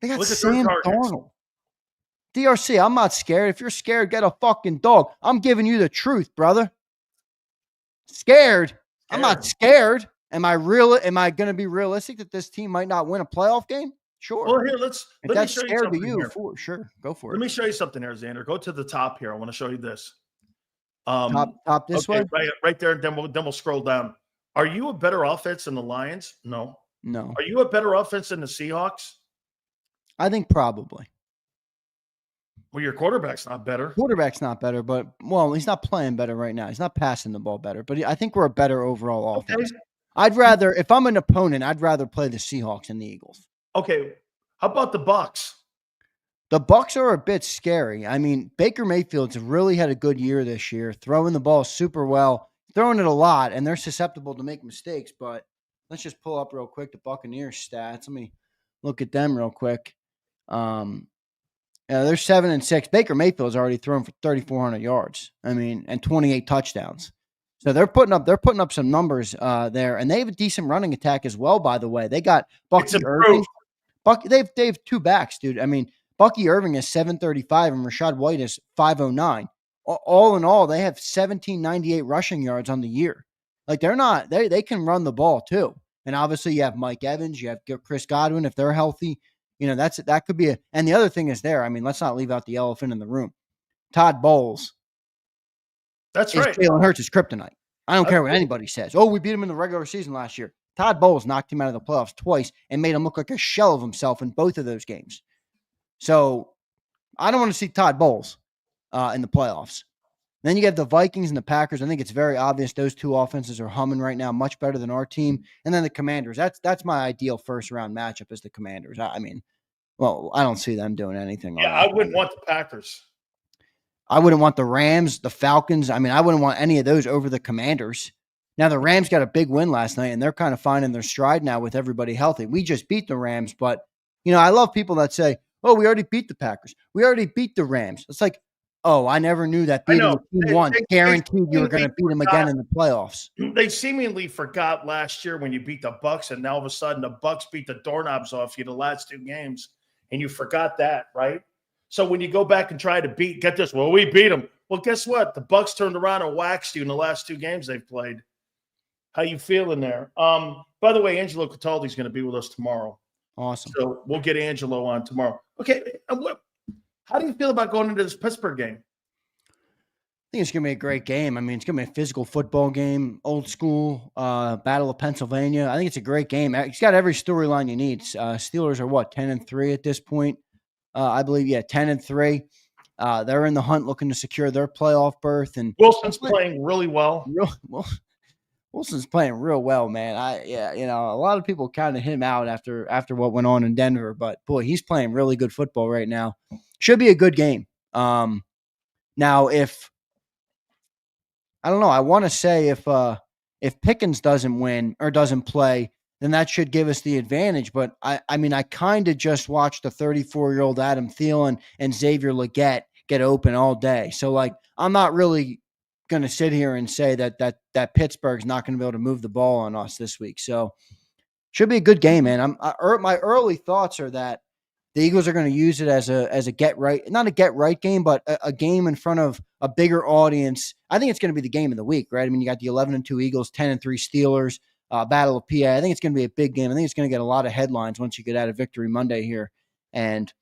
They got Sam Darnold. DRC, I'm not scared. If you're scared, get a fucking dog. I'm giving you the truth, brother. Scared? I'm not scared. Am I going to be realistic that this team might not win a playoff game? Sure. Well, here, if that's scared to you, sure, go for it. Let me show you something here, Xander. Go to the top here. I want to show you this. Top this way? Right there, and then we'll scroll down. Are you a better offense than the Lions? No. Are you a better offense than the Seahawks? I think probably. Well, your quarterback's not better. But he's not playing better right now. He's not passing the ball better. But I think we're a better overall offense. Okay. If I'm an opponent, I'd rather play the Seahawks and the Eagles. Okay. How about the Bucs? The Bucs are a bit scary. I mean, Baker Mayfield's really had a good year this year, throwing the ball super well, throwing it a lot, and they're susceptible to make mistakes. But let's just pull up real quick the Buccaneers stats. Let me look at them real quick. They're 7-6. Baker Mayfield's already thrown for 3,400 yards. I mean, and 28 touchdowns. So they're putting up some numbers there, and they have a decent running attack as well. By the way, they got Bucky Irving. They have 2 backs, dude. I mean, Bucky Irving is 735 and Rachaad White is 509. All in all, they have 1,798 rushing yards on the year. Like they can run the ball too. And obviously you have Mike Evans, you have Chris Godwin if they're healthy. That could be and the other thing is there. I mean, let's not leave out the elephant in the room. Todd Bowles. That's right. Jalen Hurts is kryptonite. I don't care what anybody says. Oh, we beat him in the regular season last year. Todd Bowles knocked him out of the playoffs twice and made him look like a shell of himself in both of those games. So I don't want to see Todd Bowles in the playoffs. Then you get the Vikings and the Packers. I think it's very obvious those two offenses are humming right now, much better than our team. And then the Commanders. That's my ideal first round matchup is the Commanders. I mean, well, I don't see them doing anything on Yeah, I wouldn't want the Packers. I wouldn't want the Rams, the Falcons. I mean, I wouldn't want any of those over the Commanders. Now, the Rams got a big win last night, and they're kind of finding their stride now with everybody healthy. We just beat the Rams, but, I love people that say, oh, we already beat the Packers. We already beat the Rams. It's like, oh, I never knew that beating a team once guaranteed you were going to beat them again in the playoffs. They seemingly forgot last year when you beat the Bucs, and now all of a sudden the Bucs beat the doorknobs off you the last 2 games, and you forgot that, right? So when you go back and try to get this, well, we beat them. Well, guess what? The Bucs turned around and waxed you in the last 2 games they've played. How you feeling there? By the way, Angelo Cataldi's going to be with us tomorrow. Awesome. So we'll get Angelo on tomorrow. Okay. How do you feel about going into this Pittsburgh game? I think it's going to be a great game. I mean, it's going to be a physical football game, old school, Battle of Pennsylvania. I think it's a great game. It's got every storyline you need. Steelers are what, 10-3 at this point? I believe, 10-3. They're in the hunt looking to secure their playoff berth. And Wilson's playing really well. Wilson's playing real well, man. A lot of people counted him out after what went on in Denver, but boy, he's playing really good football right now. Should be a good game. Now, I don't know, I want to say if Pickens doesn't win or doesn't play, then that should give us the advantage. But I kind of just watched the 34-year-old Adam Thielen and Xavier Legette get open all day. So, I'm not really going to sit here and say that Pittsburgh's not going to be able to move the ball on us this week. So, should be a good game, man. My early thoughts are that the Eagles are going to use it as a not a get right game, but a game in front of a bigger audience. I think it's going to be the game of the week, right? I mean, you got the 11-2 Eagles, 10-3 Steelers, Battle of PA. I think it's going to be a big game. I think it's going to get a lot of headlines once you get out of Victory Monday here, and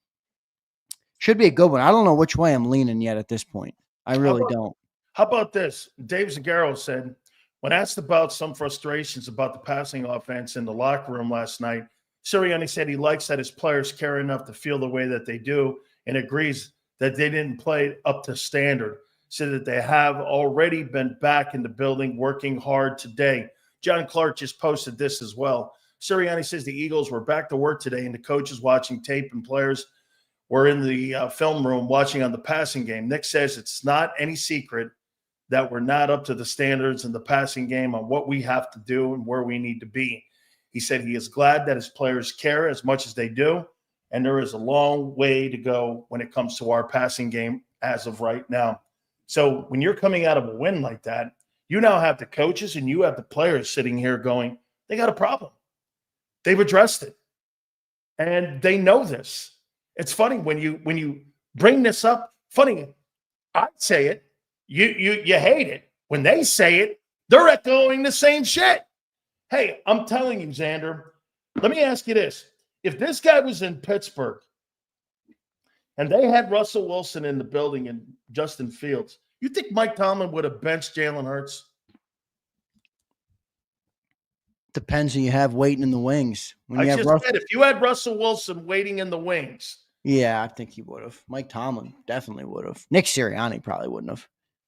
should be a good one. I don't know which way I'm leaning yet at this point. I really don't. How about this? Dave Zagaro said, when asked about some frustrations about the passing offense in the locker room last night, Sirianni said he likes that his players care enough to feel the way that they do and agrees that they didn't play up to standard. Said that they have already been back in the building working hard today. John Clark just posted this as well. Sirianni says the Eagles were back to work today and the coaches watching tape and players were in the film room watching on the passing game. Nick says it's not any secret that we're not up to the standards in the passing game on what we have to do and where we need to be. He said he is glad that his players care as much as they do, and there is a long way to go when it comes to our passing game as of right now. So when you're coming out of a win like that, you now have the coaches and you have the players sitting here going, they got a problem. They've addressed it. And they know this. It's funny when you bring this up, funny, I say it, you hate it. When they say it, they're echoing the same shit. Hey, I'm telling you, Xander, let me ask you this. If this guy was in Pittsburgh and they had Russell Wilson in the building and Justin Fields, you think Mike Tomlin would have benched Jalen Hurts? Depends who you have waiting in the wings. Said if you had Russell Wilson waiting in the wings. Yeah, I think he would have. Mike Tomlin definitely would have. Nick Sirianni probably wouldn't have.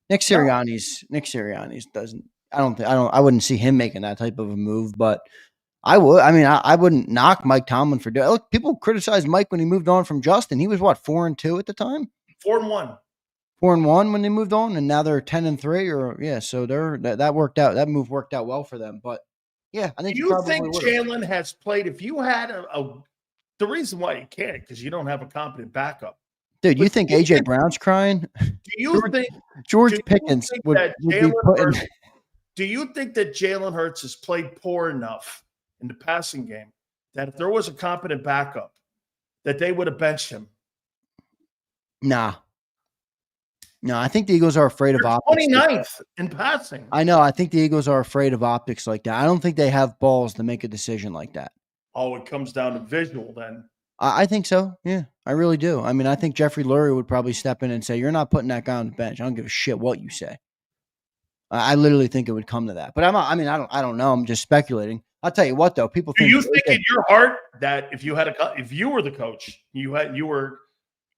Nick Sirianni's doesn't. I wouldn't see him making that type of a move, but I would. I mean, I wouldn't knock Mike Tomlin for doing. Look, people criticized Mike when he moved on from Justin. He was what, 4-2 at the time? 4-1. 4-1 when they moved on, and now they're 10-3. So that worked out. That move worked out well for them. But yeah, I think. Do you think Jalen has played? If you had the reason why you can't because you don't have a competent backup. Dude, you think AJ Brown's crying? Do you think George Pickens would be putting? Do you think that Jalen Hurts has played poor enough in the passing game that if there was a competent backup, that they would have benched him? Nah. No, I think the Eagles are afraid of optics. 29th in passing. I know. I think the Eagles are afraid of optics like that. I don't think they have balls to make a decision like that. Oh, it comes down to visual then. I think so. Yeah, I really do. I mean, I think Jeffrey Lurie would probably step in and say, you're not putting that guy on the bench. I don't give a shit what you say. I literally think it would come to that. But I don't know. I'm just speculating. I'll tell you what, though. People think. Do you think in your heart that if you were the coach, you were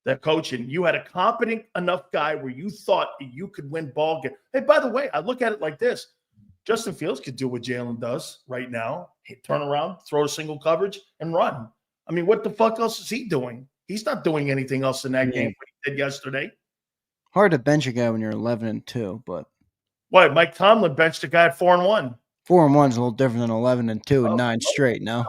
the coaching. You had a competent enough guy where you thought you could win ball game. Hey, by the way, I look at it like this. Justin Fields could do what Jalen does right now. He'd turn around, throw a single coverage, and run. I mean, what the fuck else is he doing? He's not doing anything else in that game what he did yesterday. Hard to bench a guy when you're 11-2, but what? Mike Tomlin benched a guy at 4-1. 4-1 is a little different than 11-2 and 9 straight. No,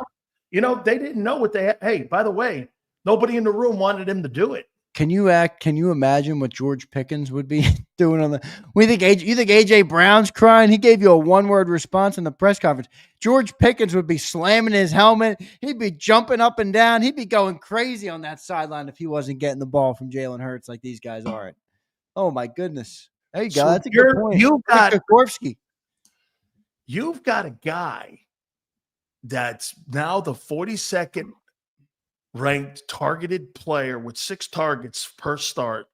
they didn't know what they had. Hey, by the way, nobody in the room wanted him to do it. Can you imagine what George Pickens would be doing on the? You think AJ Brown's crying? He gave you a one-word response in the press conference. George Pickens would be slamming his helmet. He'd be jumping up and down. He'd be going crazy on that sideline if he wasn't getting the ball from Jalen Hurts like these guys are. Oh my goodness! There you go. That's a good point. You've got a guy that's now the 42nd ranked targeted player with 6 targets per start,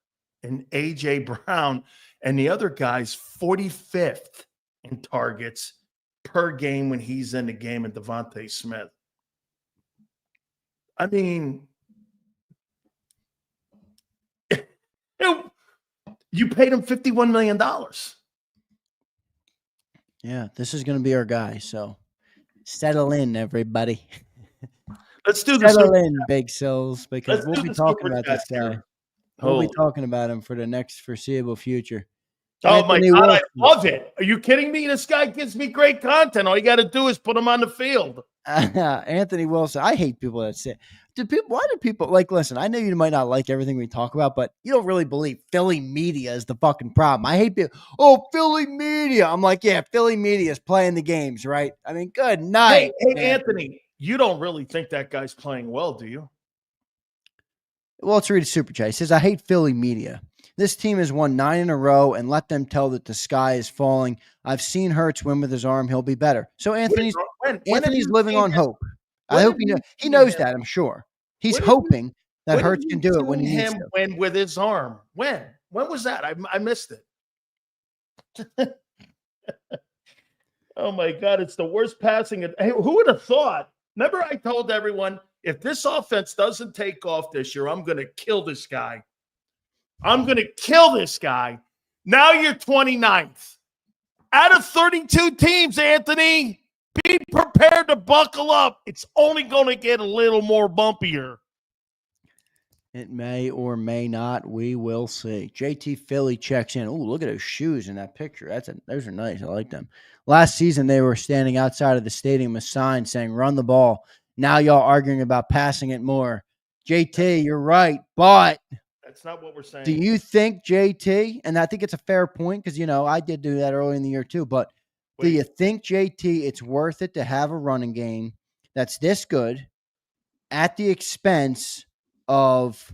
and A.J. Brown, and the other guy's 45th in targets per game when he's in the game, and Devontae Smith. I mean, you paid him $51 million. Yeah, this is going to be our guy, so settle in, everybody. Let's do this. Settle in, Big Sills, because we'll be talking about this guy. We'll be talking about him for the next foreseeable future. Oh, Anthony my God, Wilson. I love it. Are you kidding me? This guy gives me great content. All you got to do is put him on the field. Anthony Wilson. I hate people that say, why do people, listen, I know you might not like everything we talk about, but you don't really believe Philly media is the fucking problem. I hate people. Oh, Philly media. I'm like, yeah, Philly media is playing the games, right? I mean, good night. Hey Anthony. You don't really think that guy's playing well, do you? Well, let's read a super chat. He says, I hate Philly media. This team has won 9 in a row, and let them tell that the sky is falling. I've seen Hurts win with his arm. He'll be better. So Anthony's living on hope. I hope he knows that, I'm sure. He's hoping that Hurts can do it when he needs to. Win with his arm. When was that? I missed it. Oh, my God. It's the worst passing. Hey, who would have thought? Remember, I told everyone, if this offense doesn't take off this year, I'm going to kill this guy. I'm going to kill this guy. Now you're 29th. Out of 32 teams, Anthony, be prepared to buckle up. It's only going to get a little more bumpier. It may or may not. We will see. JT Philly checks in. Oh, look at those shoes in that picture. Those are nice. I like them. Last season, they were standing outside of the stadium with signs saying, run the ball. Now y'all arguing about passing it more. JT, you're right, but that's not what we're saying. Do you think, JT, and I think it's a fair point because, I did do that early in the year too, but do you think, JT, it's worth it to have a running game that's this good at the expense of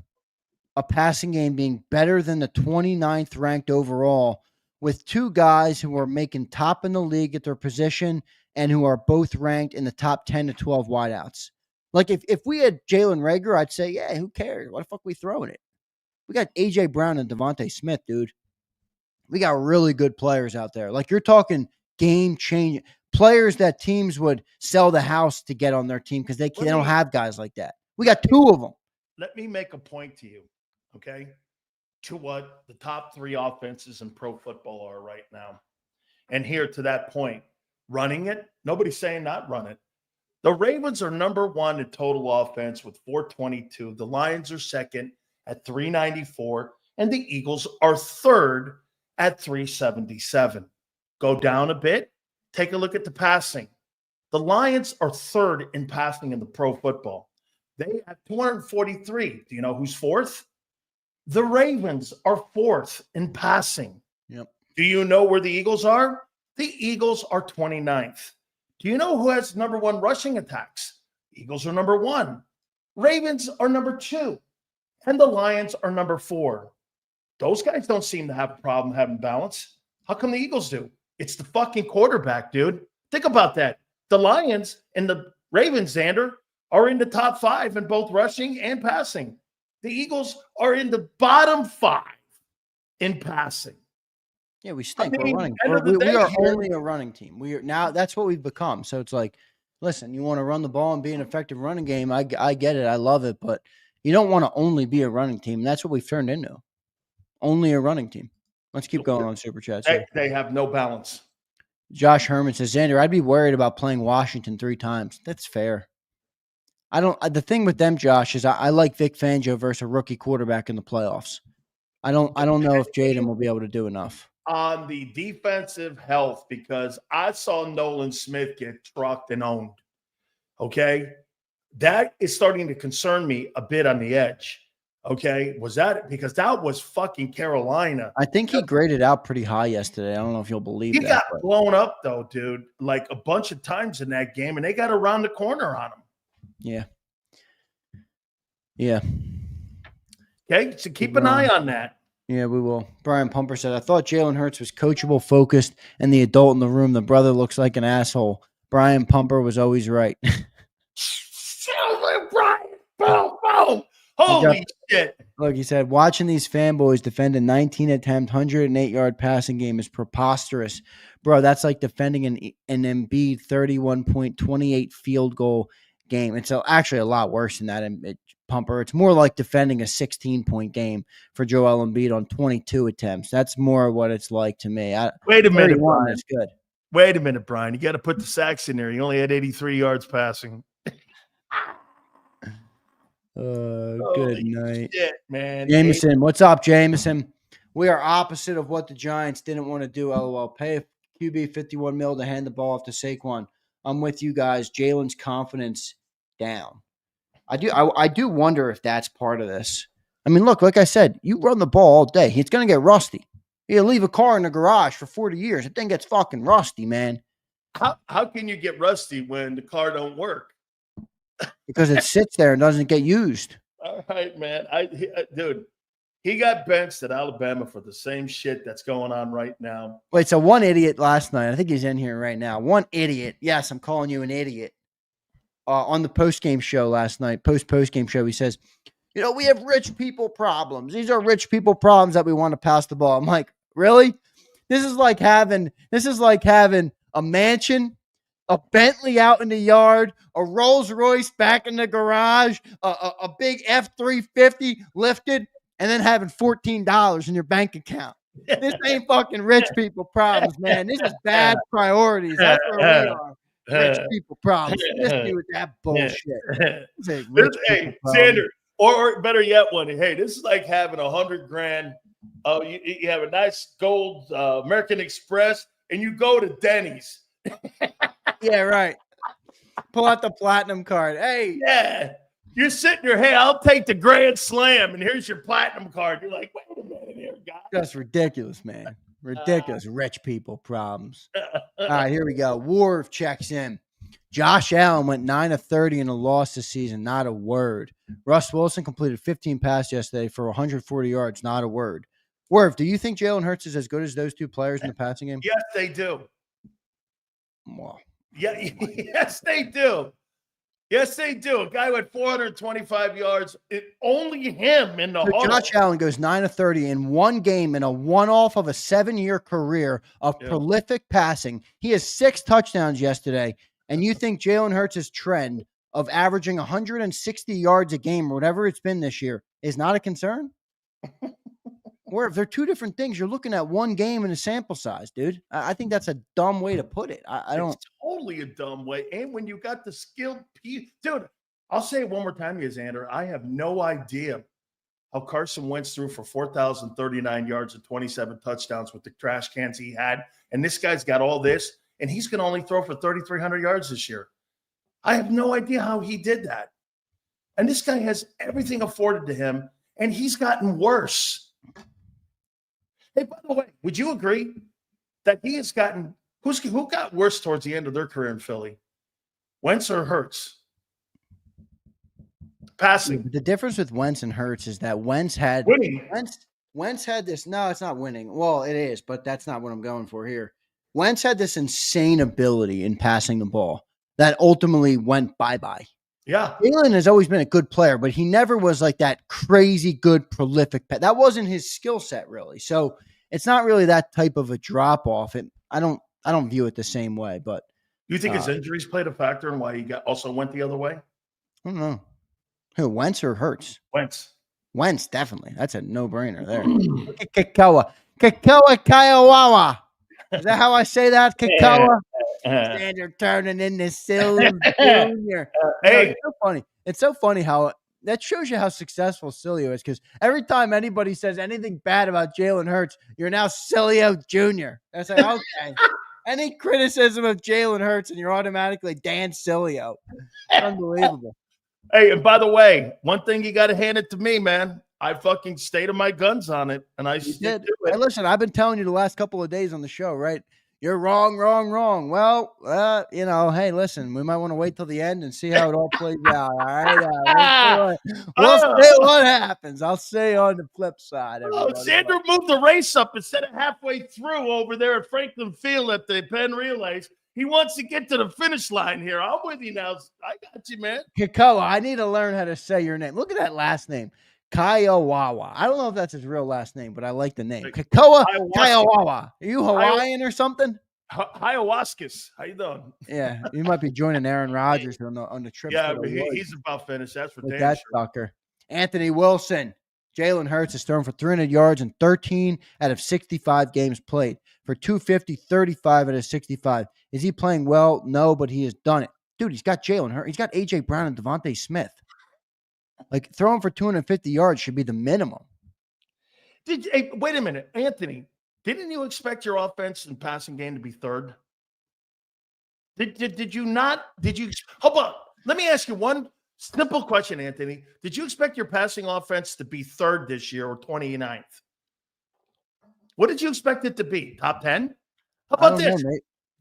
a passing game being better than the 29th ranked overall with 2 guys who are making top in the league at their position and who are both ranked in the top 10 to 12 wideouts? Like if we had Jalen Reagor, I'd say, yeah, who cares? Why the fuck are we throwing it? We got A.J. Brown and Devontae Smith, dude. We got really good players out there. Like you're talking game-changing players that teams would sell the house to get on their team because they don't have guys like that. We got 2 of them. Let me make a point to you, okay, to what the top 3 offenses in pro football are right now. And here to that point, running it, nobody's saying not run it. The Ravens are number 1 in total offense with 422. The Lions are second at 394, and the Eagles are third at 377. Go down a bit, take a look at the passing. The Lions are third in passing in the pro football. They have 243. Do you know who's fourth? The Ravens are fourth in passing. Yep. Do you know where the Eagles are? The Eagles are 29th. Do you know who has number 1 rushing attacks? Eagles are number 1. Ravens are number 2. And the Lions are number 4. Those guys don't seem to have a problem having balance. How come the Eagles do? It's the fucking quarterback, dude. Think about that. The Lions and the Ravens, Xander, are in the top 5 in both rushing and passing. The Eagles are in the bottom 5 in passing. Yeah, we stink. We're running. We are only a running team. We are now. That's what we've become. So it's like, listen, you want to run the ball and be an effective running game. I get it. I love it. But You don't want to only be a running team. And that's what we've turned into. Only a running team. Let's keep going on Super Chats here. They have no balance. Josh Herman says, Xander, I'd be worried about playing Washington 3 times. That's fair. The thing with them, Josh, is I like Vic Fangio versus a rookie quarterback in the playoffs. I don't know if Jaden will be able to do enough. On the defensive health, because I saw Nolan Smith get trucked and owned. Okay? That is starting to concern me a bit on the edge. Okay? Was that because that was fucking Carolina? I think he graded out pretty high yesterday. I don't know if you'll believe he that. He got blown up, though, dude, like a bunch of times in that game, and they got around the corner on him. Yeah. Yeah. Okay, so keep an eye on that. Yeah, we will. Brian Pumper said, I thought Jalen Hurts was coachable, focused, and the adult in the room. The brother looks like an asshole. Brian Pumper was always right. Brian, boom, boom. Holy shit. Look, he said, watching these fanboys defend a 19-attempt, 108-yard passing game is preposterous. Bro, that's like defending an Embiid 31.28 field goal game. It's actually a lot worse than that, Pumper. It's more like defending a 16-point game for Joel Embiid on 22 attempts. That's more what it's like to me. Wait a minute, Brian. That's good. Wait a minute, Brian. You got to put the sacks in there. He only had 83 yards passing. Good night. Shit, man. Jameson, what's up, Jameson? We are opposite of what the Giants didn't want to do, LOL. Pay a QB $51 million to hand the ball off to Saquon. I'm with you guys. Jalen's confidence down. I do wonder if that's part of this. I mean, look, like I said, you run the ball all day. It's going to get rusty. You leave a car in the garage for 40 years. It thing gets fucking rusty, man. How can you get rusty when the car don't work? Because it sits there and doesn't get used. All right, man. Dude, he got benched at Alabama for the same shit that's going on right now. Wait, so one idiot last night, I think he's in here right now. One idiot. Yes, I'm calling you an idiot. On the post-game show last night, post-game show, he says, we have rich people problems. These are rich people problems that we want to pass the ball. I'm like, really? This is like having a mansion, a Bentley out in the yard, a Rolls Royce back in the garage, a big F-350 lifted, and then having $14 in your bank account. This ain't fucking rich people problems, man. This is bad priorities. That's where we are. Rich people problems. Listen with that bullshit. Hey, Xander, or better yet, hey, this is like having $100,000. You have a nice gold American Express, and you go to Denny's. Yeah, right. Pull out the platinum card. Hey. Yeah. You're sitting there, hey, I'll take the Grand Slam, and here's your platinum card. You're like, wait a minute here, guys. That's ridiculous, man. Ridiculous. Rich people problems. All right, here we go. Wharf checks in. Josh Allen went 9 of 30 in a loss this season. Not a word. Russ Wilson completed 15 passes yesterday for 140 yards. Not a word. Wharf, do you think Jalen Hurts is as good as those two players in the passing game? Yes, they do. Wow. Yeah, yes, they do. Yes, they do. A guy with 425 yards, only him in the huddle. Josh Allen goes 9 of 30 in one game in a one-off of a 7-year career of prolific passing. He has 6 touchdowns yesterday, and you think Jalen Hurts' trend of averaging 160 yards a game or whatever it's been this year is not a concern? Or if they're two different things, you're looking at one game in a sample size, dude. I think that's a dumb way to put it. I don't. It's totally a dumb way. And when you got the skilled piece, dude, I'll say it one more time, Xander. I have no idea how Carson Wentz threw for 4,039 yards and 27 touchdowns with the trash cans he had. And this guy's got all this, and he's going to only throw for 3,300 yards this year. I have no idea how he did that. And this guy has everything afforded to him, and he's gotten worse. Hey, by the way, would you agree that he has gotten who got worse towards the end of their career in Philly? Wentz or Hurts? Passing. The difference with Wentz and Hurts is that Wentz had winning. Wentz had this. No, it's not winning. Well, it is, but that's not what I'm going for here. Wentz had this insane ability in passing the ball that ultimately went bye-bye. Yeah. Jalen has always been a good player, but he never was like that crazy good, prolific. That wasn't his skill set, really. So it's not really that type of a drop-off. I don't view it the same way. But you think his injuries played a factor in why he also went the other way? I don't know. Who, Wentz or Hurts? Wentz. Wentz, definitely. That's a no-brainer there. Look at Kakawa. Kakawa Kiowa. Is that how I say that? Kakawa? Standard turning into Sills Jr. Hey. It's so funny. It's so funny how that shows you how successful Sileo is, because every time anybody says anything bad about Jalen Hurts, you're now Sileo Jr. That's like, okay. Any criticism of Jalen Hurts and you're automatically Dan Sileo. Unbelievable. Hey, and by the way, one thing you got to hand it to me, man. I fucking stayed to my guns on it, and I stick to it. Hey, listen, I've been telling you the last couple of days on the show, right? You're wrong. Well, hey, listen, we might want to wait till the end and see how it all plays out. All right. We'll see what happens. I'll see you on the flip side. Xander moved the race up instead of halfway through over there at Franklin Field at the Penn Relays. He wants to get to the finish line here. I'm with you now. I got you, man. Kikoa, I need to learn how to say your name. Look at that last name. Kiowawa. I don't know if that's his real last name, but I like the name. Kikoa Kiowawa. Are you Hawaiian or something? Ayahuascas. How you doing? Yeah, you might be joining Aaron Rodgers on the trip. Yeah, he's about finished. That's for damn that sure. Sucker. Anthony Wilson. Jalen Hurts is thrown for 300 yards in 13 out of 65 games played. For 250, 35 out of 65. Is he playing well? No, but he has done it. Dude, he's got Jalen Hurts. He's got A.J. Brown and Devontae Smith. Like, throwing for 250 yards should be the minimum. Wait a minute, Anthony. Didn't you expect your offense and passing game to be third? Did you not? Hold on. Let me ask you one simple question, Anthony. Did you expect your passing offense to be third this year or 29th? What did you expect it to be? Top 10? How about this?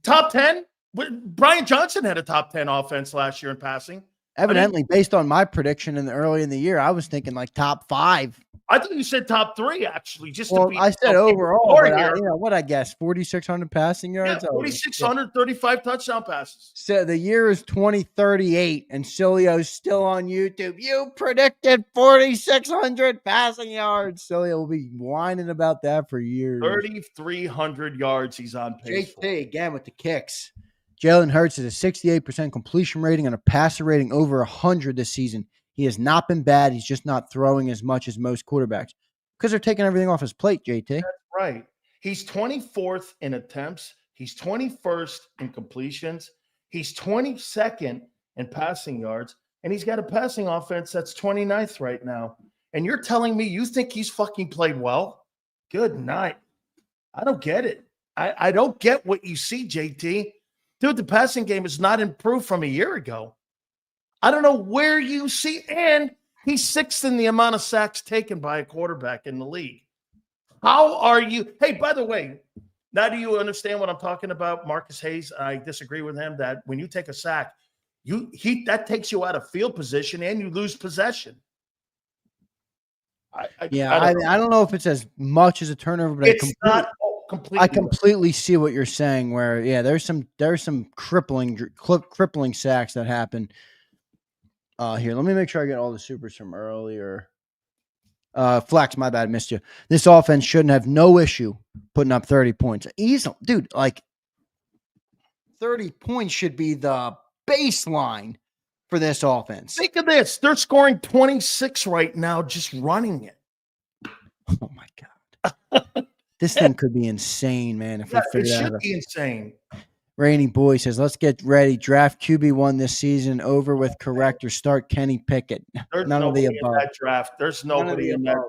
Top 10? Brian Johnson had a top 10 offense last year in passing. Evidently, based on my prediction early in the year, I was thinking like top 5. I thought you said top 3, actually. I said overall, but what I guess, 4,600 passing yards? Yeah, 4,600, 35 touchdown passes. So the year is 2038, and Sileo's still on YouTube. You predicted 4,600 passing yards. Sileo will be whining about that for years. 3,300 yards he's on pace for. JT, again, with the kicks. Jalen Hurts is a 68% completion rating and a passer rating over 100 this season. He has not been bad. He's just not throwing as much as most quarterbacks because they're taking everything off his plate, JT. That's right. He's 24th in attempts. He's 21st in completions. He's 22nd in passing yards. And he's got a passing offense that's 29th right now. And you're telling me you think he's fucking played well? Good night. I don't get it. I don't get what you see, JT. Dude, the passing game is not improved from a year ago. I don't know where you see, and he's 6th in the amount of sacks taken by a quarterback in the league. How are you? Hey, by the way, now do you understand what I'm talking about? Marcus Hayes, I disagree with him that when you take a sack, that takes you out of field position and you lose possession. I don't know if it's as much as a turnover, but I completely see what you're saying. Where there's some crippling sacks that happen. Here, let me make sure I get all the supers from earlier. Flex, my bad, missed you. This offense shouldn't have no issue putting up 30 points. Easily, dude. Like 30 points should be the baseline for this offense. Think of this: they're scoring 26 right now, just running it. Oh my god. This thing could be insane, man. If we figure it should be insane. Rainy Boy says, let's get ready. Draft QB1 this season. Over with correct or start Kenny Pickett. There's none of the above. In that draft. There's nobody in there.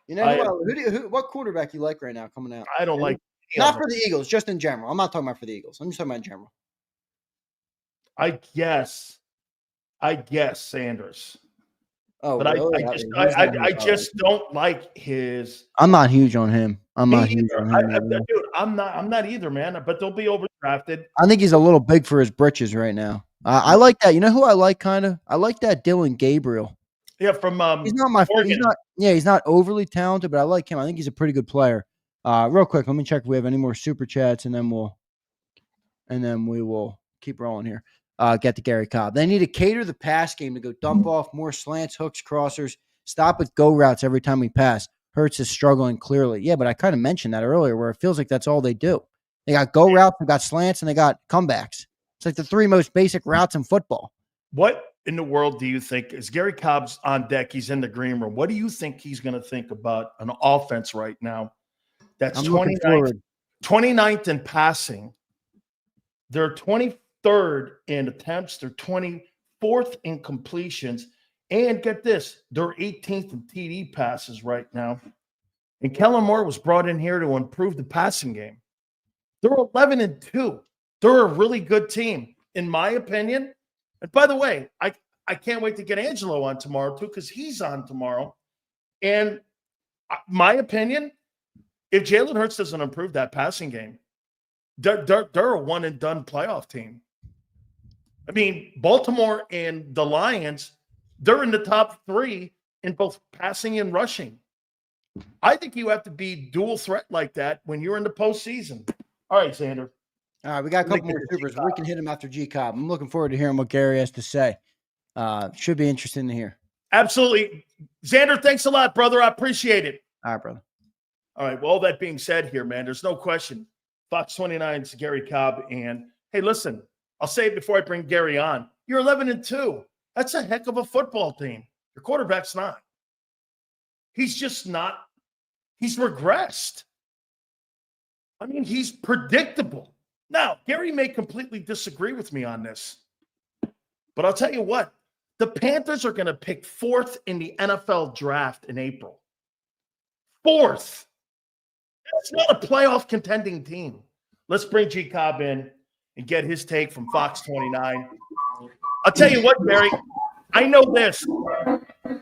You know what quarterback you like right now coming out? I don't like. Not for the Eagles, just in general. I'm not talking about for the Eagles. I'm just talking about in general. I guess Sanders. Oh, but really? I just don't like his. I'm not huge on him. Dude, I'm not either, man. But they'll be overdrafted. I think he's a little big for his britches right now. I like that. You know who I like kind of? I like that Dylan Gabriel. Yeah, from he's not Oregon. He's not overly talented, but I like him. I think he's a pretty good player. Real quick, let me check if we have any more super chats, and then we will keep rolling here. Get to Gary Cobb. They need to cater the pass game to go dump off more slants, hooks, crossers. Stop with go routes every time we pass. Hurts is struggling clearly. Yeah, but I kind of mentioned that earlier where it feels like that's all they do. They got go routes, they got slants, and they got comebacks. It's like the 3 most basic routes in football. What in the world do you think, is Gary Cobb's on deck, he's in the green room, what do you think he's going to think about an offense right now that's I'm looking forward. 29th in passing? They're 23rd in attempts. They're 24th in completions. And get this, they're 18th in TD passes right now. And Kellen Moore was brought in here to improve the passing game. They're 11-2. They're a really good team, in my opinion. And by the way, I can't wait to get Angelo on tomorrow, too, because he's on tomorrow. And my opinion, if Jalen Hurts doesn't improve that passing game, they're a one-and-done playoff team. I mean, Baltimore and the Lions, they're in the top 3 in both passing and rushing. I think you have to be dual threat like that when you're in the postseason. All right, Xander. All right, we got a couple more supers. We can hit him after JAKIB. I'm looking forward to hearing what Gary has to say. Should be interesting to hear. Absolutely. Xander, thanks a lot, brother. I appreciate it. All right, brother. All right, well, all that being said here, man, there's no question. Fox 29's Gary Cobb. And, hey, listen, I'll say it before I bring Gary on. You're 11-2. That's a heck of a football team. Your quarterback's not. He's just not. He's regressed. I mean, he's predictable. Now, Gary may completely disagree with me on this, but I'll tell you what. The Panthers are going to pick 4th in the NFL draft in April. 4th. That's not a playoff contending team. Let's bring JAKIB in and get his take from Fox 29. I'll tell you what, Gary, I know this.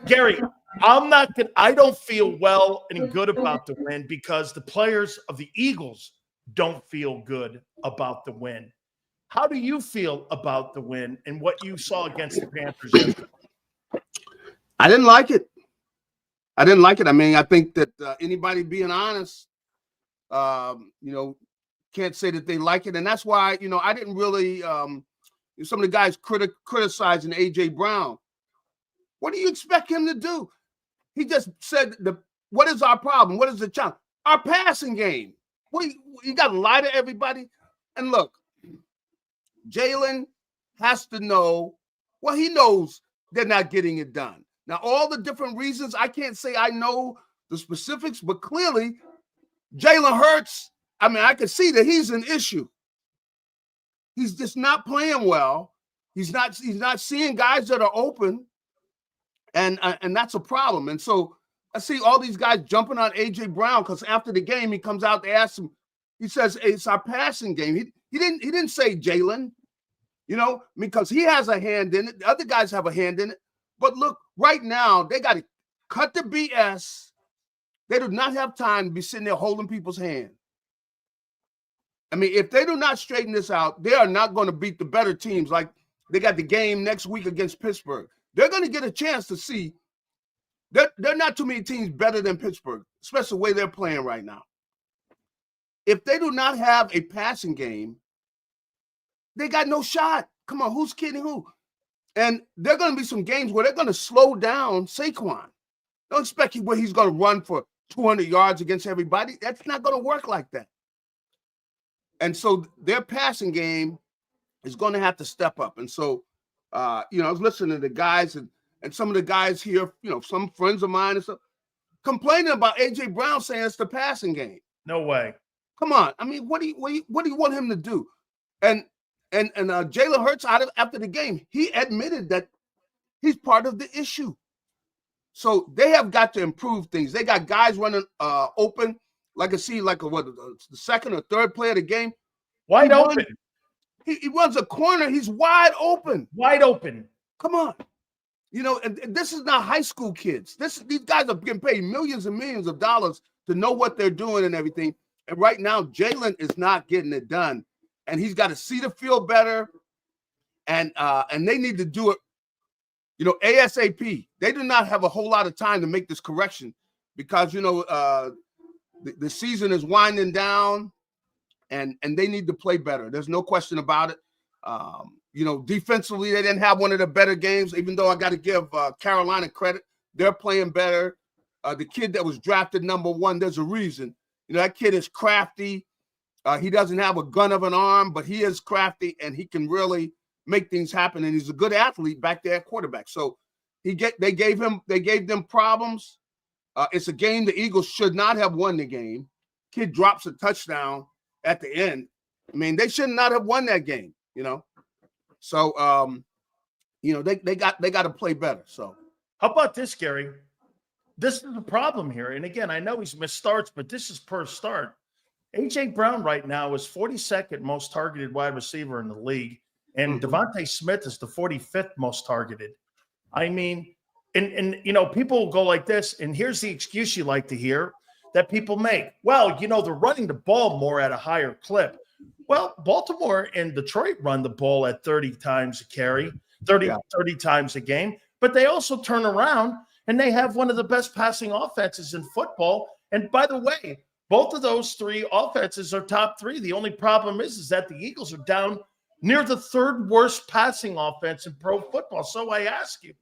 Gary, I don't feel well and good about the win because the players of the Eagles don't feel good about the win. How do you feel about the win and what you saw against the Panthers yesterday? I didn't like it. I mean, I think that anybody being honest, can't say that they like it. And that's why, I didn't really some of the guys criticizing A.J. Brown. What do you expect him to do? He just said, what is our problem? What is the challenge? Our passing game. You got to lie to everybody? And look, Jalen has to know, well, he knows they're not getting it done. Now, all the different reasons, I can't say I know the specifics, but clearly Jalen Hurts, I mean, I can see that he's an issue. He's just not playing well. He's not seeing guys that are open, and that's a problem. And so I see all these guys jumping on A.J. Brown because after the game he comes out to ask him. He says it's our passing game. He didn't say Jalen, because he has a hand in it. The other guys have a hand in it. But look, right now they got to cut the BS. They do not have time to be sitting there holding people's hand. I mean, if they do not straighten this out, they are not going to beat the better teams. Like they got the game next week against Pittsburgh. They're going to get a chance to see that there are not too many teams better than Pittsburgh, especially the way they're playing right now. If they do not have a passing game, they got no shot. Come on, who's kidding who? And there are going to be some games where they're going to slow down Saquon. Don't expect where he's going to run for 200 yards against everybody. That's not going to work like that. And so their passing game is going to have to step up. And so, I was listening to the guys and some of the guys here, some friends of mine and stuff, complaining about A.J. Brown saying it's the passing game. No way. Come on. I mean, what do you want him to do? And Jalen Hurts after the game, he admitted that he's part of the issue. So they have got to improve things. They got guys running open. Like I see, the second or third play of the game. Wide open. He runs a corner. He's wide open. Wide open. Come on. And this is not high school kids. These guys are getting paid millions and millions of dollars to know what they're doing and everything. And right now, Jalen is not getting it done. And he's got to see the field better. And they need to do it, ASAP. They do not have a whole lot of time to make this correction because, the season is winding down and they need to play better. There's no question about it. Defensively, they didn't have one of the better games, even though I got to give Carolina credit. They're playing better. The kid that was drafted number 1, there's a reason. That kid is crafty. He doesn't have a gun of an arm, but he is crafty, and he can really make things happen, and he's a good athlete back there at quarterback. So they gave them problems. It's a game the Eagles should not have won the game. Kid drops a touchdown at the end. I mean, they should not have won that game, you know. So they got to play better. So how about this, Gary? This is the problem here. And again, I know he's missed starts, but this is per start. A.J. Brown right now is 42nd most targeted wide receiver in the league, and Devontae Smith is the 45th most targeted. I mean, and people go like this, and here's the excuse you like to hear that people make. Well, they're running the ball more at a higher clip. Well, Baltimore and Detroit run the ball at 30 times a carry, 30 times a game, but they also turn around and they have one of the best passing offenses in football. And by the way, both of those three offenses are top three. The only problem is that the Eagles are down near the third worst passing offense in pro football. So I ask you,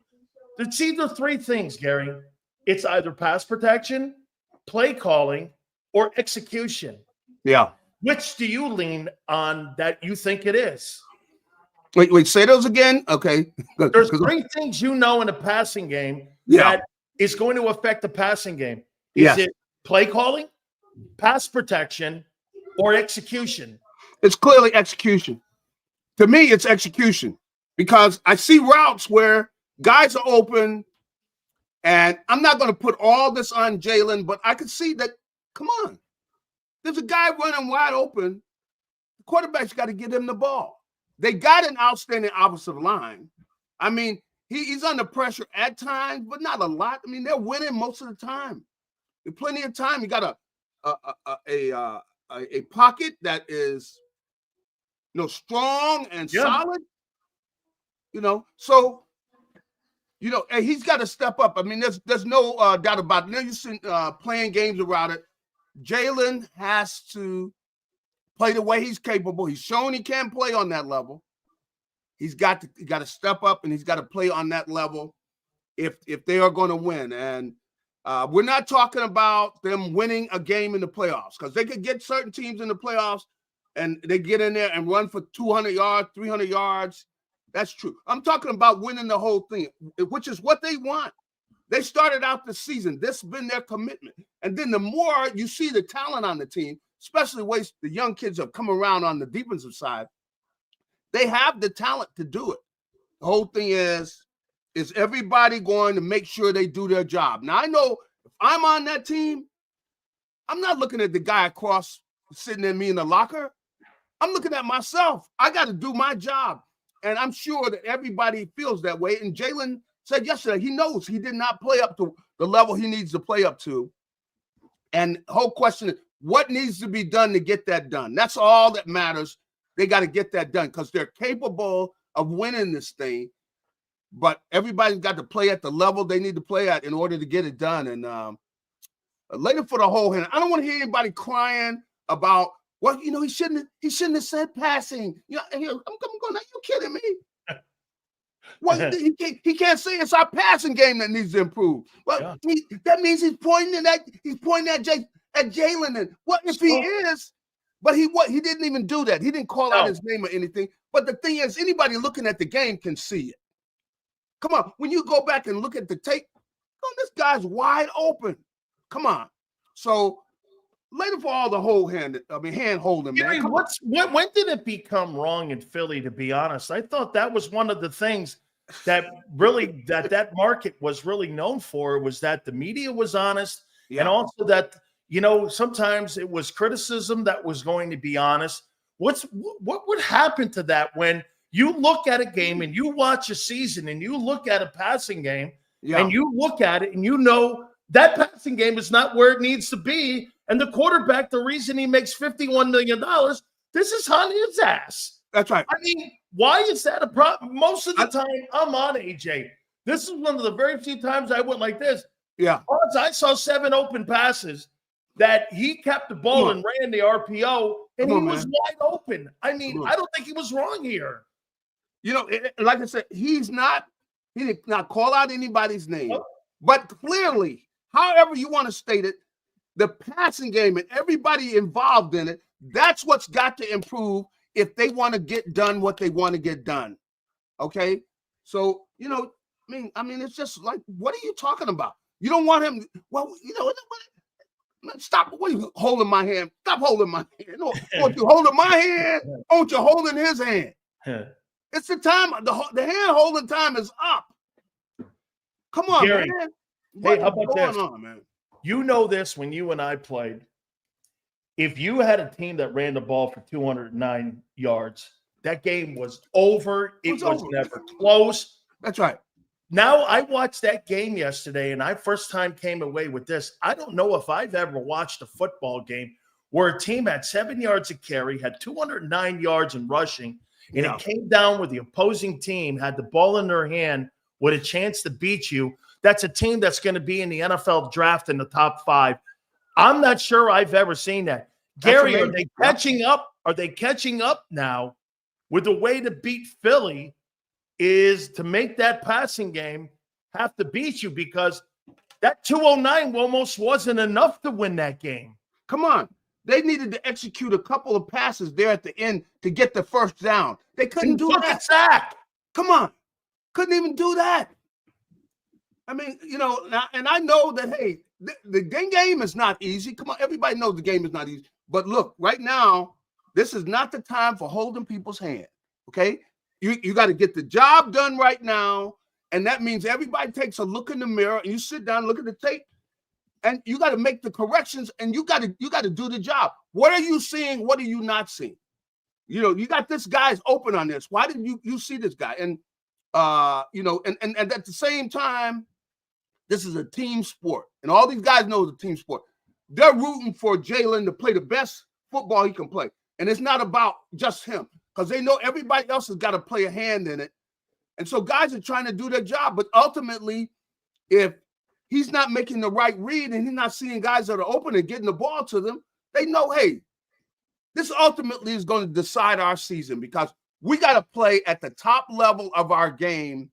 it's either three things, Gary. It's either pass protection, play calling, or execution. Yeah. Which do you lean on that you think it is? Wait, say those again? Okay. There's three things in a passing game that is going to affect the passing game. Is it play calling, pass protection, or execution? It's clearly execution. To me, it's execution because I see routes where guys are open, and I'm not going to put all this on Jalen, but I can see that, come on. There's a guy running wide open. The quarterback's got to get him the ball. They got an outstanding offensive line. I mean, he's under pressure at times, but not a lot. I mean, they're winning most of the time. There's plenty of time. You got a pocket that is, strong and solid. So, and he's got to step up. I mean, there's no doubt about it. Now you've seen playing games around it. Jalen has to play the way he's capable. He's shown he can play on that level. He got to step up, and he's got to play on that level if they are going to win. And we're not talking about them winning a game in the playoffs, because they could get certain teams in the playoffs and they get in there and run for 200 yards, 300 yards. That's true. I'm talking about winning the whole thing, which is what they want. They started out the season. This has been their commitment. And then the more you see the talent on the team, especially ways the young kids have come around on the defensive side, they have the talent to do it. The whole thing is everybody going to make sure they do their job? Now, I know if I'm on that team, I'm not looking at the guy across sitting in me in the locker. I'm looking at myself. I got to do my job. And I'm sure that everybody feels that way. And Jalen said yesterday, he knows he did not play up to the level he needs to play up to. And the whole question is, what needs to be done to get that done? That's all that matters. They got to get that done because they're capable of winning this thing. But everybody's got to play at the level they need to play at in order to get it done. And later for the whole hand, I don't want to hear anybody crying about, well, he shouldn't have said passing. I'm going, are you kidding me? Well, he can't say it's our passing game that needs to improve. Well, that means he's pointing at Jalen. And what if he is? But he didn't even do that. He didn't call out his name or anything. But the thing is, anybody looking at the game can see it. Come on, when you go back and look at the tape, this guy's wide open. Come on. So later for all the hand holding, man. When did it become wrong in Philly, to be honest? I thought that was one of the things that really that market was really known for, was that the media was honest, and also that sometimes it was criticism that was going to be honest. What would happen to that when you look at a game and you watch a season and you look at a passing game and you look at it and that passing game is not where it needs to be, and the quarterback, the reason he makes $51 million, this is on his ass. That's right. I mean, why is that a problem? Most of the time, I'm on AJ. This is one of the very few times I went like this. Yeah. I saw 7 open passes that he kept the ball and ran the RPO, and he was wide open. I mean, I don't think he was wrong here. Like I said, he did not call out anybody's name. But clearly, however you want to state it, the passing game and everybody involved in it, that's what's got to improve if they want to get done what they want to get done. Okay, so I mean, it's just like, what are you talking about? You don't want him. Well, stop. What are you holding my hand? Stop holding my hand. No, want you holding my hand? Want you holding his hand? It's the time. The hand holding time is up. Come on, Gary, man. Hey, how about going this? on, man? You know this when you and I played. If you had a team that ran the ball for 209 yards, that game was over. It was over. Never close. That's right. Now, I watched that game yesterday, and I first time came away with this. I don't know if I've ever watched a football game where a team had 7 yards of carry, had 209 yards in rushing, and it came down where the opposing team had the ball in their hand with a chance to beat you. That's a team that's going to be in the NFL draft in the top 5. I'm not sure I've ever seen that. Gary, are they catching up? Are they catching up now with the way to beat Philly is to make that passing game have to beat you, because that 209 almost wasn't enough to win that game. Come on. They needed to execute a couple of passes there at the end to get the first down. They couldn't do that. Sack. Come on. Couldn't even do that. I mean, and I know that, hey, the game is not easy. Come on. Everybody knows the game is not easy. But look, right now, this is not the time for holding people's hand. Okay? You got to get the job done right now. And that means everybody takes a look in the mirror and you sit down, look at the tape, and you got to make the corrections, and you got to do the job. What are you seeing? What are you not seeing? You got this guy's open on this. Why didn't you see this guy? And and at the same time, this is a team sport, and all these guys know it's a team sport. They're rooting for Jalen to play the best football he can play, and it's not about just him, because they know everybody else has got to play a hand in it. And so guys are trying to do their job, but ultimately, if he's not making the right read and he's not seeing guys that are open and getting the ball to them, they know, hey, this ultimately is going to decide our season, because we got to play at the top level of our game,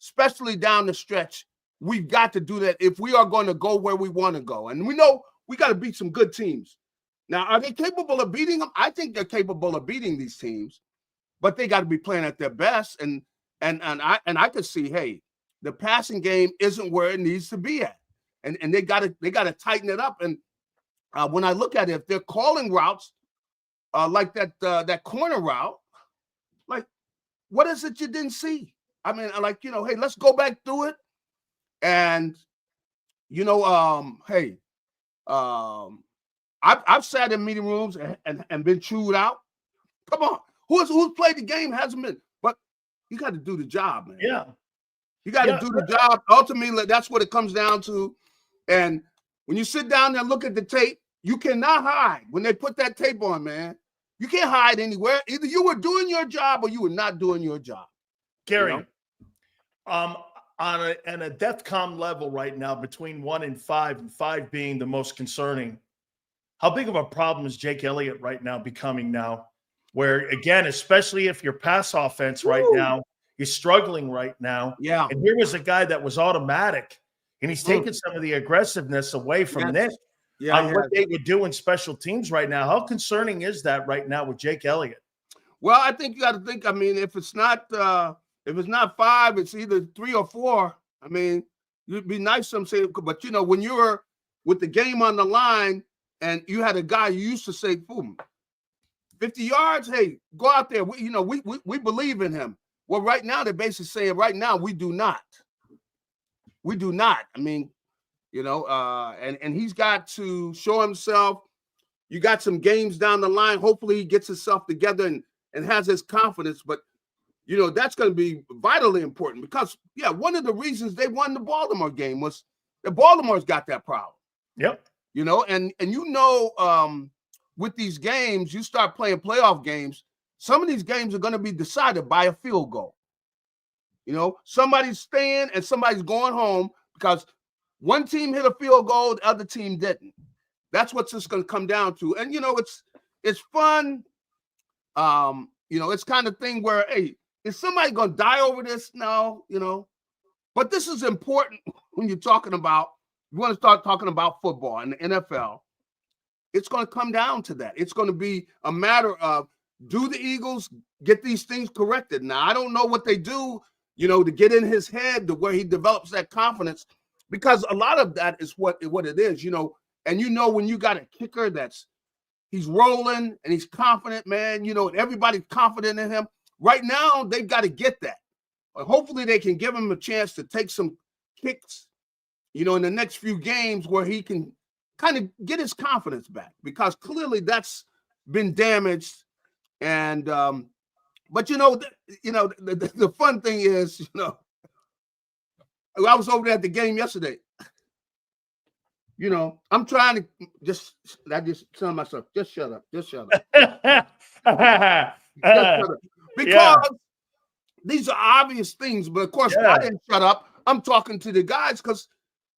especially down the stretch. We've got to do that if we are going to go where we want to go. And we know we got to beat some good teams. Now, are they capable of beating them? I think they're capable of beating these teams, but they got to be playing at their best. And I could see, hey, the passing game isn't where it needs to be at, and they got to tighten it up. And when I look at it, if they're calling routes like that corner route, like, what is it you didn't see? I mean, like, hey, let's go back through it. And I've sat in meeting rooms and been chewed out. Come on, who's played the game hasn't been, but you got to do the job, man. Yeah. You got to do the job. Ultimately, that's what it comes down to. And when you sit down there and look at the tape, you cannot hide. When they put that tape on, man, you can't hide anywhere. Either you were doing your job or you were not doing your job. Gary, on a DEFCON level right now, between 1 and 5, and 5 being the most concerning, how big of a problem is Jake Elliott right now becoming now? Where, again, especially if your pass offense right now is struggling right now. Yeah. And here was a guy that was automatic, and he's taking some of the aggressiveness away from Nick on what they would do in special teams right now. How concerning is that right now with Jake Elliott? Well, I think you got to think, I mean, if it's not 5, it's either 3 or 4. I mean, it'd be nice some say, but when you're with the game on the line and you had a guy you used to say, boom, 50 yards, hey, go out there. We believe in him. Well, right now they're basically saying right now we do not. We do not. I mean, and he's got to show himself. You got some games down the line. Hopefully he gets himself together and has his confidence. But that's going to be vitally important, because one of the reasons they won the Baltimore game was that Baltimore's got that problem. Yep. And with these games, you start playing playoff games. Some of these games are going to be decided by a field goal. Somebody's staying and somebody's going home because one team hit a field goal, the other team didn't. That's what's just going to come down to. And it's fun. It's kind of thing where, hey, is somebody going to die over this? No, But this is important when you're talking about, you want to start talking about football and the NFL. It's going to come down to that. It's going to be a matter of do the Eagles get these things corrected? Now, I don't know what they do, to get in his head to where he develops that confidence, because a lot of that is what it is, and when you got a kicker he's rolling and he's confident, man, and everybody's confident in him. Right now, they've got to get that. Hopefully they can give him a chance to take some kicks, in the next few games where he can kind of get his confidence back, because clearly that's been damaged. And but the fun thing is, I was over there at the game yesterday. I'm trying to just tell myself, just shut up. Just shut up. Because these are obvious things, but of course I didn't shut up. I'm talking to the guys because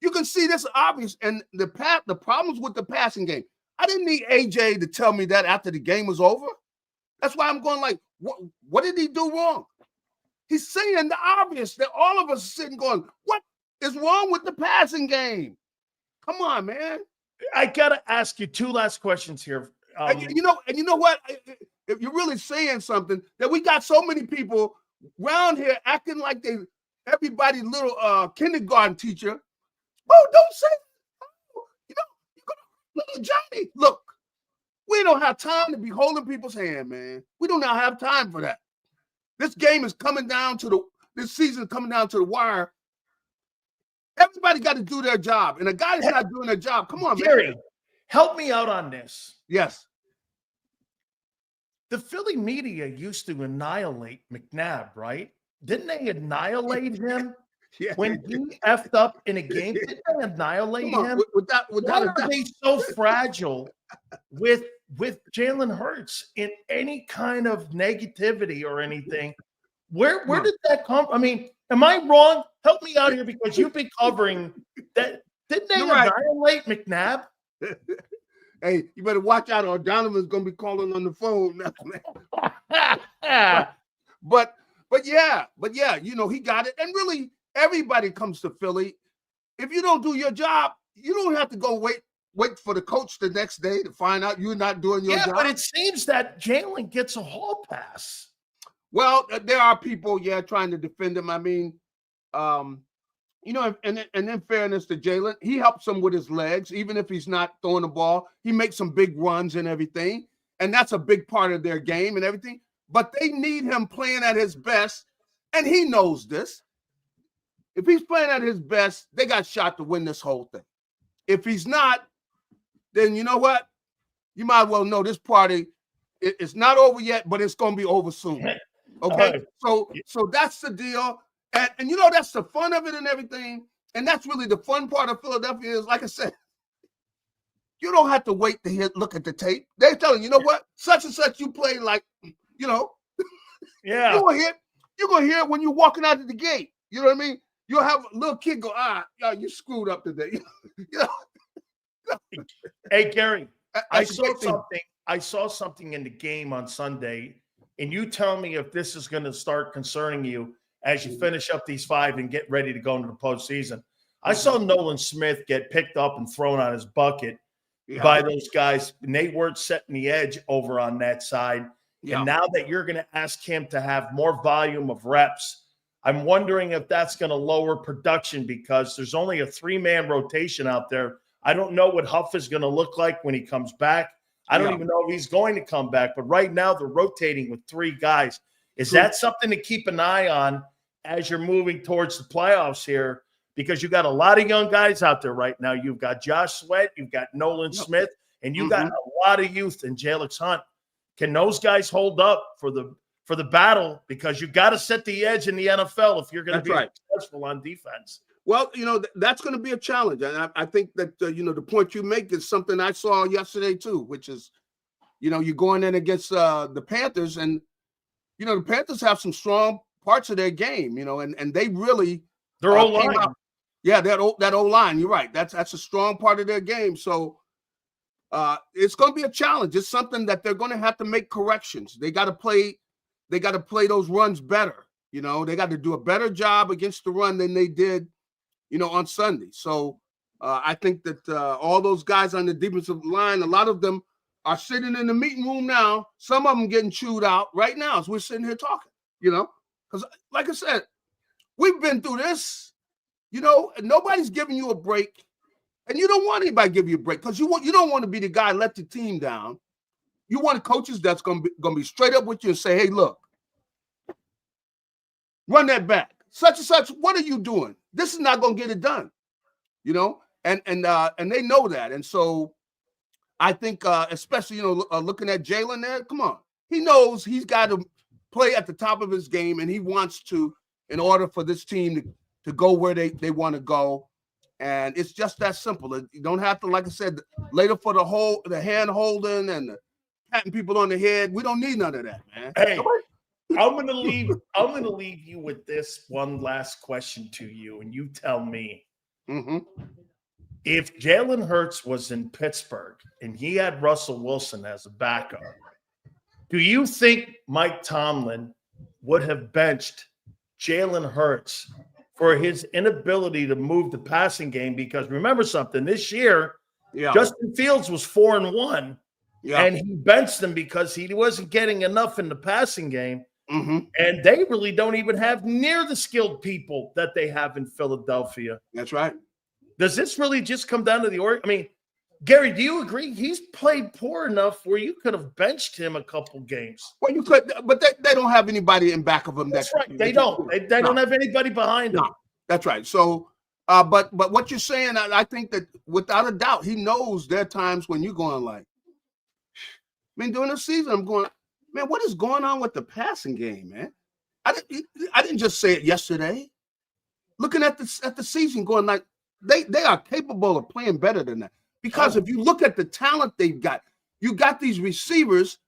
you can see this obvious. And the problems with the passing game, I didn't need AJ to tell me that after the game was over. That's why I'm going like, what did he do wrong? He's saying the obvious that all of us are sitting going, what is wrong with the passing game? Come on, man. I got to ask you two last questions here. And you know what? If you're really saying something, that we got so many people around here acting like everybody's little kindergarten teacher. Oh, don't say, little Johnny. Look, we don't have time to be holding people's hand, man. We do not have time for that. This game is this season is coming down to the wire. Everybody got to do their job. And a guy that's not doing their job, come on, Gary, man. help me out on this. Yes. The Philly media used to annihilate McNabb, right? Didn't they annihilate him when he effed up in a game? Didn't they annihilate him? Why are they so fragile with Jalen Hurts in any kind of negativity or anything? Where did that come? I mean, am I wrong? Help me out here, because you've been covering that. Didn't they annihilate McNabb? Hey, you better watch out, or Donovan's gonna be calling on the phone now, man. But yeah, he got it. And really, everybody comes to Philly. If you don't do your job, you don't have to go wait for the coach the next day to find out you're not doing your job. Yeah, but it seems that Jalen gets a hall pass. Well, there are people, trying to defend him. I mean, and in fairness to Jalen, he helps him with his legs. Even if he's not throwing the ball, he makes some big runs and everything. And that's a big part of their game and everything. But they need him playing at his best. And he knows this. If he's playing at his best, they got shot to win this whole thing. If he's not, then you know what? You might well know this party, it's not over yet, but it's going to be over soon. Okay? So that's the deal. And that's the fun of it and everything. And that's really the fun part of Philadelphia is, like I said, you don't have to wait to look at the tape. They're telling you know what? Such and such you play like, Yeah. You're going to hear it when you're walking out of the gate. You know what I mean? You'll have a little kid go, you screwed up today. Hey, Gary, I saw something in the game on Sunday, and you tell me if this is going to start concerning you as you finish up these 5 and get ready to go into the postseason. I saw Nolan Smith get picked up and thrown on his bucket by those guys, and they weren't setting the edge over on that side. Yeah. And now that you're going to ask him to have more volume of reps, I'm wondering if that's going to lower production, because there's only a 3-man rotation out there. I don't know what Huff is going to look like when he comes back. I don't even know if he's going to come back. But right now they're rotating with 3 guys. Is that something to keep an eye on as you're moving towards the playoffs here? Because you got a lot of young guys out there right now. You've got Josh Sweat, you've got Nolan Smith, and you got a lot of youth in Jalix Hunt. Can those guys hold up for the battle? Because you got to set the edge in the NFL if you're going to be successful on defense. Well, that's going to be a challenge. And I think that, the point you make is something I saw yesterday too, which is, you're going in against the Panthers, and, the Panthers have some strong parts of their game, and they really – their O-line. Yeah, that O-line, you're right. That's a strong part of their game. So it's going to be a challenge. It's something that they're going to have to make corrections. They got to play those runs better. They got to do a better job against the run than they did, on Sunday. So I think that all those guys on the defensive line, a lot of them are sitting in the meeting room now. Some of them getting chewed out right now as we're sitting here talking, because like I said, we've been through this, and nobody's giving you a break. And you don't want anybody to give you a break because you don't want to be the guy let the team down. You want coaches that's going to be straight up with you and say, hey, look, run that back. Such and such, what are you doing? This is not going to get it done, and they know that. And so I think, especially, looking at Jalen there, come on. He knows he's got to play at the top of his game, and he wants to in order for this team to go where they want to go. And it's just that simple. You don't have to, like I said, later for the hand holding and the patting people on the head. We don't need none of that, man. Hey, I'm gonna leave you with this one last question to you, and you tell me if Jalen Hurts was in Pittsburgh and he had Russell Wilson as a backup, do you think Mike Tomlin would have benched Jalen Hurts for his inability to move the passing game? Because remember something, this year, Justin Fields was 4-1, and he benched him because he wasn't getting enough in the passing game. And they really don't even have near the skilled people that they have in Philadelphia. That's right. Does this really just come down to the org? I mean, Gary, do you agree? He's played poor enough where you could have benched him a couple games. Well, you could, but they don't have anybody in back of him. That's right. They don't. They don't have anybody behind him. No, that's right. So, but what you're saying, I think that without a doubt, he knows there are times when you're going like, I mean, during the season, I'm going, man, what is going on with the passing game, man? I didn't just say it yesterday. Looking at the season, going like they are capable of playing better than that. Because if you look at the talent they've got, you got these receivers.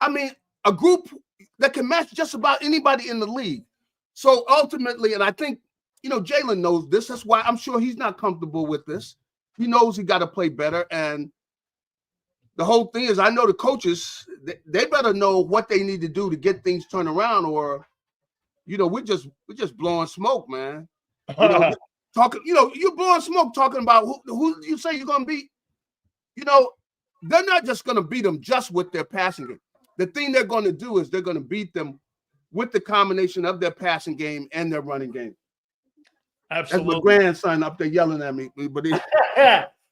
I mean, a group that can match just about anybody in the league. So ultimately, and I think, Jalen knows this. That's why I'm sure he's not comfortable with this. He knows he got to play better. And the whole thing is, I know the coaches, they better know what they need to do to get things turned around, or, we're just blowing smoke, man. Talking, you're blowing smoke talking about who you say you're going to beat. They're not just going to beat them just with their passing game. The thing they're going to do is they're going to beat them with the combination of their passing game and their running game. Absolutely. That's my grandson up there yelling at me. But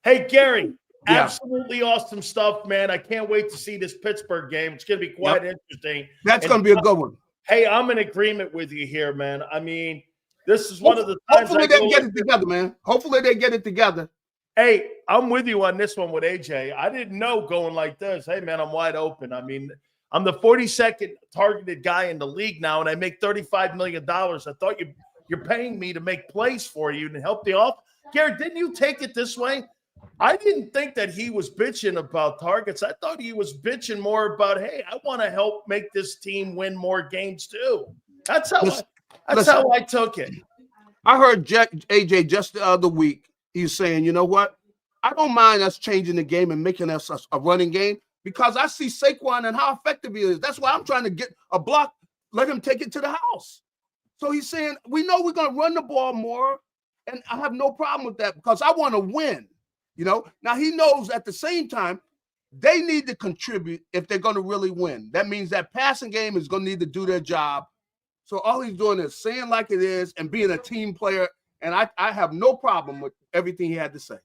hey, Gary, absolutely awesome stuff, man. I can't wait to see this Pittsburgh game. It's going to be quite interesting. That's going to be a good one. Hey, I'm in agreement with you here, man. I mean, this is one of the times. Hopefully they get it together, man. Hopefully they get it together. Hey, I'm with you on this one with AJ. I didn't know going like this. Hey, man, I'm wide open. I mean, I'm the 42nd targeted guy in the league now, and I make $35 million. I thought you're paying me to make plays for you and help the off. Gary, didn't you take it this way? I didn't think that he was bitching about targets. I thought he was bitching more about, hey, I want to help make this team win more games too. That's how I took it. I heard AJ just the other week. He's saying, you know what? I don't mind us changing the game and making us a running game because I see Saquon and how effective he is. That's why I'm trying to get a block, let him take it to the house. So he's saying, we know we're going to run the ball more, and I have no problem with that because I want to win. Now he knows at the same time they need to contribute if they're going to really win. That means that passing game is going to need to do their job. So all he's doing is saying like it is and being a team player. And I have no problem with everything he had to say.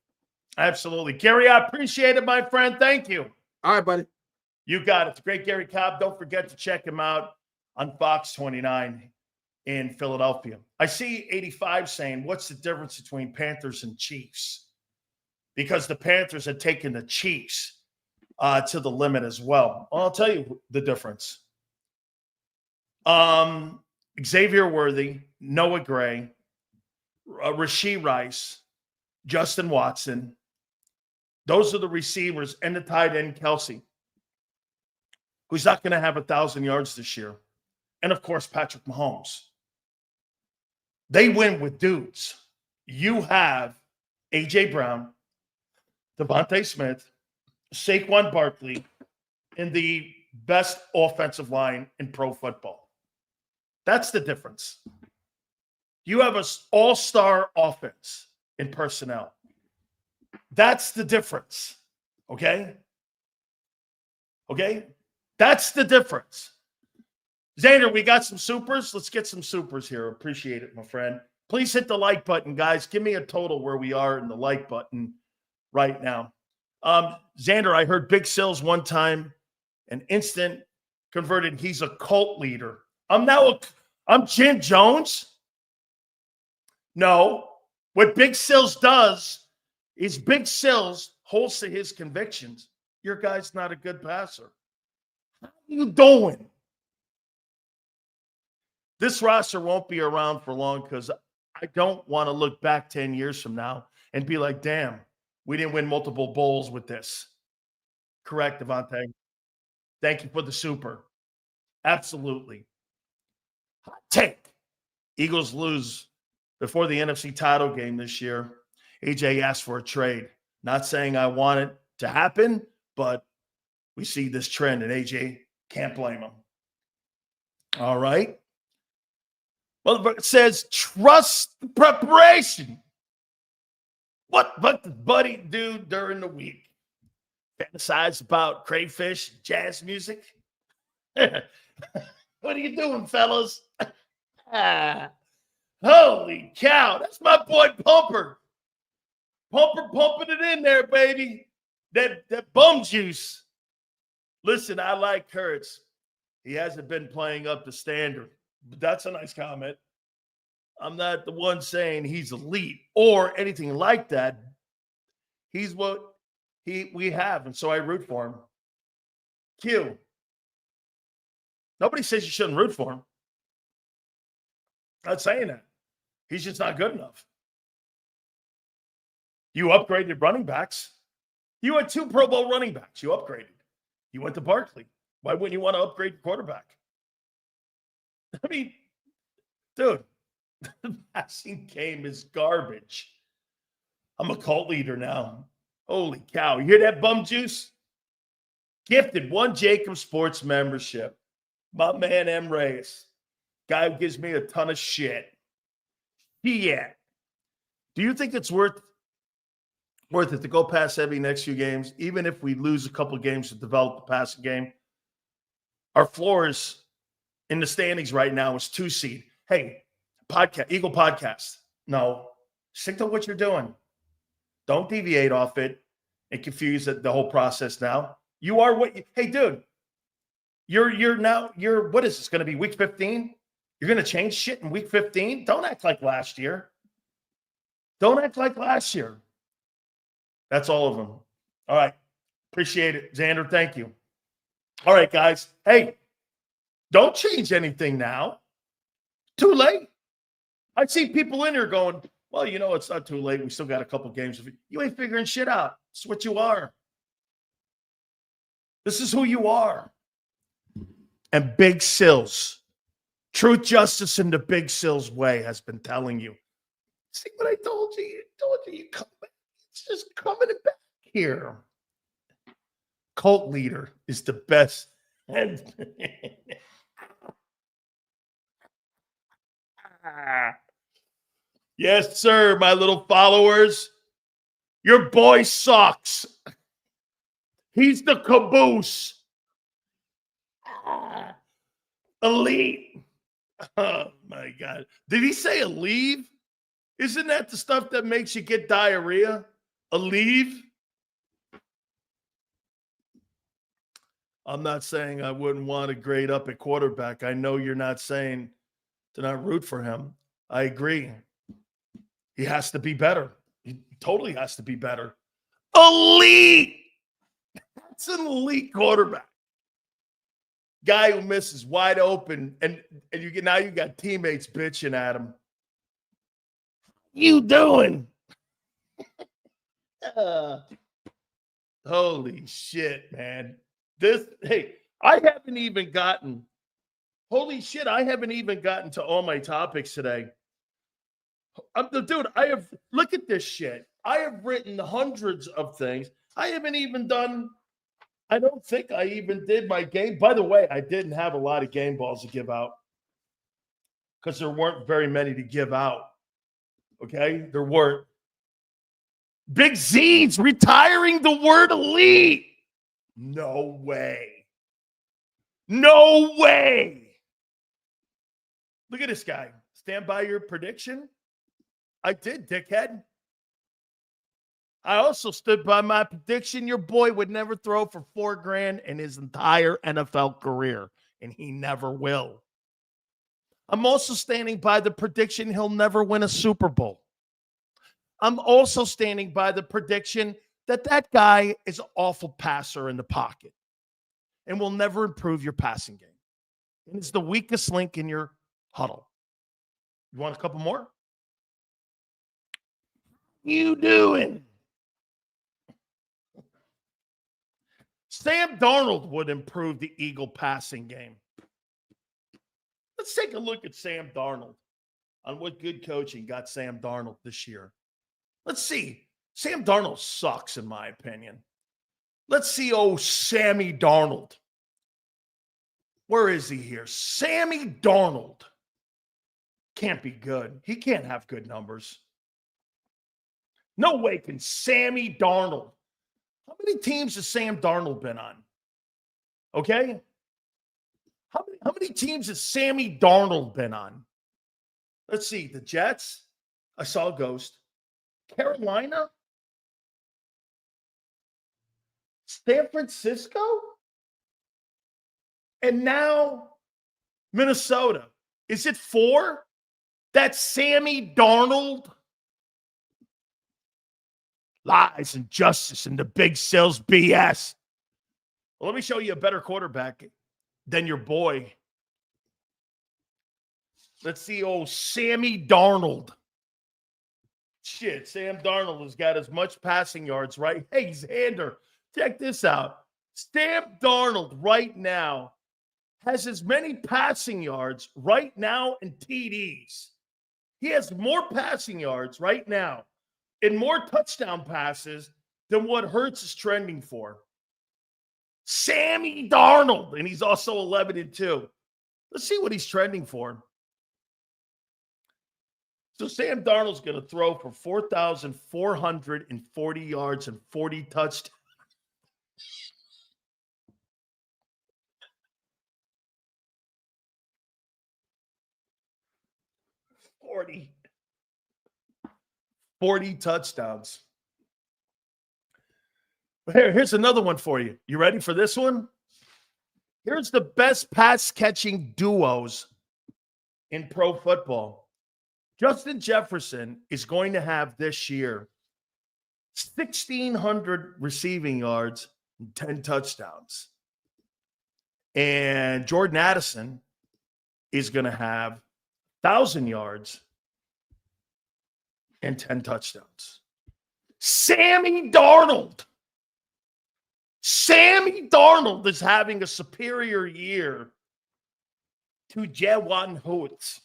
Absolutely. Gary, I appreciate it, my friend. Thank you. All right, buddy. You got it. It's great Gary Cobb. Don't forget to check him out on Fox 29 in Philadelphia. I see 85 saying, what's the difference between Panthers and Chiefs? Because the Panthers had taken the Chiefs to the limit as well. I'll tell you the difference. Xavier Worthy, Noah Gray, Rashee Rice, Justin Watson. Those are the receivers, and the tight end, Kelsey, who's not going to have 1,000 yards this year. And, of course, Patrick Mahomes. They win with dudes. You have A.J. Brown, Devontae Smith, Saquon Barkley, in the best offensive line in pro football. That's the difference. You have an all-star offense in personnel. That's the difference, okay? Okay? That's the difference. Xander, we got some supers. Let's get some supers here. Appreciate it, my friend. Please hit the like button, guys. Give me a total where we are in the like button right now. Xander, I heard Big Sills one time, an instant converted. He's a cult leader. I'm Jim Jones. No. What Big Sills does is Big Sills holds to his convictions. Your guy's not a good passer. How are you doing? This roster won't be around for long because I don't want to look back 10 years from now and be like, damn, we didn't win multiple bowls with this. Correct, Devontae. Thank you for the super. Absolutely. Hot take. Eagles lose before the NFC title game this year. AJ asked for a trade. Not saying I want it to happen, but we see this trend, and AJ can't blame him. All right. Well, it says trust the preparation. What does Buddy do during the week? Fantasize about crayfish, jazz music? What are you doing, fellas? Holy cow. That's my boy Pumper. Pumper pumping it in there, baby. That bum juice. Listen, I like Hurts. He hasn't been playing up to standard. But that's a nice comment. I'm not the one saying he's elite or anything like that. He's what we have, and so I root for him. Q. Nobody says you shouldn't root for him. Not saying that. He's just not good enough. You upgraded running backs. You had 2 Pro Bowl running backs. You upgraded. You went to Barkley. Why wouldn't you want to upgrade your quarterback? I mean, dude, the passing game is garbage. I'm a cult leader now. Holy cow. You hear that, bum juice? Gifted 1 JAKIB Sports membership. My man, M. Reyes. Guy who gives me a ton of shit. Yeah. Do you think it's worth it to go past heavy next few games, even if we lose a couple of games to develop the passing game? Our floor is in the standings right now is 2 seed. Hey, Eagle podcast. No, stick to what you're doing. Don't deviate off it and confuse the whole process now. You are hey, dude, you're what is this going to be, week 15? You're going to change shit in week 15? Don't act like last year. Don't act like last year. That's all of them. All right. Appreciate it. Xander, thank you. All right, guys. Hey, don't change anything now. Too late. I see people in here going, well, you know, it's not too late. We still got a couple games. You ain't figuring shit out. It's what you are. This is who you are. And Big Sills, truth, justice, in the Big Sills way has been telling you. See what I told you? I told you, you come back. It's just coming back here. Cult leader is the best. And yes, sir, my little followers. Your boy sucks. He's the caboose. Elite. Oh, my God. Did he say Aleve? Isn't that the stuff that makes you get diarrhea? Aleve? I'm not saying I wouldn't want to grade up at quarterback. I know you're not saying to not root for him. I agree. He has to be better. He totally has to be better. Elite! That's an elite quarterback. Guy who misses wide open, and you got teammates bitching at him. You doing? Holy shit, man. I haven't even gotten to all my topics today. Dude, look at this shit. I have written hundreds of things. I don't think I even did my game. By the way, I didn't have a lot of game balls to give out because there weren't very many to give out. Okay? There weren't. Big Z's retiring the word elite. No way. No way. Look at this guy. Stand by your prediction. I did, dickhead. I also stood by my prediction your boy would never throw for $4,000 in his entire NFL career, and he never will. I'm also standing by the prediction he'll never win a Super Bowl. I'm also standing by the prediction that that guy is an awful passer in the pocket and will never improve your passing game. And it's the weakest link in your huddle. You want a couple more? You doing? Sam Darnold would improve the Eagle passing game. Let's take a look at Sam Darnold on what good coaching got Sam Darnold this year. Let's see. Sam Darnold sucks, in my opinion. Let's see, Sammy Darnold. Where is he here? Sammy Darnold. Can't be good. He can't have good numbers. No way can Sammy Darnold. How many teams has Sam Darnold been on? Okay? How many teams has Sammy Darnold been on? Let's see. The Jets. I saw a ghost. Carolina? San Francisco? And now Minnesota. Is it 4? That's Sammy Darnold? Lies and justice and the big sales BS. Well, let me show you a better quarterback than your boy. Let's see, Sammy Darnold. Shit, Sam Darnold has got as much passing yards, right? Hey, Xander, check this out. Sam Darnold right now has as many passing yards right now in TDs. He has more passing yards right now and more touchdown passes than what Hurts is trending for. Sammy Darnold, and he's also 11-2. Let's see what he's trending for. So Sam Darnold's going to throw for 4,440 yards and 40 touchdowns. 40 touchdowns. Here's another one for you. You ready for this one? Here's the best pass-catching duos in pro football. Justin Jefferson is going to have this year 1,600 receiving yards and 10 touchdowns. And Jordan Addison is going to have 1,000 yards and 10 touchdowns. Sammy Darnold. Sammy Darnold is having a superior year to Jalen Hurts.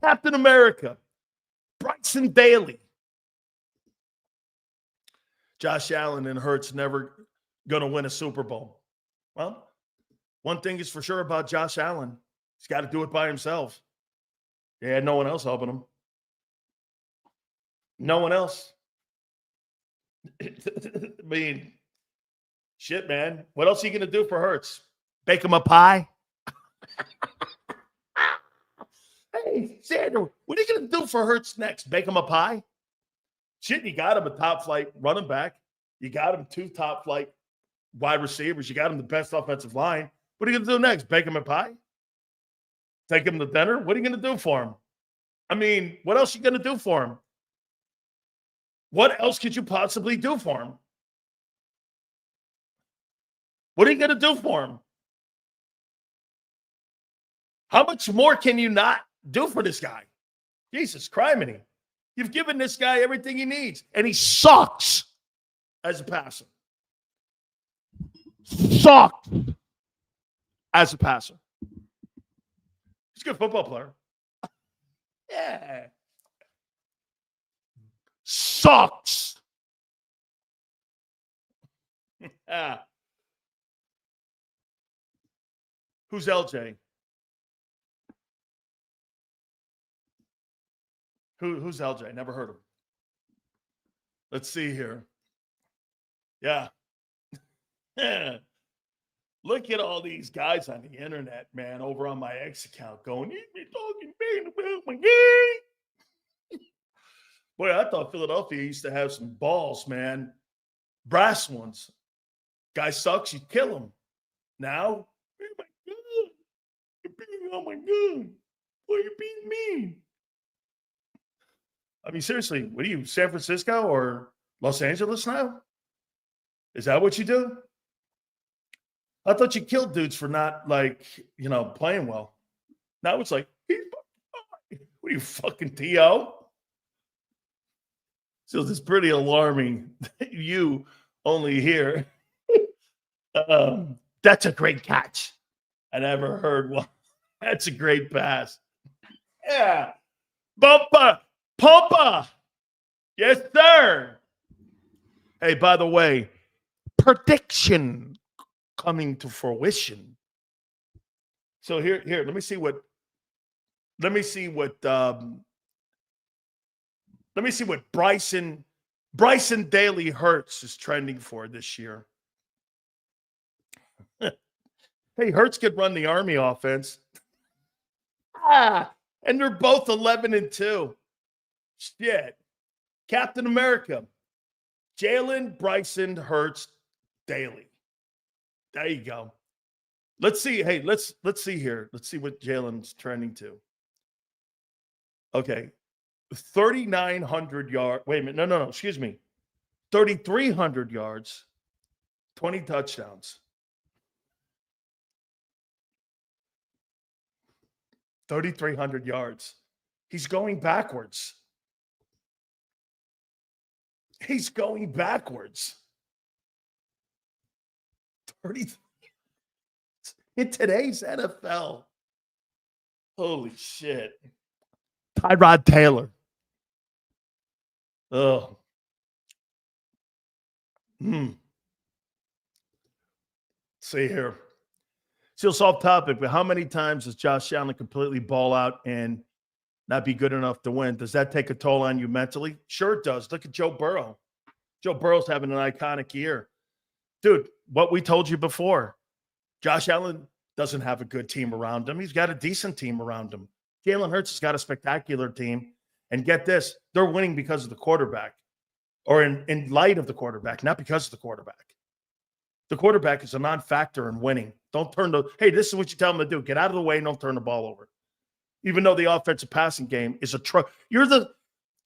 Captain America, Bryson Bailey. Josh Allen and Hurts never going to win a Super Bowl. Well, one thing is for sure about Josh Allen. He's got to do it by himself. He had no one else helping him. No one else. I mean, shit, man. What else are you going to do for Hurts? Bake him a pie? Hey, Sandra, what are you going to do for Hurts next? Bake him a pie? Shit, you got him a top-flight running back. You got him 2 top-flight wide receivers. You got him the best offensive line. What are you going to do next? Bake him a pie? Take him to dinner? What are you going to do for him? I mean, what else are you going to do for him? What else could you possibly do for him? What are you going to do for him? How much more can you not do for this guy? Jesus criminy. You've given this guy everything he needs, and he sucks as a passer. Sucks as a passer. He's a good football player. Yeah. Sucks. Yeah. Who's LJ? Who's LJ? Never heard of him. Let's see here. Yeah. Look at all these guys on the internet, man, over on my X account going, "He's been talking bad about my game." Boy, I thought Philadelphia used to have some balls, man. Brass ones. Guy sucks, you kill him. Now, oh my God, you're being, oh my God, boy, you're being mean. I mean, seriously, what are you, San Francisco or Los Angeles now? Is that what you do? I thought you killed dudes for not, like, playing well. Now it's like, what are you, fucking T.O.? So it's pretty alarming that you only hear, that's a great catch. I never heard one. That's a great pass. Yeah. Bumpa. Pumpa. Yes, sir. Hey, by the way, prediction coming to fruition. So here, let me see what Bryson Daly Hurts is trending for this year. Hey, Hurts could run the Army offense. And they're both 11-2. Shit. Captain America. Jalen, Bryson, Hurts, Daly. There you go. Let's see. Hey, let's see here. Let's see what Jalen's trending to. Okay. 3,900 yards. Wait a minute. No. Excuse me. 3,300 yards, 20 touchdowns. 3,300 yards. He's going backwards. He's going backwards. 30 in today's NFL. Holy shit. Tyrod Taylor. Oh. See here. Still soft topic, but how many times does Josh Allen completely ball out and not be good enough to win? Does that take a toll on you mentally? Sure it does. Look at Joe Burrow. Joe Burrow's having an iconic year. Dude, what we told you before, Josh Allen doesn't have a good team around him. He's got a decent team around him. Jalen Hurts has got a spectacular team. And get this, they're winning because of the quarterback, or in light of the quarterback, not because of the quarterback. The quarterback is a non-factor in winning. Hey, this is what you tell them to do. Get out of the way and don't turn the ball over. Even though the offensive passing game is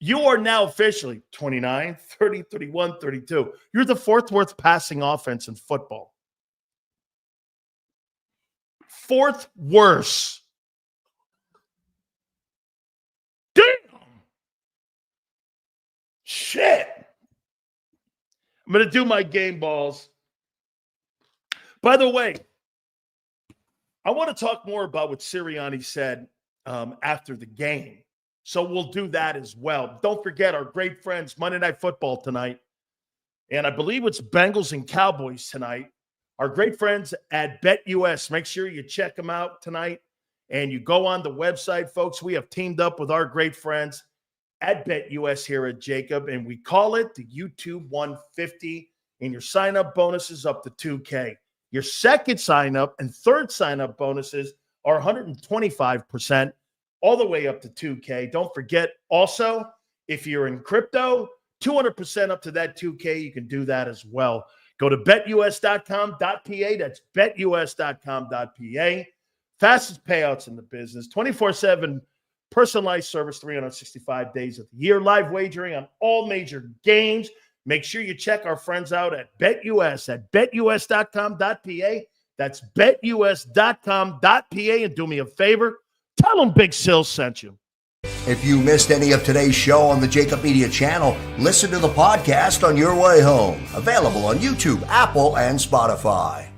you are now officially 29, 30, 31, 32. You're the fourth worst passing offense in football. Fourth worst. Damn. Shit. I'm going to do my game balls. By the way, I want to talk more about what Sirianni said after the game. So we'll do that as well. Don't forget our great friends, Monday Night Football tonight. And I believe it's Bengals and Cowboys tonight. Our great friends at BetUS. Make sure you check them out tonight. And you go on the website, folks. We have teamed up with our great friends at BetUS here at JAKIB. And we call it the YouTube 150. And your sign-up bonus is up to $2K. Your second sign-up and third sign-up bonuses are 125%, all the way up to $2K. Don't forget, also, if you're in crypto, 200% up to that $2K. You can do that as well. Go to betus.com.pa. That's betus.com.pa. Fastest payouts in the business, 24/7 personalized service, 365 days of the year. Live wagering on all major games. Make sure you check our friends out at BetUS at betus.com.pa. That's betus.com.pa. And do me a favor, tell them Big Sil sent you. If you missed any of today's show on the JAKIB Media channel, listen to the podcast on your way home. Available on YouTube, Apple, and Spotify.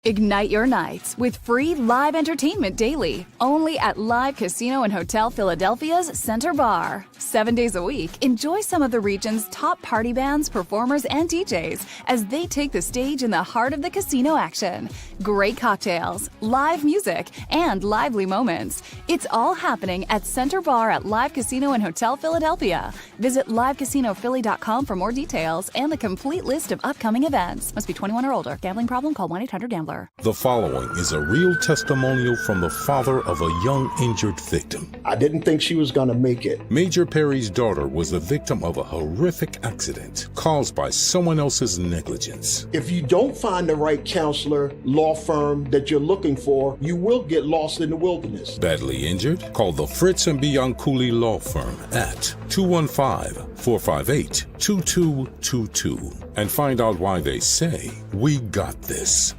Ignite your nights with free live entertainment daily, only at Live Casino and Hotel Philadelphia's Center Bar. 7 days a week, enjoy some of the region's top party bands, performers, and DJs as they take the stage in the heart of the casino action. Great cocktails, live music, and lively moments. It's all happening at Center Bar at Live Casino and Hotel Philadelphia. Visit livecasinophilly.com for more details and the complete list of upcoming events. Must be 21 or older. Gambling problem? Call 1-800-GAMBLER. The following is a real testimonial from the father of a young injured victim. I didn't think she was going to make it. Major Perry's daughter was the victim of a horrific accident caused by someone else's negligence. If you don't find the right counselor, law firm that you're looking for, you will get lost in the wilderness. Badly injured? Call the Fritz and Bianculli Law Firm at 215-458-2222 and find out why they say, "We got this."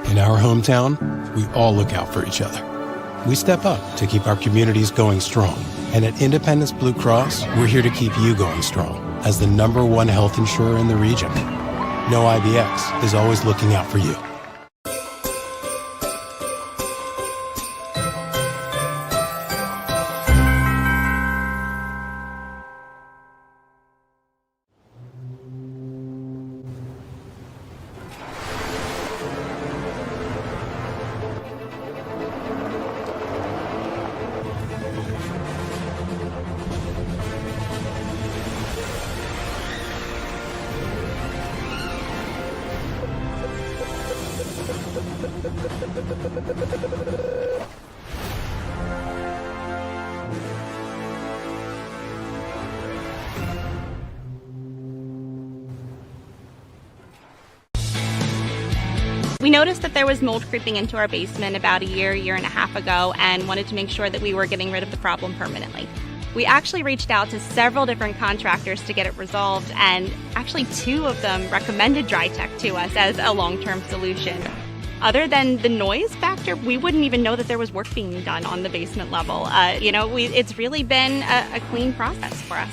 In our hometown, we all look out for each other. We step up to keep our communities going strong. And at Independence Blue Cross, we're here to keep you going strong as the #1 health insurer in the region. No IBX is always looking out for you. We noticed that there was mold creeping into our basement about a year and a half ago, and wanted to make sure that we were getting rid of the problem permanently. We actually reached out to several different contractors to get it resolved, and actually 2 of them recommended DryTech to us as a long-term solution. Other than the noise factor, we wouldn't even know that there was work being done on the basement level. It's really been a clean process for us.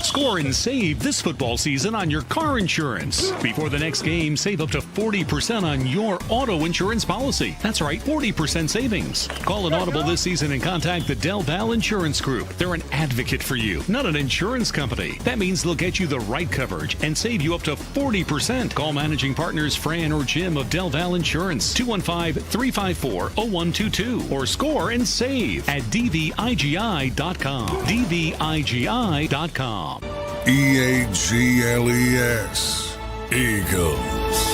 Score and save this football season on your car insurance. Before the next game, save up to 40% on your auto insurance policy. That's right, 40% savings. Call an audible this season and contact the Del Val Insurance Group. They're an advocate for you, not an insurance company. That means they'll get you the right coverage and save you up to 40%. Call managing partners Fran or Jim of Del Val Insurance, 215-354-0122, or score and save at dvigi.com. dvigi.com. EAGLES, Eagles.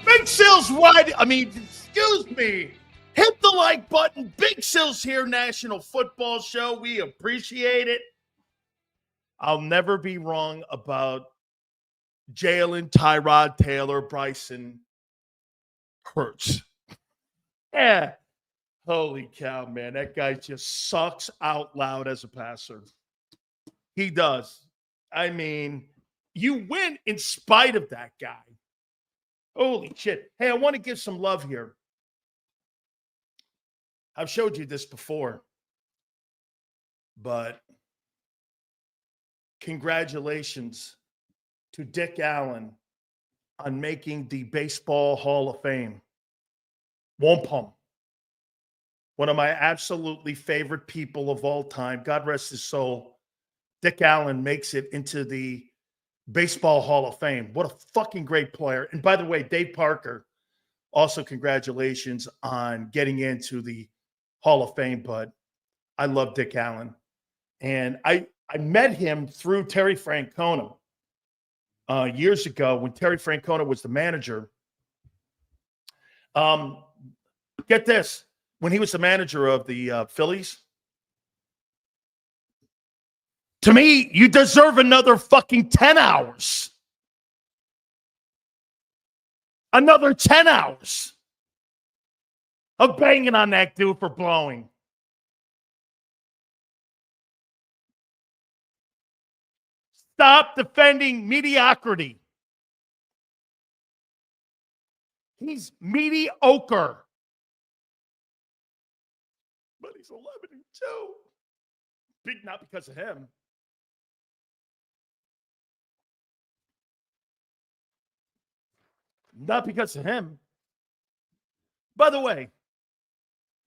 Big Sil's right. Excuse me. Hit the like button. Big Sil's here, National Football Show. We appreciate it. I'll never be wrong about Jalen, Tyrod, Taylor, Bryson, Hurts. Yeah. Holy cow, man. That guy just sucks out loud as a passer. He does. You win in spite of that guy. Holy shit. Hey, I want to give some love here. I've showed you this before, but congratulations to Dick Allen on making the Baseball Hall of Fame. Wampum. One of my absolutely favorite people of all time. God rest his soul. Dick Allen makes it into the Baseball Hall of Fame. What a fucking great player. And by the way, Dave Parker, also congratulations on getting into the Hall of Fame. But I love Dick Allen. And I met him through Terry Francona years ago when Terry Francona was the manager. Get this. When he was the manager of the Phillies, to me, you deserve another fucking 10 hours. Another 10 hours of banging on that dude for blowing. Stop defending mediocrity. He's mediocre. But He's 11-2. Big, not because of him. Not because of him. By the way,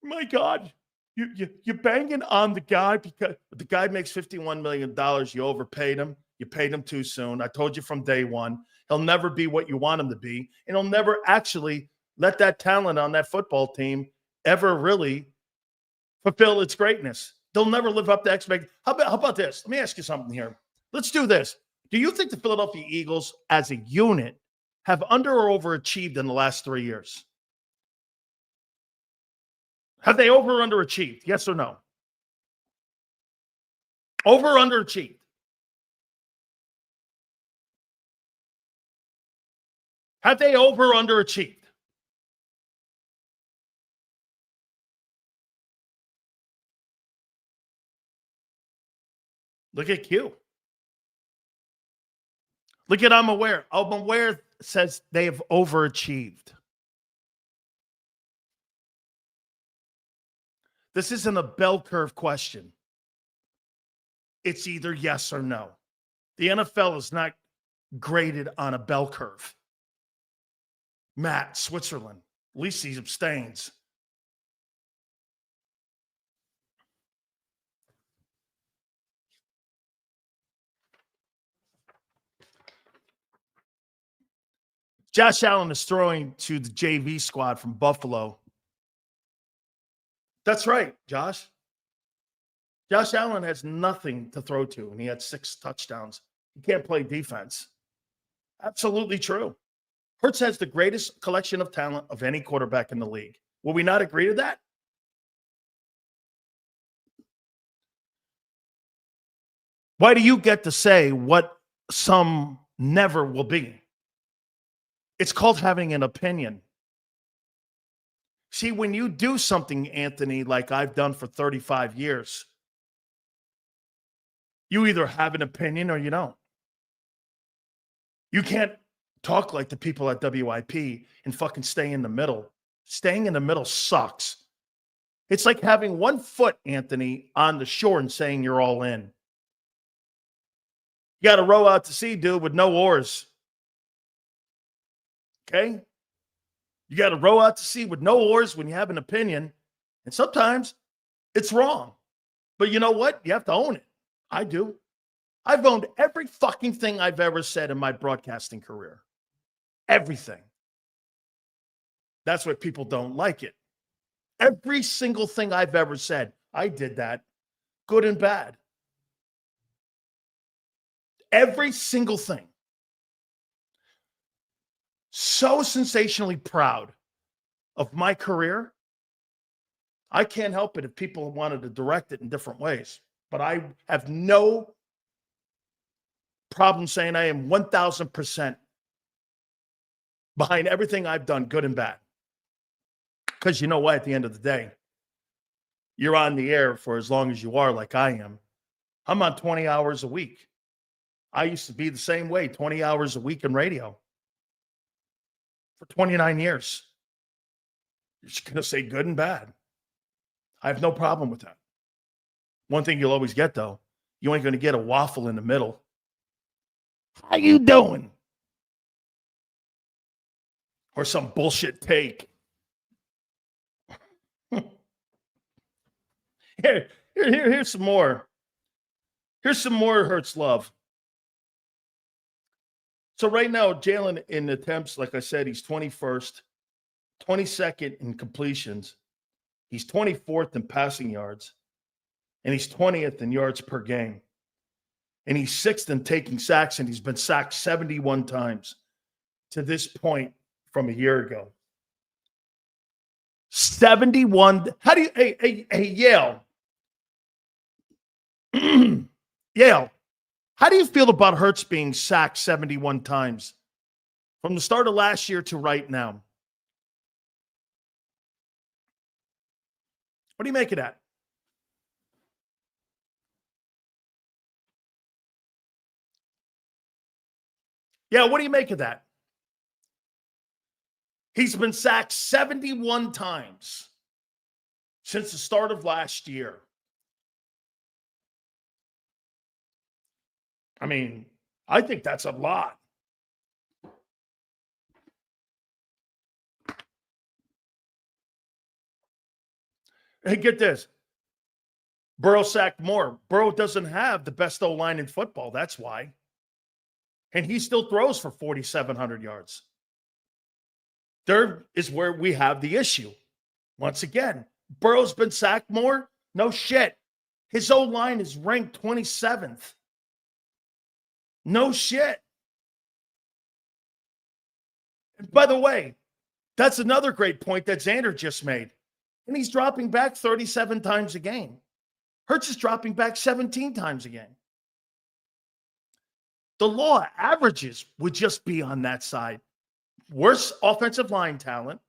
my God, you're banging on the guy because the guy makes $51 million. You overpaid him. You paid him too soon. I told you from day one. He'll never be what you want him to be. And he'll never actually let that talent on that football team ever really fulfill its greatness. They'll never live up to expectations. How about this? Let me ask you something here. Let's do this. Do you think the Philadelphia Eagles as a unit have under or overachieved in the last 3 years? Have they over or underachieved? Yes or no? Over or underachieved? Have they over or underachieved? Look at Q. Look at I'm aware. I'm aware says they have overachieved. This isn't a bell curve question. It's either yes or no. The NFL is not graded on a bell curve. Matt, Switzerland, at least he abstains. Josh Allen is throwing to the JV squad from Buffalo. That's right, Josh. Josh Allen has nothing to throw to, and he had 6 touchdowns. He can't play defense. Absolutely true. Hurts has the greatest collection of talent of any quarterback in the league. Will we not agree to that? Why do you get to say what some never will be? It's called having an opinion. See, when you do something, Anthony, like I've done for 35 years, you either have an opinion or you don't. You can't talk like the people at WIP and fucking stay in the middle. Staying in the middle sucks. It's like having one foot, Anthony, on the shore and saying you're all in. You got to row out to sea, dude, with no oars. Okay? You got to row out to sea with no oars when you have an opinion. And sometimes it's wrong. But you know what? You have to own it. I do. I've owned every fucking thing I've ever said in my broadcasting career. Everything. That's why people don't like it. Every single thing I've ever said, I did that, good and bad. Every single thing. So sensationally proud of my career. I can't help it if people wanted to direct it in different ways. But I have no problem saying I am 1,000% behind everything I've done, good and bad. Because you know what? At the end of the day, you're on the air for as long as you are, like I am. I'm on 20 hours a week. I used to be the same way, 20 hours a week in radio for 29 years. You're just going to say good and bad. I have no problem with that. One thing you'll always get, though, you ain't going to get a waffle in the middle. How you doing? Or some bullshit take. Here's some more. Here's some more Hurts love. So right now, Jalen in attempts, like I said, he's 21st, 22nd in completions. He's 24th in passing yards. And he's 20th in yards per game. And he's 6th in taking sacks, and he's been sacked 71 times to this point from a year ago. 71. How do you, hey, Yale. Yale. How do you feel about Hurts being sacked 71 times from the start of last year to right now? What do you make of that? Yeah, what do you make of that? He's been sacked 71 times. since the start of last year. I mean, I think that's a lot. Hey, get this. Burrow sacked more. Burrow doesn't have the best O-line in football. That's why. And he still throws for 4,700 yards. There is where we have the issue. Once again, Burrow's been sacked more? No shit. His O-line is ranked 27th. No shit. And by the way, that's another great point that Xander just made. And he's dropping back 37 times a game. Hurts is dropping back 17 times a game. The law averages would just be on that side. Worse offensive line talent.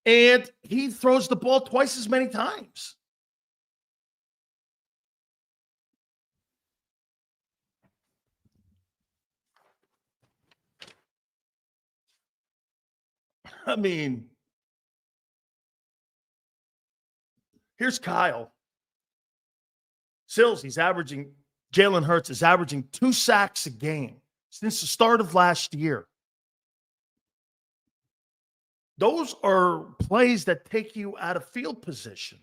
And he throws the ball twice as many times. I mean, here's Kyle. Sills, Jalen Hurts is averaging 2 sacks a game since the start of last year. Those are plays that take you out of field position.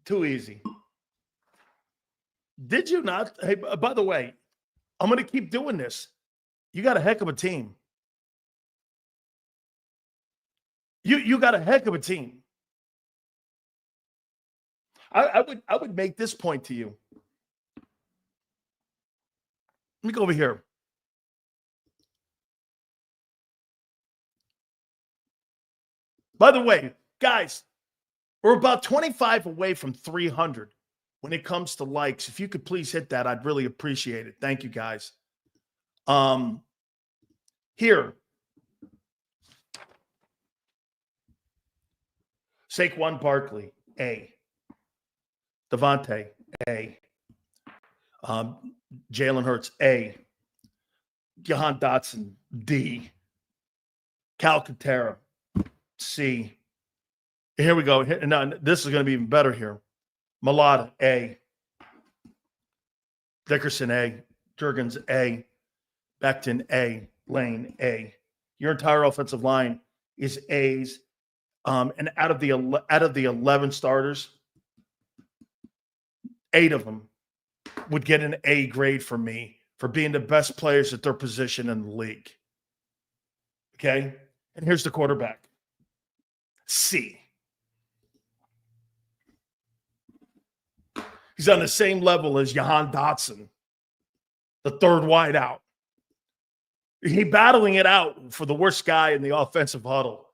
Too easy. Did you not? Hey, by the way, I'm going to keep doing this. You got a heck of a team. You got a heck of a team. I would make this point to you. Let me go over here. By the way, guys, we're about 25 away from 300 when it comes to likes. If you could please hit that, I'd really appreciate it. Thank you, guys. Here. Saquon Barkley, A. Devontae, A. Jalen Hurts, A. Jahan Dotson, D. Cal Katera, C. Here we go. Now, this is going to be even better here. Mulata, A. Dickerson, A. Jurgens, A. Becton, A. Lane, A. Your entire offensive line is A's. And out of the 11 starters, 8 of them would get an A grade from me for being the best players at their position in the league. Okay? And here's the quarterback. C. He's on the same level as Jahan Dotson, the third wideout. He's battling it out for the worst guy in the offensive huddle.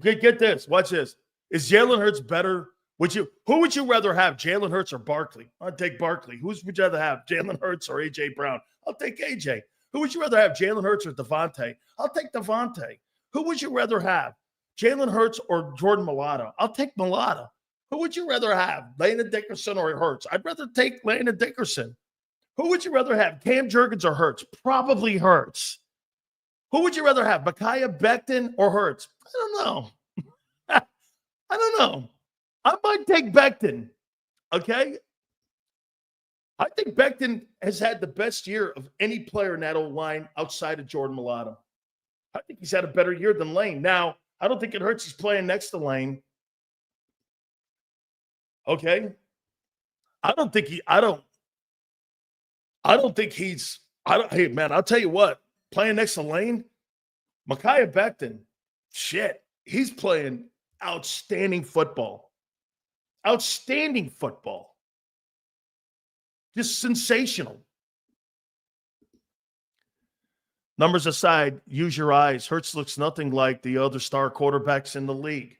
Get this. Watch this. Is Jalen Hurts better? Who would you rather have, Jalen Hurts or Barkley? I'd take Barkley. Who would you rather have, Jalen Hurts or A.J. Brown? I'll take A.J. Who would you rather have, Jalen Hurts or Devontae? I'll take Devontae. Who would you rather have, Jalen Hurts or Jordan Mailata? I'll take Mailata. Who would you rather have, Landon Dickerson or Hurts? I'd rather take Landon Dickerson. Who would you rather have, Cam Jurgens or Hurts? Probably Hurts. Who would you rather have, Micaiah Becton or Hurts? I don't know. I don't know. I might take Becton, okay? I think Becton has had the best year of any player in that old line outside of Jordan Mailata. I think he's had a better year than Lane. Now, I don't think it hurts he's playing next to Lane. Okay? Hey, man, I'll tell you what. Playing next to Lane, Micaiah Becton, shit, he's playing outstanding football. Outstanding football. Just sensational. Numbers aside, use your eyes. Hurts looks nothing like the other star quarterbacks in the league.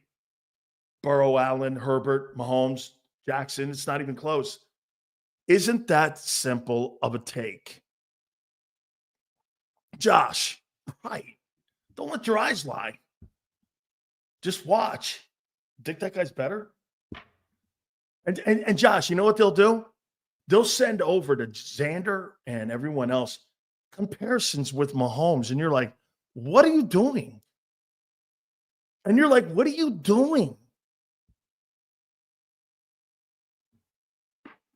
Burrow, Allen, Herbert, Mahomes, Jackson. It's not even close. Isn't that simple of a take? Josh, right. Don't let your eyes lie. Just watch. Think that guy's better? And Josh, you know what they'll do? They'll send over to Xander and everyone else comparisons with Mahomes. And you're like, what are you doing? And you're like, what are you doing?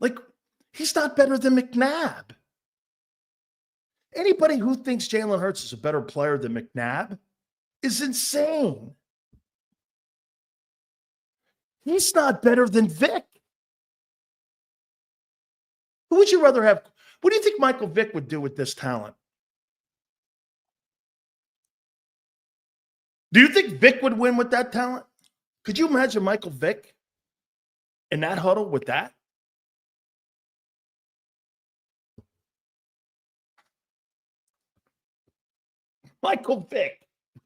Like, he's not better than McNabb. Anybody who thinks Jalen Hurts is a better player than McNabb is insane. He's not better than Vic. Who would you rather have? What do you think Michael Vick would do with this talent? Do you think Vic would win with that talent? Could you imagine Michael Vick in that huddle with that? Michael Vick.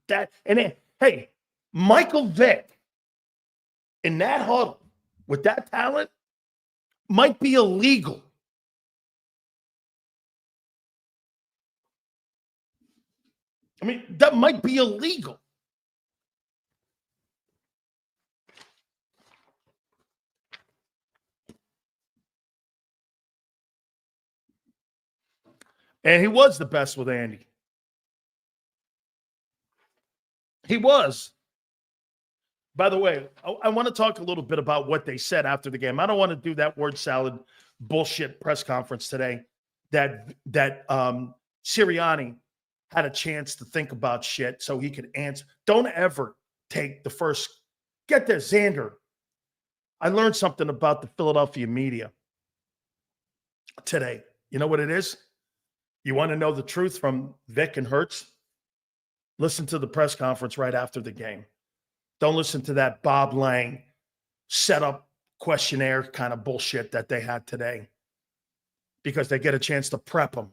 Hey, Michael Vick in that huddle with that talent might be illegal. I mean, that might be illegal. And he was the best with Andy. He was. By the way, I want to talk a little bit about what they said after the game. I don't want to do that word salad bullshit press conference today that Sirianni had a chance to think about shit so he could answer. Don't ever take the first. Get this, Xander. I learned something about the Philadelphia media today. You know what it is? You want to know the truth from Vic and Hurts? Listen to the press conference right after the game. Don't listen to that Bob Lang setup questionnaire kind of bullshit that they had today because they get a chance to prep them.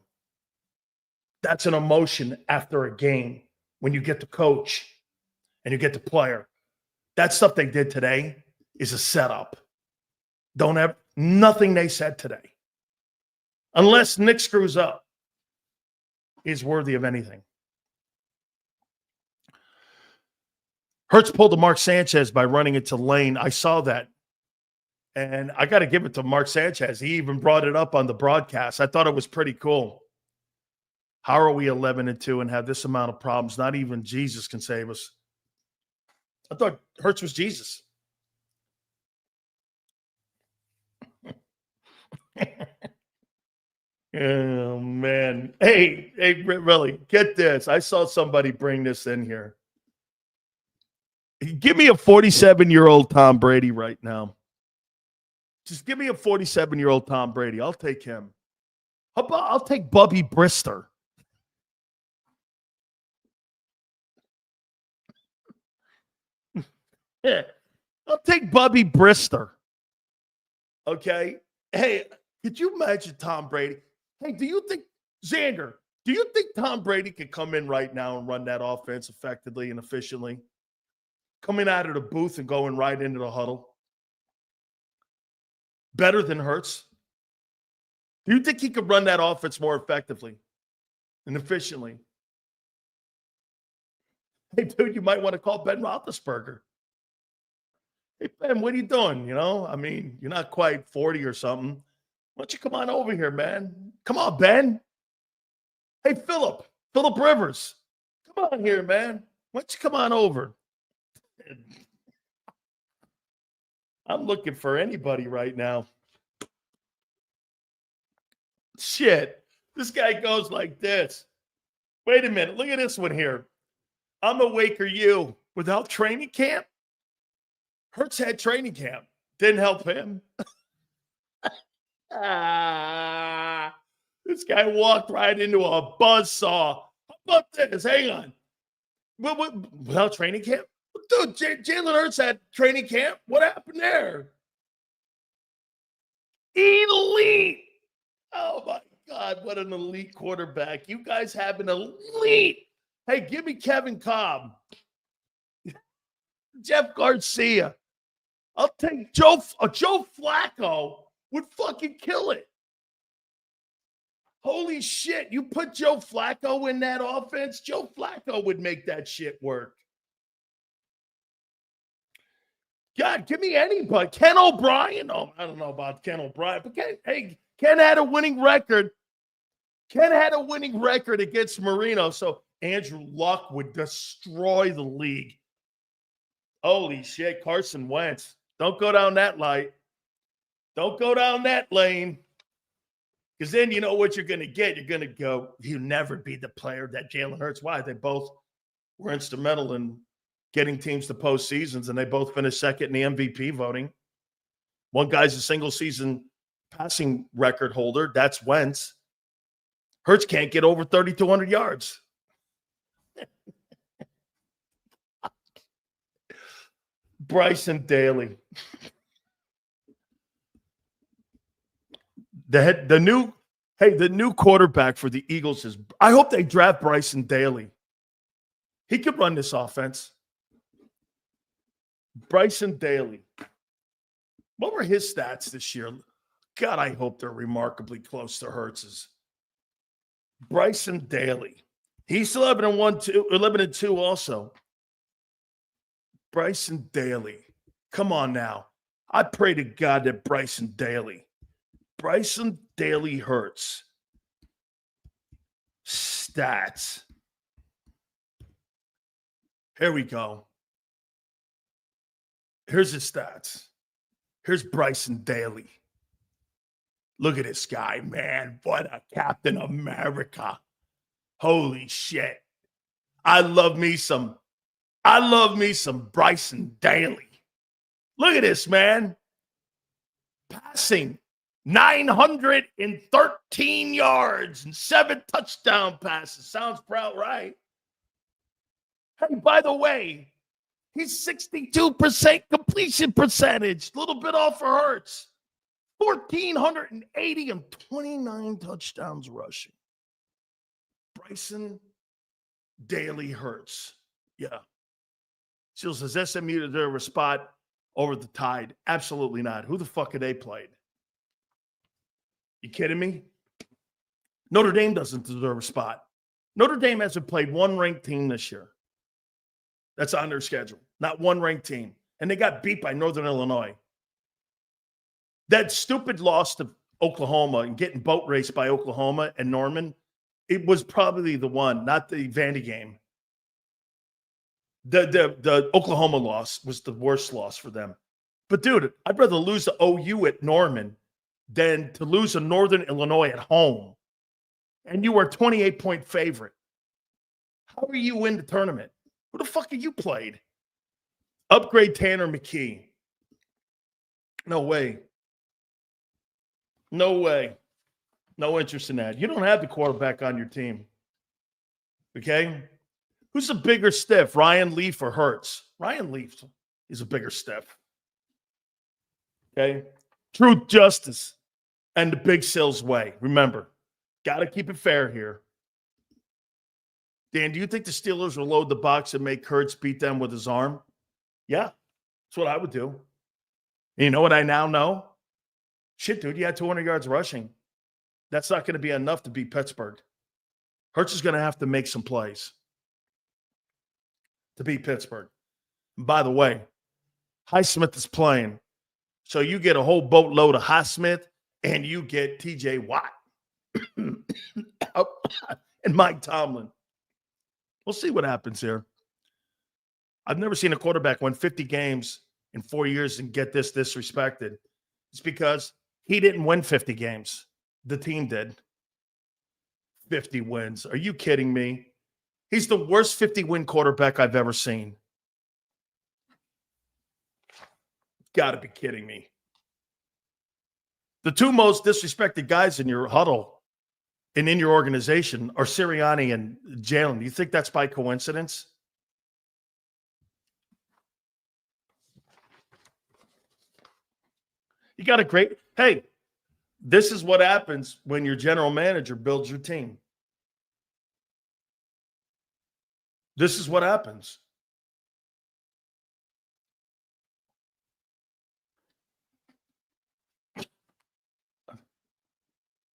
That's an emotion after a game when you get the coach and you get the player. That stuff they did today is a setup. Don't have nothing they said today, unless Nick screws up, is worthy of anything. Hurts pulled to Mark Sanchez by running into Lane. I saw that. And I got to give it to Mark Sanchez. He even brought it up on the broadcast. I thought it was pretty cool. How are we 11-2 and have this amount of problems? Not even Jesus can save us. I thought Hurts was Jesus. Oh, man. Hey, really, get this. I saw somebody bring this in here. Give me a 47-year-old Tom Brady right now. Just give me a 47-year-old Tom Brady. I'll take him. How about I'll take Bubby Brister. Yeah, I'll take Bubby Brister. Okay? Hey, could you imagine Tom Brady? Hey, do you think, Xander, do you think Tom Brady could come in right now and run that offense effectively and efficiently? Coming out of the booth and going right into the huddle? Better than Hurts? Do you think he could run that offense more effectively and efficiently? Hey, dude, you might want to call Ben Roethlisberger. Hey, Ben, what are you doing? You know, I mean, you're not quite 40 or something. Why don't you come on over here, man? Come on, Ben. Hey, Philip Rivers. Come on here, man. Why don't you come on over? I'm looking for anybody right now. Shit. This guy goes like this. Wait a minute. Look at this one here. I'm awake or you without training camp? Hurts had training camp. Didn't help him. This guy walked right into a buzzsaw. How about this? Hang on. Without training camp? Dude, Jalen Hurts had training camp. What happened there? Elite. Oh, my God. What an elite quarterback. You guys have an elite. Hey, give me Kevin Cobb. Jeff Garcia. I'll take Joe Flacco would fucking kill it. Holy shit. You put Joe Flacco in that offense, Joe Flacco would make that shit work. God, give me anybody. Ken O'Brien. Oh, I don't know about Ken O'Brien, but Ken had a winning record. Ken had a winning record against Marino. So Andrew Luck would destroy the league. Holy shit, Carson Wentz. Don't go down that light. Don't go down that lane. Because then you know what you're going to get. You're going to go, he'll never be the player that Jalen Hurts. Why? They both were instrumental in getting teams to postseasons, and they both finished second in the MVP voting. One guy's a single-season passing record holder. That's Wentz. Hurts can't get over 3,200 yards. Bryson Daly. The new quarterback for the Eagles is, I hope they draft Bryson Daly. He could run this offense. Bryson Daly. What were his stats this year? God, I hope they're remarkably close to Hurts's. Bryson Daly. He's 11-2 also. Bryson Daly. Come on now. I pray to God that Bryson Daly Hurts. Stats. Here we go. Here's his stats. Here's Bryson Daly. Look at this guy, man. What a Captain America. Holy shit. I love me some Bryson Daly. Look at this, man. Passing 913 yards and 7 touchdown passes. Sounds proud, right? Hey, by the way, he's 62% completion percentage. A little bit off for Hurts. 1,480 and 29 touchdowns rushing. Bryson Daly Hurts. Yeah. Seals says SMU deserve a spot over the Tide. Absolutely not. Who the fuck have they played? You kidding me? Notre Dame doesn't deserve a spot. Notre Dame hasn't played one ranked team this year. That's on their schedule. Not one ranked team. And they got beat by Northern Illinois. That stupid loss to Oklahoma and getting boat raced by Oklahoma and Norman, it was probably the one, not the Vandy game. The Oklahoma loss was the worst loss for them. But, dude, I'd rather lose to OU at Norman than to lose to Northern Illinois at home. And you were a 28-point favorite. How are you in the tournament? Who the fuck have you played? Upgrade Tanner McKee. No way. No way. No interest in that. You don't have the quarterback on your team. Okay? Who's a bigger stiff, Ryan Leaf or Hurts? Ryan Leaf is a bigger stiff. Okay? Truth, justice, and the Big Sills way. Remember, got to keep it fair here. Dan, do you think the Steelers will load the box and make Hurts beat them with his arm? Yeah, that's what I would do. And you know what I now know? Shit, dude, you had 200 yards rushing. That's not going to be enough to beat Pittsburgh. Hurts is going to have to make some plays to beat Pittsburgh. And by the way, Highsmith is playing. So you get a whole boatload of Highsmith and you get TJ Watt and Mike Tomlin. We'll see what happens here. I've never seen a quarterback win 50 games in 4 years and get this disrespected. It's because he didn't win 50 games. The team did. 50 wins. Are you kidding me? He's the worst 50-win quarterback I've ever seen. Got to be kidding me. The two most disrespected guys in your huddle and in your organization are Sirianni and Jalen. Do you think that's by coincidence? You got a great – hey, this is what happens when your general manager builds your team. This is what happens.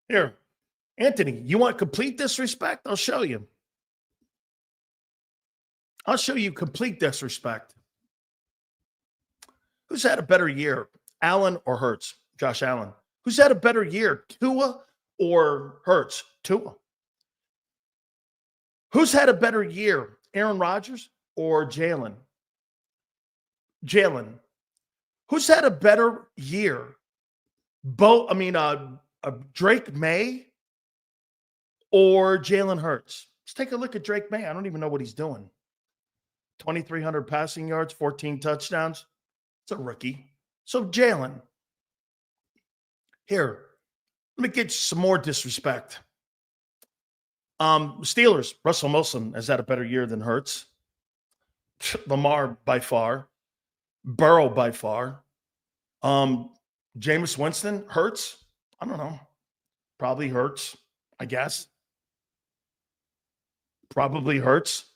Here, Anthony, you want complete disrespect? I'll show you. I'll show you complete disrespect. Who's had a better year, Allen or Hurts? Josh Allen. Who's had a better year, Tua or Hurts? Tua. Who's had a better year, Aaron Rodgers or Jalen? Jalen. Who's had a better year? Drake May or Jalen Hurts? Let's take a look at Drake May. I don't even know what he's doing. 2,300 passing yards, 14 touchdowns. It's a rookie. So Jalen. Here, let me get you some more disrespect. Steelers, Russell Wilson has had a better year than Hurts. Lamar by far. Burrow by far. Jameis Winston, Hurts. I don't know. Probably Hurts, I guess. Probably Hurts.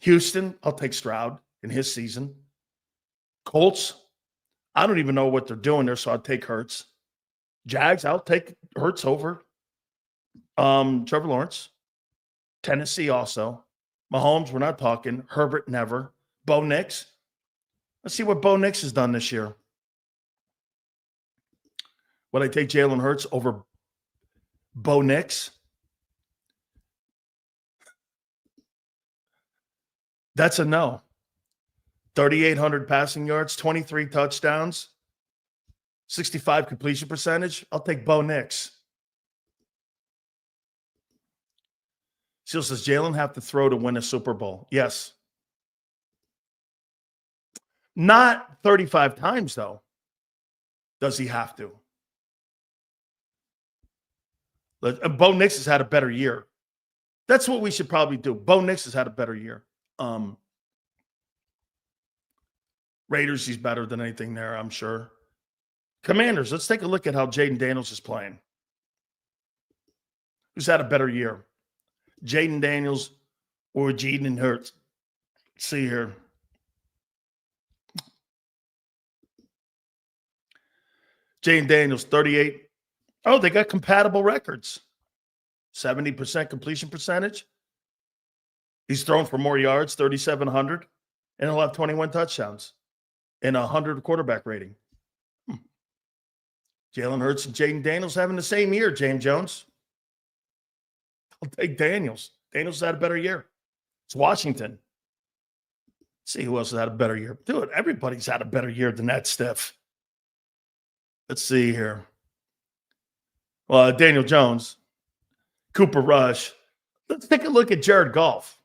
Houston, I'll take Stroud in his season. Colts, I don't even know what they're doing there, so I'll take Hurts. Jags, I'll take Hurts over Trevor Lawrence. Tennessee also. Mahomes, we're not talking. Herbert, never. Bo Nix. Let's see what Bo Nix has done this year. Would I take Jalen Hurts over Bo Nix? That's a no. 3,800 passing yards, 23 touchdowns, 65 completion percentage. I'll take Bo Nix. Seal says, Jalen have to throw to win a Super Bowl. Yes. Not 35 times, though. Does he have to? Bo Nix has had a better year. That's what we should probably do. Bo Nix has had a better year. Raiders, he's better than anything there, I'm sure. Commanders, let's take a look at how Jaden Daniels is playing. Who's had a better year? Jaden Daniels or Jalen Hurts? Let's see here. Jaden Daniels, 38. Oh, they got compatible records. 70% completion percentage. He's thrown for more yards, 3,700, and he'll have 21 touchdowns and 100 quarterback rating. Jalen Hurts and Jaden Daniels having the same year, James Jones. I'll take Daniels. Daniels had a better year. It's Washington. Let's see who else has had a better year. Dude, everybody's had a better year than that stiff. Let's see here. Well, Daniel Jones, Cooper Rush. Let's take a look at Jared Goff.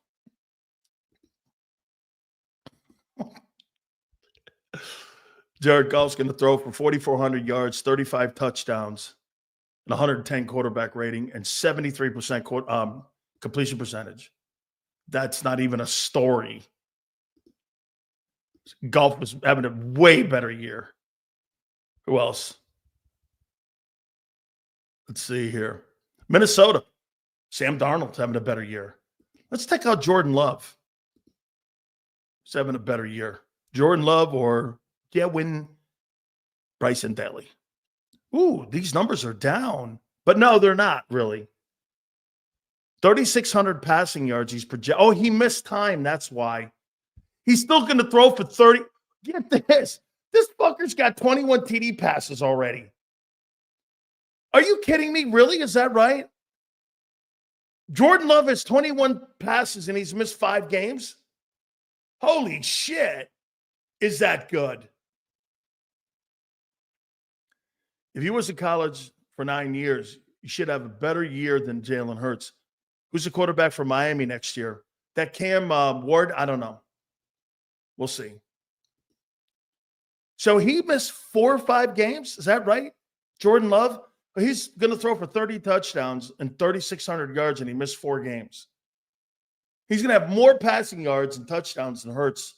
Jared Goff's going to throw for 4,400 yards, 35 touchdowns, and 110 quarterback rating, and 73% completion percentage. That's not even a story. Goff was having a way better year. Who else? Let's see here. Minnesota. Sam Darnold's having a better year. Let's take out Jordan Love. He's having a better year. Jordan Love or Bryson Daly. Ooh, these numbers are down. But no, they're not really. 3,600 passing yards he's projected. Oh, he missed time. That's why. He's still going to throw for 30. Get this. This fucker's got 21 TD passes already. Are you kidding me? Really? Is that right? Jordan Love has 21 passes and he's missed 5 games? Holy shit. Is that good? If he was in college for 9 years, you should have a better year than Jalen Hurts. Who's the quarterback for Miami next year? That Cam Ward? I don't know. We'll see. So he missed 4 or 5 games? Is that right? Jordan Love? He's going to throw for 30 touchdowns and 3,600 yards, and he missed 4 games. He's going to have more passing yards and touchdowns than Hurts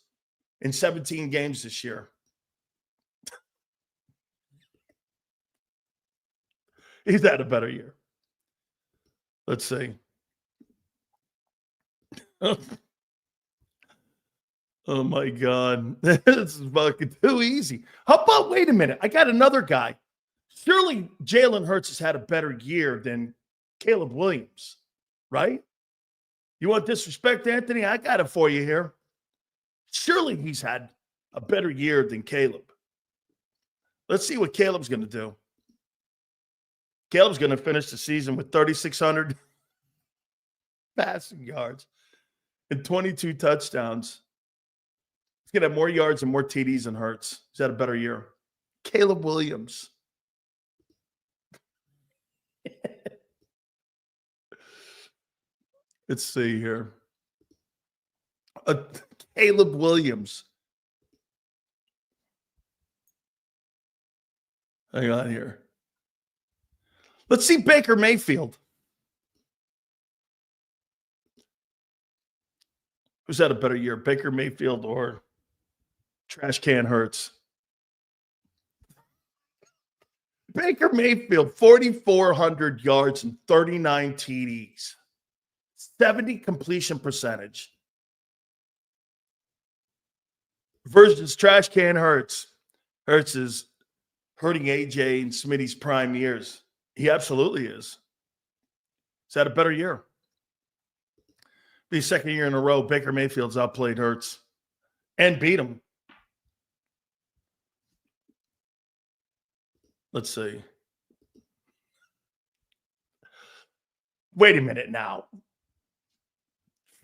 in 17 games this year. He's had a better year. Let's see. Oh my God. This is fucking too easy. How about, wait a minute. I got another guy. Surely Jalen Hurts has had a better year than Caleb Williams, right? You want disrespect, Anthony? I got it for you here. Surely he's had a better year than Caleb. Let's see what Caleb's going to do. Caleb's going to finish the season with 3,600 passing yards and 22 touchdowns. He's going to have more yards and more TDs than Hurts. He's had a better year. Caleb Williams. Let's see here. Caleb Williams. Hang on here. Let's see Baker Mayfield. Who's had a better year, Baker Mayfield or Trash Can Hurts? Baker Mayfield, 4,400 yards and 39 TDs. 70 completion percentage. Versus Trash Can Hurts. Hurts is hurting AJ in Smitty's prime years. He absolutely is. He's had a better year. Be second year in a row, Baker Mayfield's outplayed Hurts and beat him. Let's see. Wait a minute now.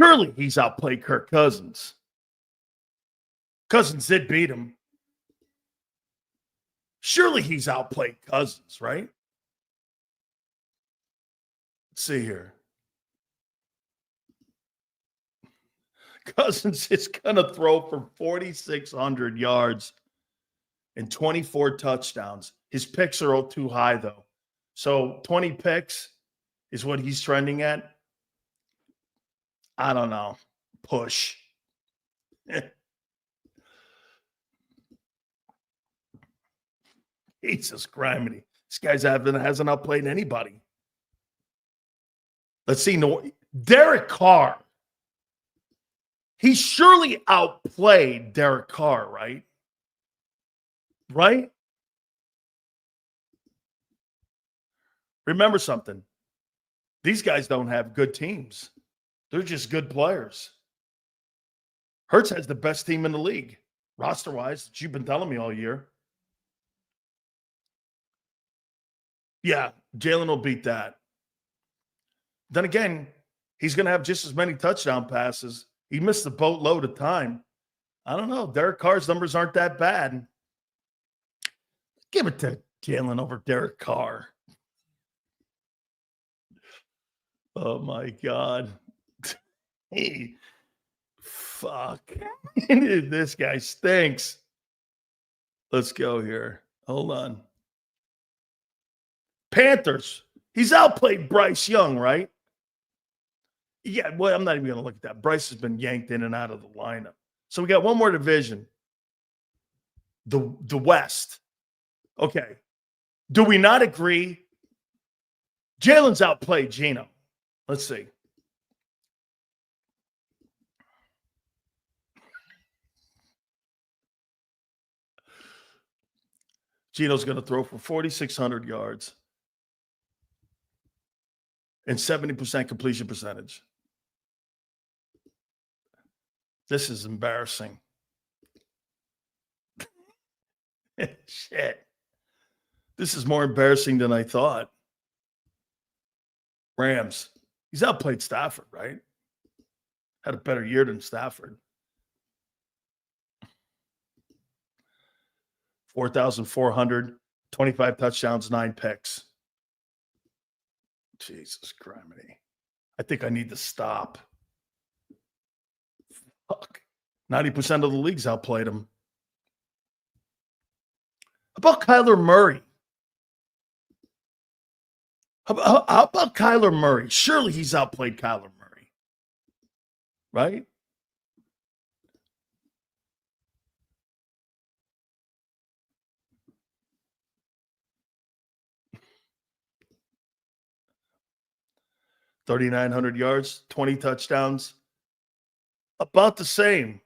Surely he's outplayed Kirk Cousins. Cousins did beat him. Surely he's outplayed Cousins, right? Let's see here. Cousins is going to throw for 4,600 yards and 24 touchdowns. His picks are all too high, though. So 20 picks is what he's trending at. I don't know. Push. Jesus Christ. This guy's hasn't outplayed anybody. Let's see. Derek Carr. He surely outplayed Derek Carr, right? Right? Remember something. These guys don't have good teams. They're just good players. Hurts has the best team in the league, roster-wise, that you've been telling me all year. Yeah, Jalen will beat that. Then again, he's going to have just as many touchdown passes. He missed a boatload of time. I don't know. Derek Carr's numbers aren't that bad. Give it to Jalen over Derek Carr. Oh, my God. Hey, fuck. This guy stinks. Let's go here. Hold on. Panthers. He's outplayed Bryce Young, right? Yeah, well, I'm not even going to look at that. Bryce has been yanked in and out of the lineup. So we got one more division. The West. Okay. Do we not agree? Jalen's outplayed Geno. Let's see. Geno's going to throw for 4,600 yards and 70% completion percentage. This is embarrassing. Shit. This is more embarrassing than I thought. Rams. He's outplayed Stafford, right? Had a better year than Stafford. 4,400, 25 touchdowns, 9 picks. Jesus Christ. I think I need to stop. Fuck. 90% of the leagues outplayed him. How about Kyler Murray? How about Kyler Murray? Surely he's outplayed Kyler Murray. Right? $3,900 yards, 20 touchdowns. About the same.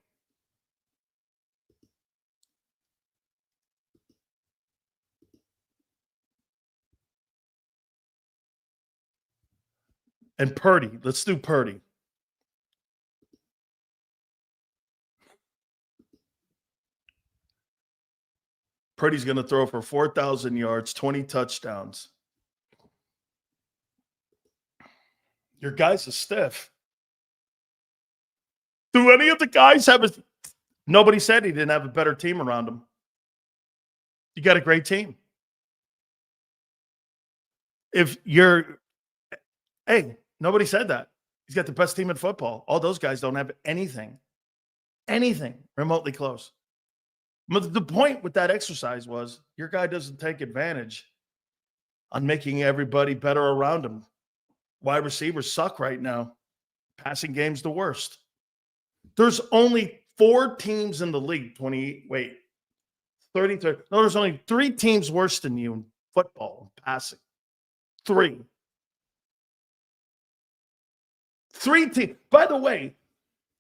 And Purdy. Let's do Purdy. Purdy's going to throw for 4,000 yards, 20 touchdowns. Your guys are stiff. Do any of the guys have a... Nobody said he didn't have a better team around him. You got a great team. If you're... Hey, nobody said that. He's got the best team in football. All those guys don't have anything remotely close. But the point with that exercise was your guy doesn't take advantage on making everybody better around him. Wide receivers suck right now. Passing game's the worst. There's only 4 teams in the league, 30. No, there's only 3 teams worse than you in football passing. 3. 3 teams. By the way,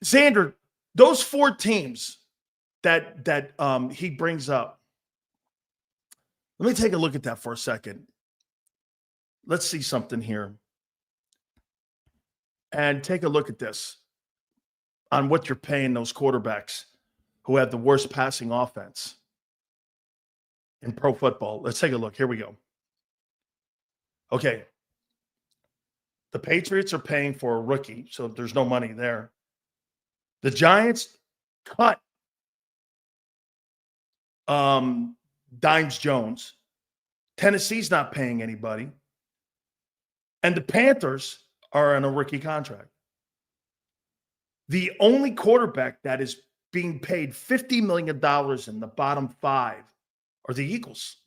Xander, those 4 teams that he brings up. Let me take a look at that for a second. Let's see something here. And take a look at this on what you're paying those quarterbacks who have the worst passing offense in pro football. Let's take a look. Here we go. Okay. The Patriots are paying for a rookie, so there's no money there. The Giants cut Dimes Jones. Tennessee's not paying anybody. And the Panthers are on a rookie contract. The only quarterback that is being paid $50 million in the bottom 5 are the Eagles.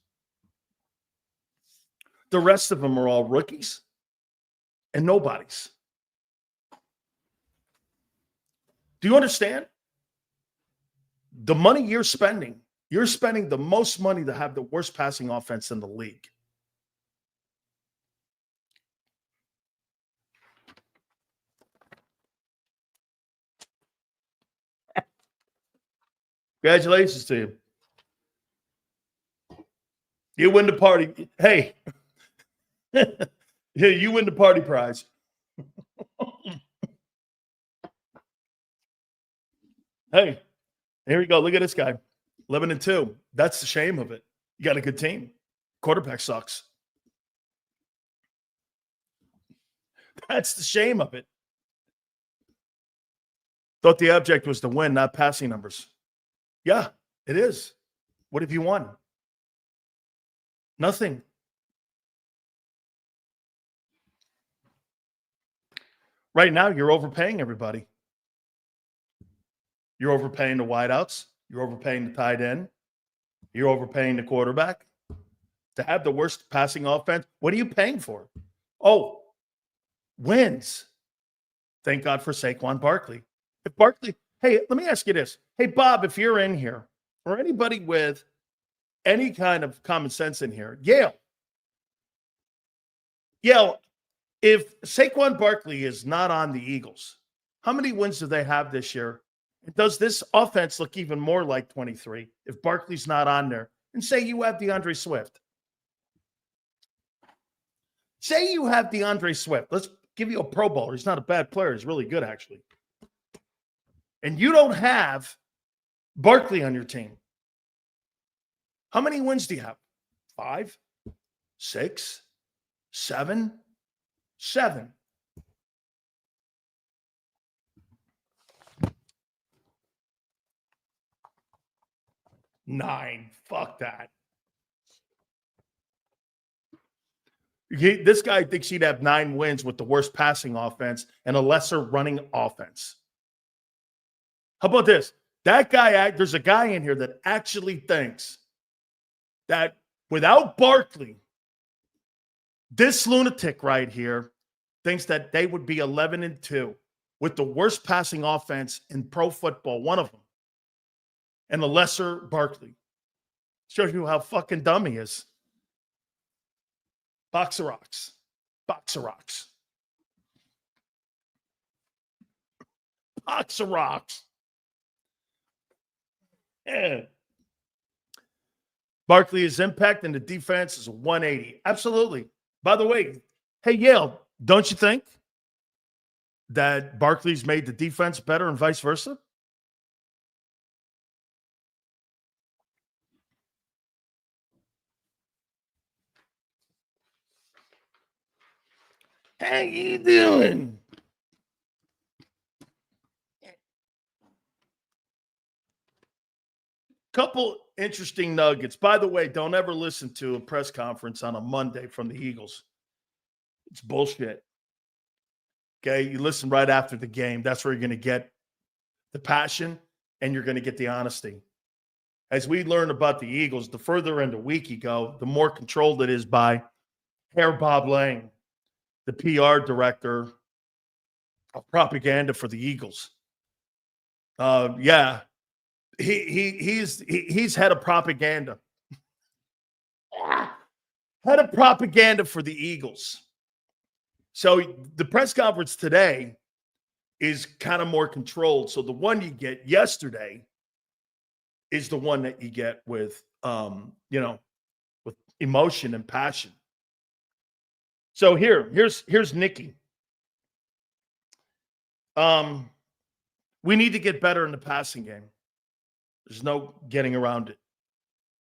The rest of them are all rookies and nobodies. Do you understand? The money you're spending the most money to have the worst passing offense in the league. Congratulations to you. You win the party. Hey, you win the party prize. Hey, here we go. Look at this guy. 11-2. That's the shame of it. You got a good team. Quarterback sucks. That's the shame of it. Thought the object was to win, not passing numbers. Yeah, it is. What have you won? Nothing. Right now, you're overpaying everybody. You're overpaying the wideouts. You're overpaying the tight end. You're overpaying the quarterback. To have the worst passing offense, what are you paying for? Oh, wins. Thank God for Saquon Barkley. If Barkley, hey, let me ask you this. Hey, Bob, if you're in here, or anybody with any kind of common sense in here, Yale, if Saquon Barkley is not on the Eagles, how many wins do they have this year? Does this offense look even more like 23 if Barkley's not on there? And say you have DeAndre Swift. Say you have DeAndre Swift. Let's give you a Pro Bowler. He's not a bad player. He's really good, actually. And you don't have Barkley on your team. How many wins do you have? 5, 6, 7, 7. Nine. Fuck that. This guy thinks he'd have 9 wins with the worst passing offense and a lesser running offense. How about this? That guy, there's a guy in here that actually thinks that without Barkley, this lunatic right here thinks that they would be 11-2 with the worst passing offense in pro football, one of them, and a lesser Barkley. Shows you how fucking dumb he is. Box of rocks. Box of rocks. Box of rocks. Yeah. Barkley's impact in the defense is 180. Absolutely. By the way, hey, Yale, don't you think that Barkley's made the defense better and vice versa? How you doing? Couple interesting nuggets. By the way, don't ever listen to a press conference on a Monday from the Eagles. It's bullshit. Okay, you listen right after the game. That's where you're going to get the passion and you're going to get the honesty. As we learn about the Eagles, the further into week you go, the more controlled it is by Herr Bob Lang, the PR director of propaganda for the Eagles. Yeah, he's head of propaganda. Head of propaganda for the Eagles. So the press conference today is kind of more controlled. So the one you get yesterday is the one that you get with, with emotion and passion. So here's Nikki. We need to get better in the passing game. There's no getting around it.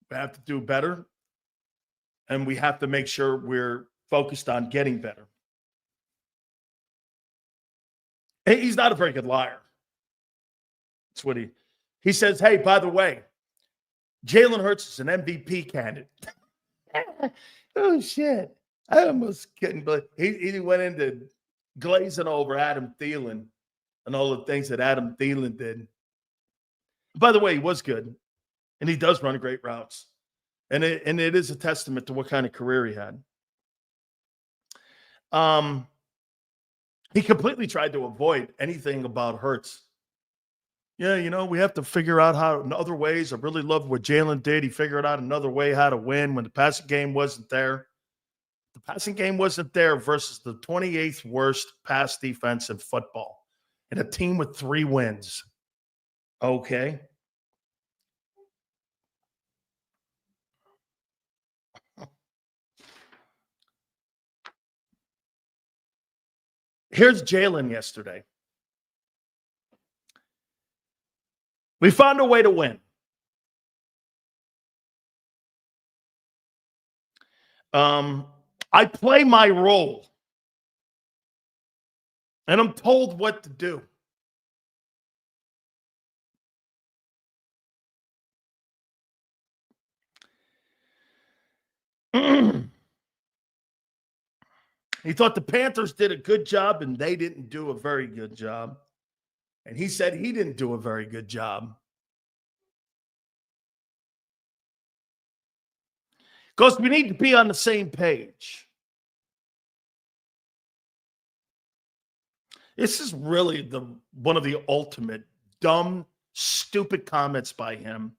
We have to do better, and we have to make sure we're focused on getting better. He's not a very good liar. That's what he says. Hey, by the way, Jalen Hurts is an MVP candidate. Oh, shit. I almost couldn't believe he went into glazing over Adam Thielen and all the things that Adam Thielen did. By the way, he was good, and he does run great routes. And it is a testament to what kind of career he had. He completely tried to avoid anything about Hurts. Yeah, we have to figure out how in other ways. I really love what Jalen did. He figured out another way how to win when the passing game wasn't there. The passing game wasn't there versus the 28th worst pass defense in football and a team with 3 wins. Okay. Here's Jalen yesterday. We found a way to win. I play my role. And I'm told what to do. He thought the Panthers did a good job and they didn't do a very good job. And he said he didn't do a very good job. Because we need to be on the same page. This is really one of the ultimate dumb, stupid comments by him.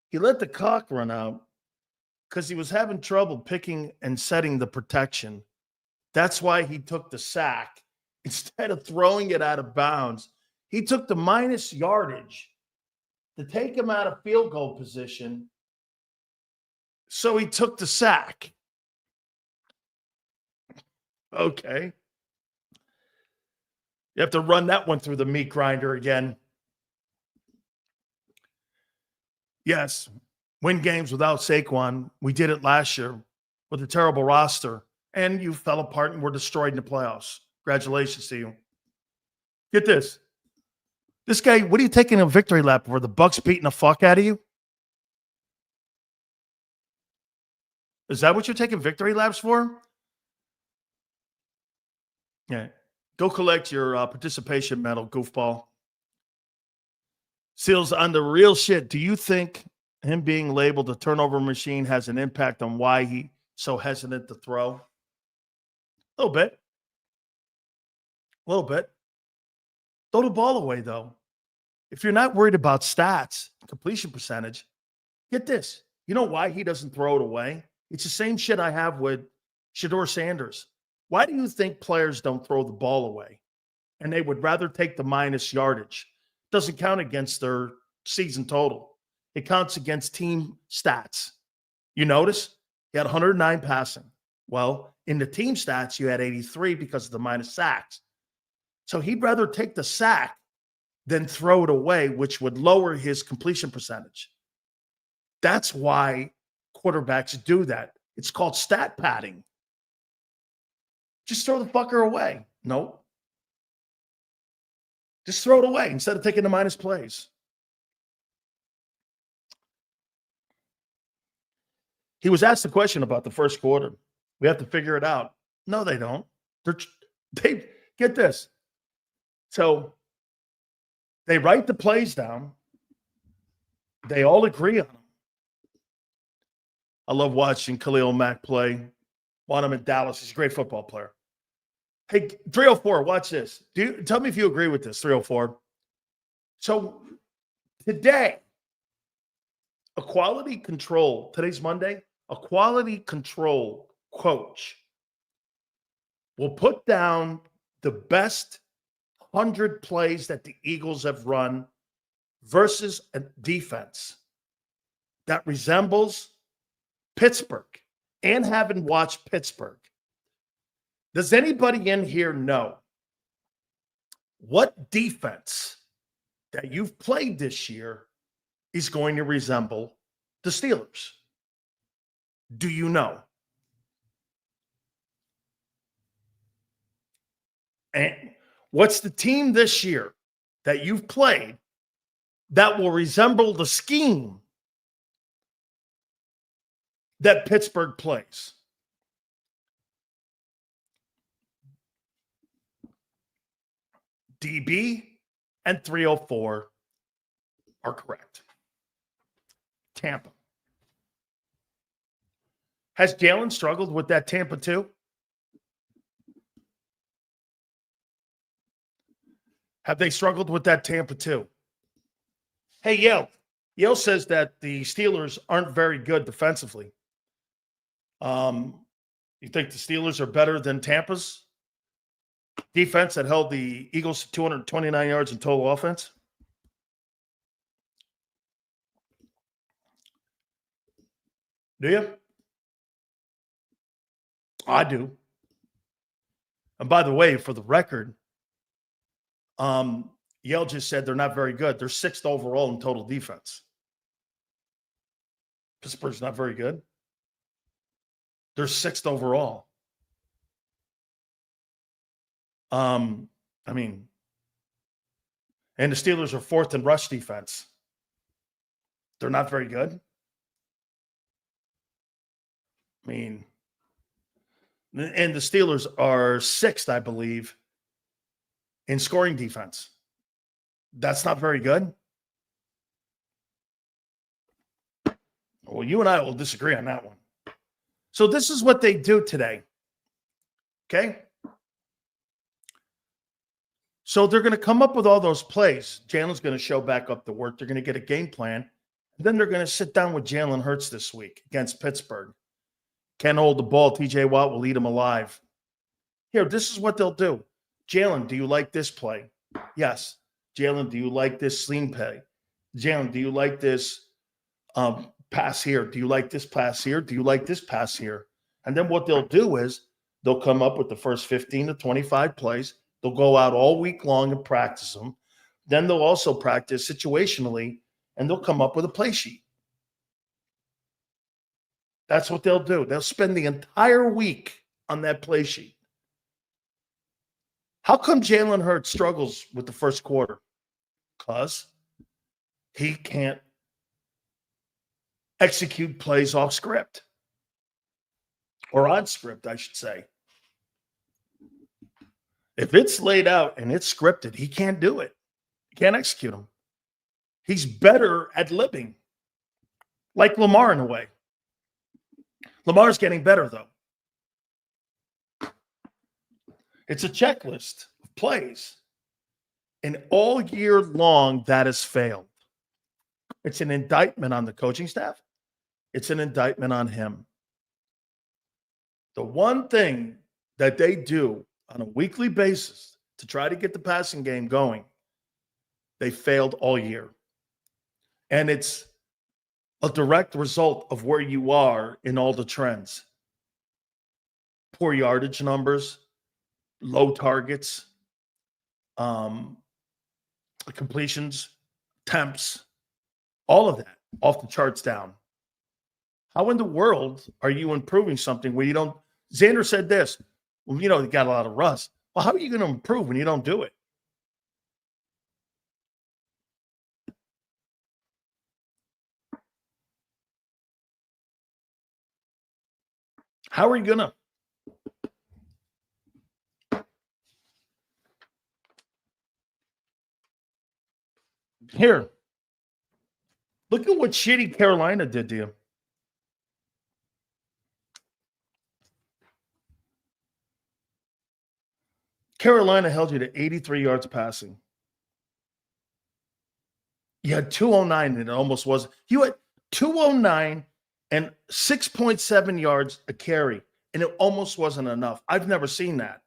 He let the clock run out because he was having trouble picking and setting the protection. That's why he took the sack. Instead of throwing it out of bounds, he took the minus yardage to take him out of field goal position. So he took the sack. Okay. You have to run that one through the meat grinder again. Yes, win games without Saquon. We did it last year with a terrible roster. And you fell apart and were destroyed in the playoffs. Congratulations to you. Get this. This guy, what are you taking a victory lap for? The Bucs beating the fuck out of you? Is that what you're taking victory laps for? Yeah. Go collect your participation medal, goofball. Seals, on the real shit, do you think him being labeled a turnover machine has an impact on why he's so hesitant to throw? A little bit. A little bit. Throw the ball away, though. If you're not worried about stats, completion percentage, get this. You know why he doesn't throw it away? It's the same shit I have with Shedeur Sanders. Why do you think players don't throw the ball away? And they would rather take the minus yardage. Doesn't count against their season total. It counts against team stats. You notice? He had 109 passing. Well, in the team stats, you had 83 because of the minus sacks. So he'd rather take the sack than throw it away, which would lower his completion percentage. That's why quarterbacks do that. It's called stat padding. Just throw the fucker away. No. Just throw it away instead of taking the minus plays. He was asked the question about the first quarter. We have to figure it out. No, they don't. They get this. So they write the plays down. They all agree on them. I love watching Khalil Mack play. Want him in Dallas. He's a great football player. Hey, 304, watch this. Tell me if you agree with this, 304. So today, a quality control, today's Monday, a quality control coach will put down the best 100 plays that the Eagles have run versus a defense that resembles Pittsburgh. And having watched Pittsburgh, does anybody in here know what defense that you've played this year is going to resemble the Steelers? Do you know? And what's the team this year that you've played that will resemble the scheme that Pittsburgh plays? DB and 304 are correct. Tampa. Has Jalen struggled with that Tampa too? Have they struggled with that Tampa too? Hey, Yale. Yale says that the Steelers aren't very good defensively. You think the Steelers are better than Tampa's defense that held the Eagles to 229 yards in total offense? Do you? I do. And by the way, for the record, Yale just said they're not very good. They're 6th overall in total defense. Pittsburgh's not very good. They're 6th overall. And the Steelers are 4th in rush defense. They're not very good. And the Steelers are 6th, I believe, in scoring defense. That's not very good. Well, you and I will disagree on that one. So this is what they do today. Okay? So they're going to come up with all those plays. Jalen's going to show back up to work. They're going to get a game plan. And then they're going to sit down with Jalen Hurts this week against Pittsburgh. Can't hold the ball. TJ Watt will eat him alive. Here, this is what they'll do. Jalen, do you like this play? Yes. Jalen, do you like this sling play? Jalen, do you like this pass here? Do you like this pass here? Do you like this pass here? And then what they'll do is they'll come up with the first 15 to 25 plays. They'll go out all week long and practice them. Then they'll also practice situationally, and they'll come up with a play sheet. That's what they'll do. They'll spend the entire week on that play sheet. How come Jalen Hurts struggles with the first quarter? Because he can't execute plays off script. Or on script, I should say. If it's laid out and it's scripted, he can't do it. He can't execute them. He's better at living. Like Lamar in a way. Lamar's getting better, though. It's a checklist of plays. And all year long, that has failed. It's an indictment on the coaching staff. It's an indictment on him. The one thing that they do on a weekly basis to try to get the passing game going, they failed all year. And it's a direct result of where you are in all the trends. Poor yardage numbers, low targets, completions, attempts, all of that off the charts down. How in the world are you improving something where you don't? Xander said this, well, you got a lot of rust. Well, how are you going to improve when you don't do it? How are you going to? Here. Look at what shitty Carolina did to you. Carolina held you to 83 yards passing. You had 209, and it almost was. You had 209 and 6.7 yards a carry, and it almost wasn't enough. I've never seen that.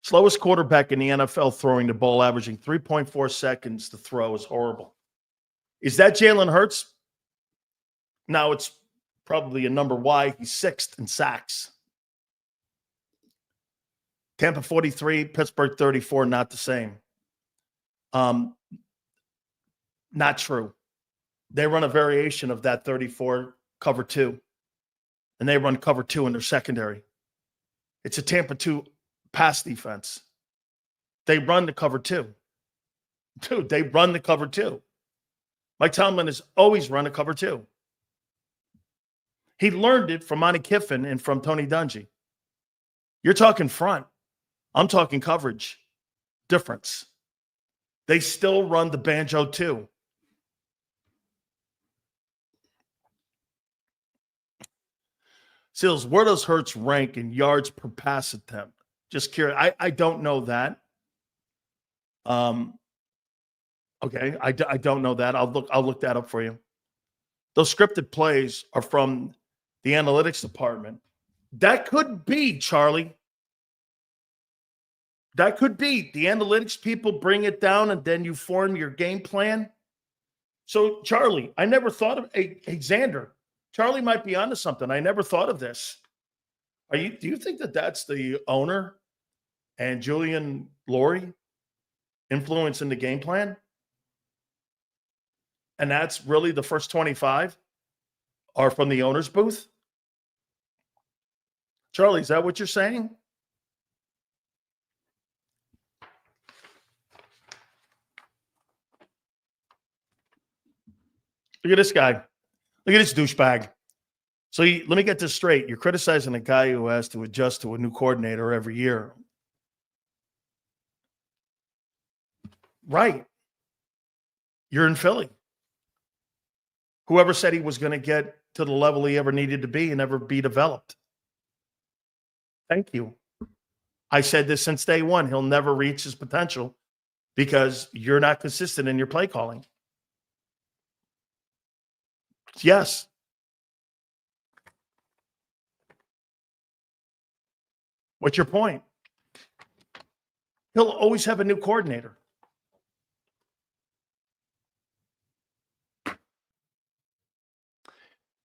Slowest quarterback in the NFL throwing the ball, averaging 3.4 seconds to throw, is horrible. Is that Jalen Hurts? No, it's probably a number Y. He's 6th in sacks. Tampa 43, Pittsburgh 34, not the same. Not true. They run a variation of that 34 cover 2, and they run cover 2 in their secondary. It's a Tampa 2 pass defense. They run the cover 2. Dude, they run the cover 2. Mike Tomlin has always run a cover 2. He learned it from Monty Kiffin and from Tony Dungy. You're talking front. I'm talking coverage. Difference. They still run the banjo too. Seals, where does Hurts rank in yards per pass attempt? Just curious. I don't know that. Okay, I don't know that. I'll look that up for you. Those scripted plays are from the analytics department. That could be, Charlie. That could be. The analytics people bring it down, and then you form your game plan. So, Charlie, I never thought of Xander. Charlie might be onto something. I never thought of this. Do you think that that's the owner and Julian Laurie influencing the game plan? And that's really the first 25 are from the owner's booth? Charlie, is that what you're saying? Look at this guy. Look at this douchebag. So let me get this straight. You're criticizing a guy who has to adjust to a new coordinator every year. Right. You're in Philly. Whoever said he was going to get to the level he ever needed to be and ever be developed. Thank you. I said this since day one. He'll never reach his potential because you're not consistent in your play calling. Yes. What's your point? He'll always have a new coordinator.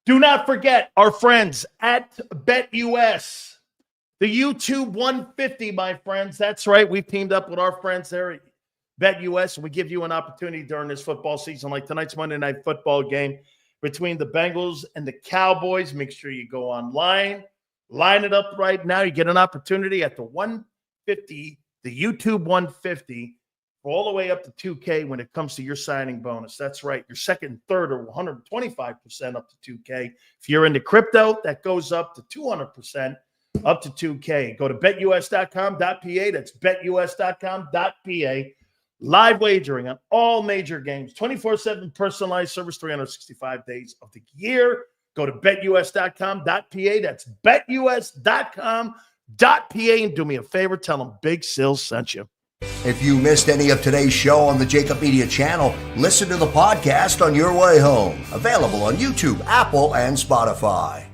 Do not forget our friends at BetUS. The YouTube 150, my friends. That's right. We've teamed up with our friends there at BetUS, and we give you an opportunity during this football season, like tonight's Monday Night Football game between the Bengals and the Cowboys. Make sure you go online, line it up right now. You get an opportunity at the 150, the YouTube 150, all the way up to 2K when it comes to your signing bonus. That's right. Your second and third are 125% up to 2K. If you're into crypto, that goes up to 200% up to 2K. Go to betus.com.pa. That's betus.com.pa. Live wagering on all major games, 24/7 personalized service, 365 days of the year. Go to betus.com.pa. That's betus.com.pa. And do me a favor, tell them Big Sills sent you. If you missed any of today's show on the JAKIB Media channel, listen to the podcast on your way home. Available on YouTube, Apple, and Spotify.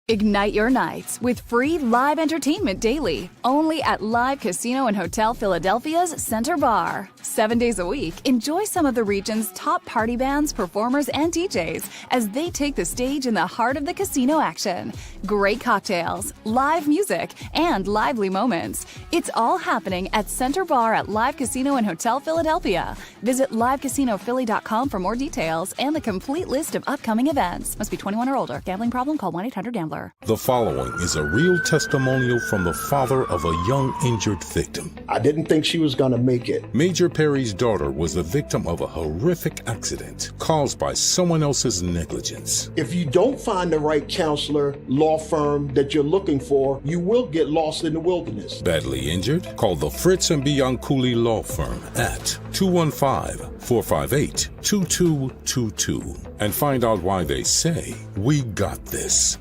Ignite your nights with free live entertainment daily, only at Live Casino and Hotel Philadelphia's Center Bar. 7 days a week, enjoy some of the region's top party bands, performers, and DJs as they take the stage in the heart of the casino action. Great cocktails, live music, and lively moments. It's all happening at Center Bar at Live Casino and Hotel Philadelphia. Visit livecasinophilly.com for more details and the complete list of upcoming events. Must be 21 or older. Gambling problem? Call 1-800-GAMBLER. counselor. The following is a real testimonial from the father of a young injured victim. I didn't think she was going to make it. Major Perry's daughter was the victim of a horrific accident caused by someone else's negligence. If you don't find the right counselor, law firm that you're looking for, you will get lost in the wilderness. Badly injured? Call the Fritz and Bianculli Law Firm at 215-458-2222 and find out why they say, "We got this."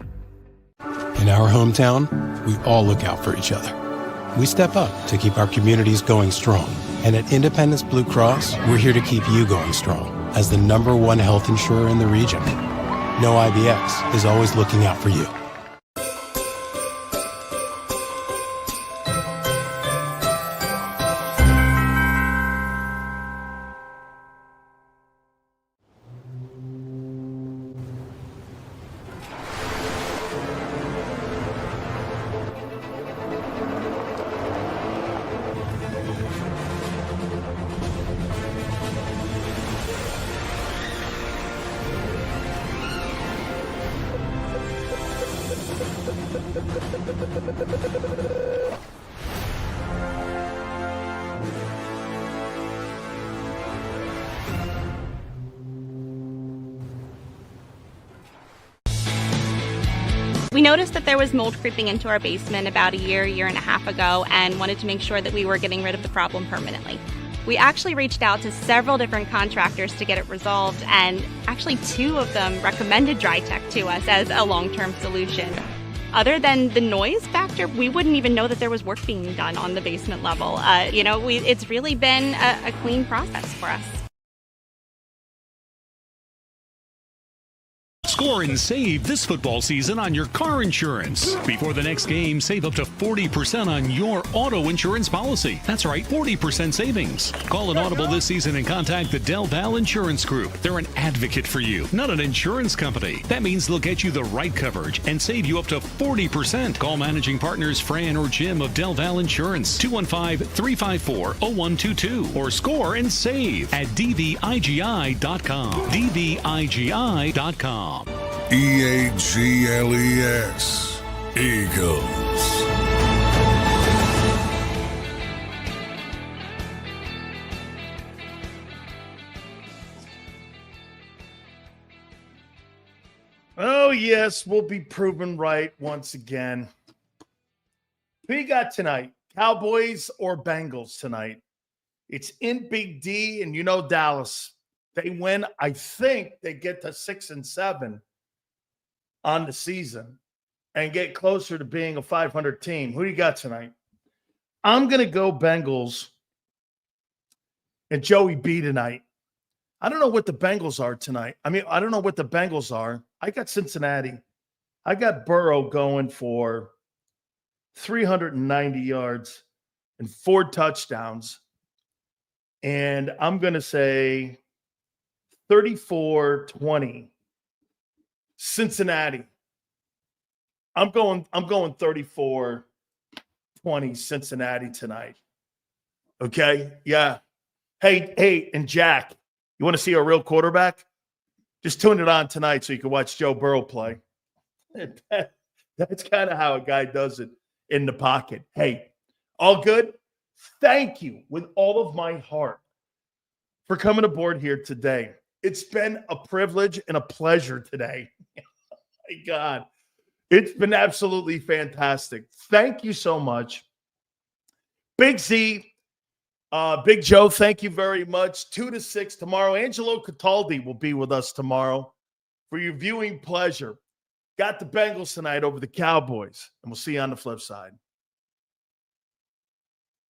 In our hometown, we all look out for each other. We step up to keep our communities going strong. And at Independence Blue Cross, we're here to keep you going strong as the #1 health insurer in the region. No IBX is always looking out for you. We noticed that there was mold creeping into our basement about a year and a half ago, and wanted to make sure that we were getting rid of the problem permanently. We actually reached out to several different contractors to get it resolved, and actually 2 of them recommended DryTech to us as a long-term solution. Other than the noise factor, we wouldn't even know that there was work being done on the basement level. It's really been a clean process for us. Score and save this football season on your car insurance. Before the next game, save up to 40% on your auto insurance policy. That's right, 40% savings. Call an audible this season and contact the Del Val Insurance Group. They're an advocate for you, not an insurance company. That means they'll get you the right coverage and save you up to 40%. Call managing partners Fran or Jim of Del Val Insurance, 215-354-0122, or score and save at dvigi.com. dvigi.com. EAGLES, Eagles. Oh, yes, we'll be proven right once again. Who you got tonight? Cowboys or Bengals tonight? It's in Big D, and you know Dallas. They win. I think they get to 6-7 on the season and get closer to being a 500 team. Who do you got tonight? I'm going to go Bengals and Joey B tonight. I don't know what the Bengals are tonight. I don't know what the Bengals are. I got Cincinnati. I got Burrow going for 390 yards and 4 touchdowns. And I'm going to say 34-20 Cincinnati. I'm going 34-20 Cincinnati tonight. Okay? Yeah. Hey, and Jack, you want to see a real quarterback? Just tune it on tonight so you can watch Joe Burrow play. That's kind of how a guy does it in the pocket. Hey, all good? Thank you with all of my heart for coming aboard here today. It's been a privilege and a pleasure today. My God, it's been absolutely fantastic. Thank you so much. Big Z, Big Joe, thank you very much. 2 to 6 tomorrow. Angelo Cataldi will be with us tomorrow for your viewing pleasure. Got the Bengals tonight over the Cowboys, and we'll see you on the flip side.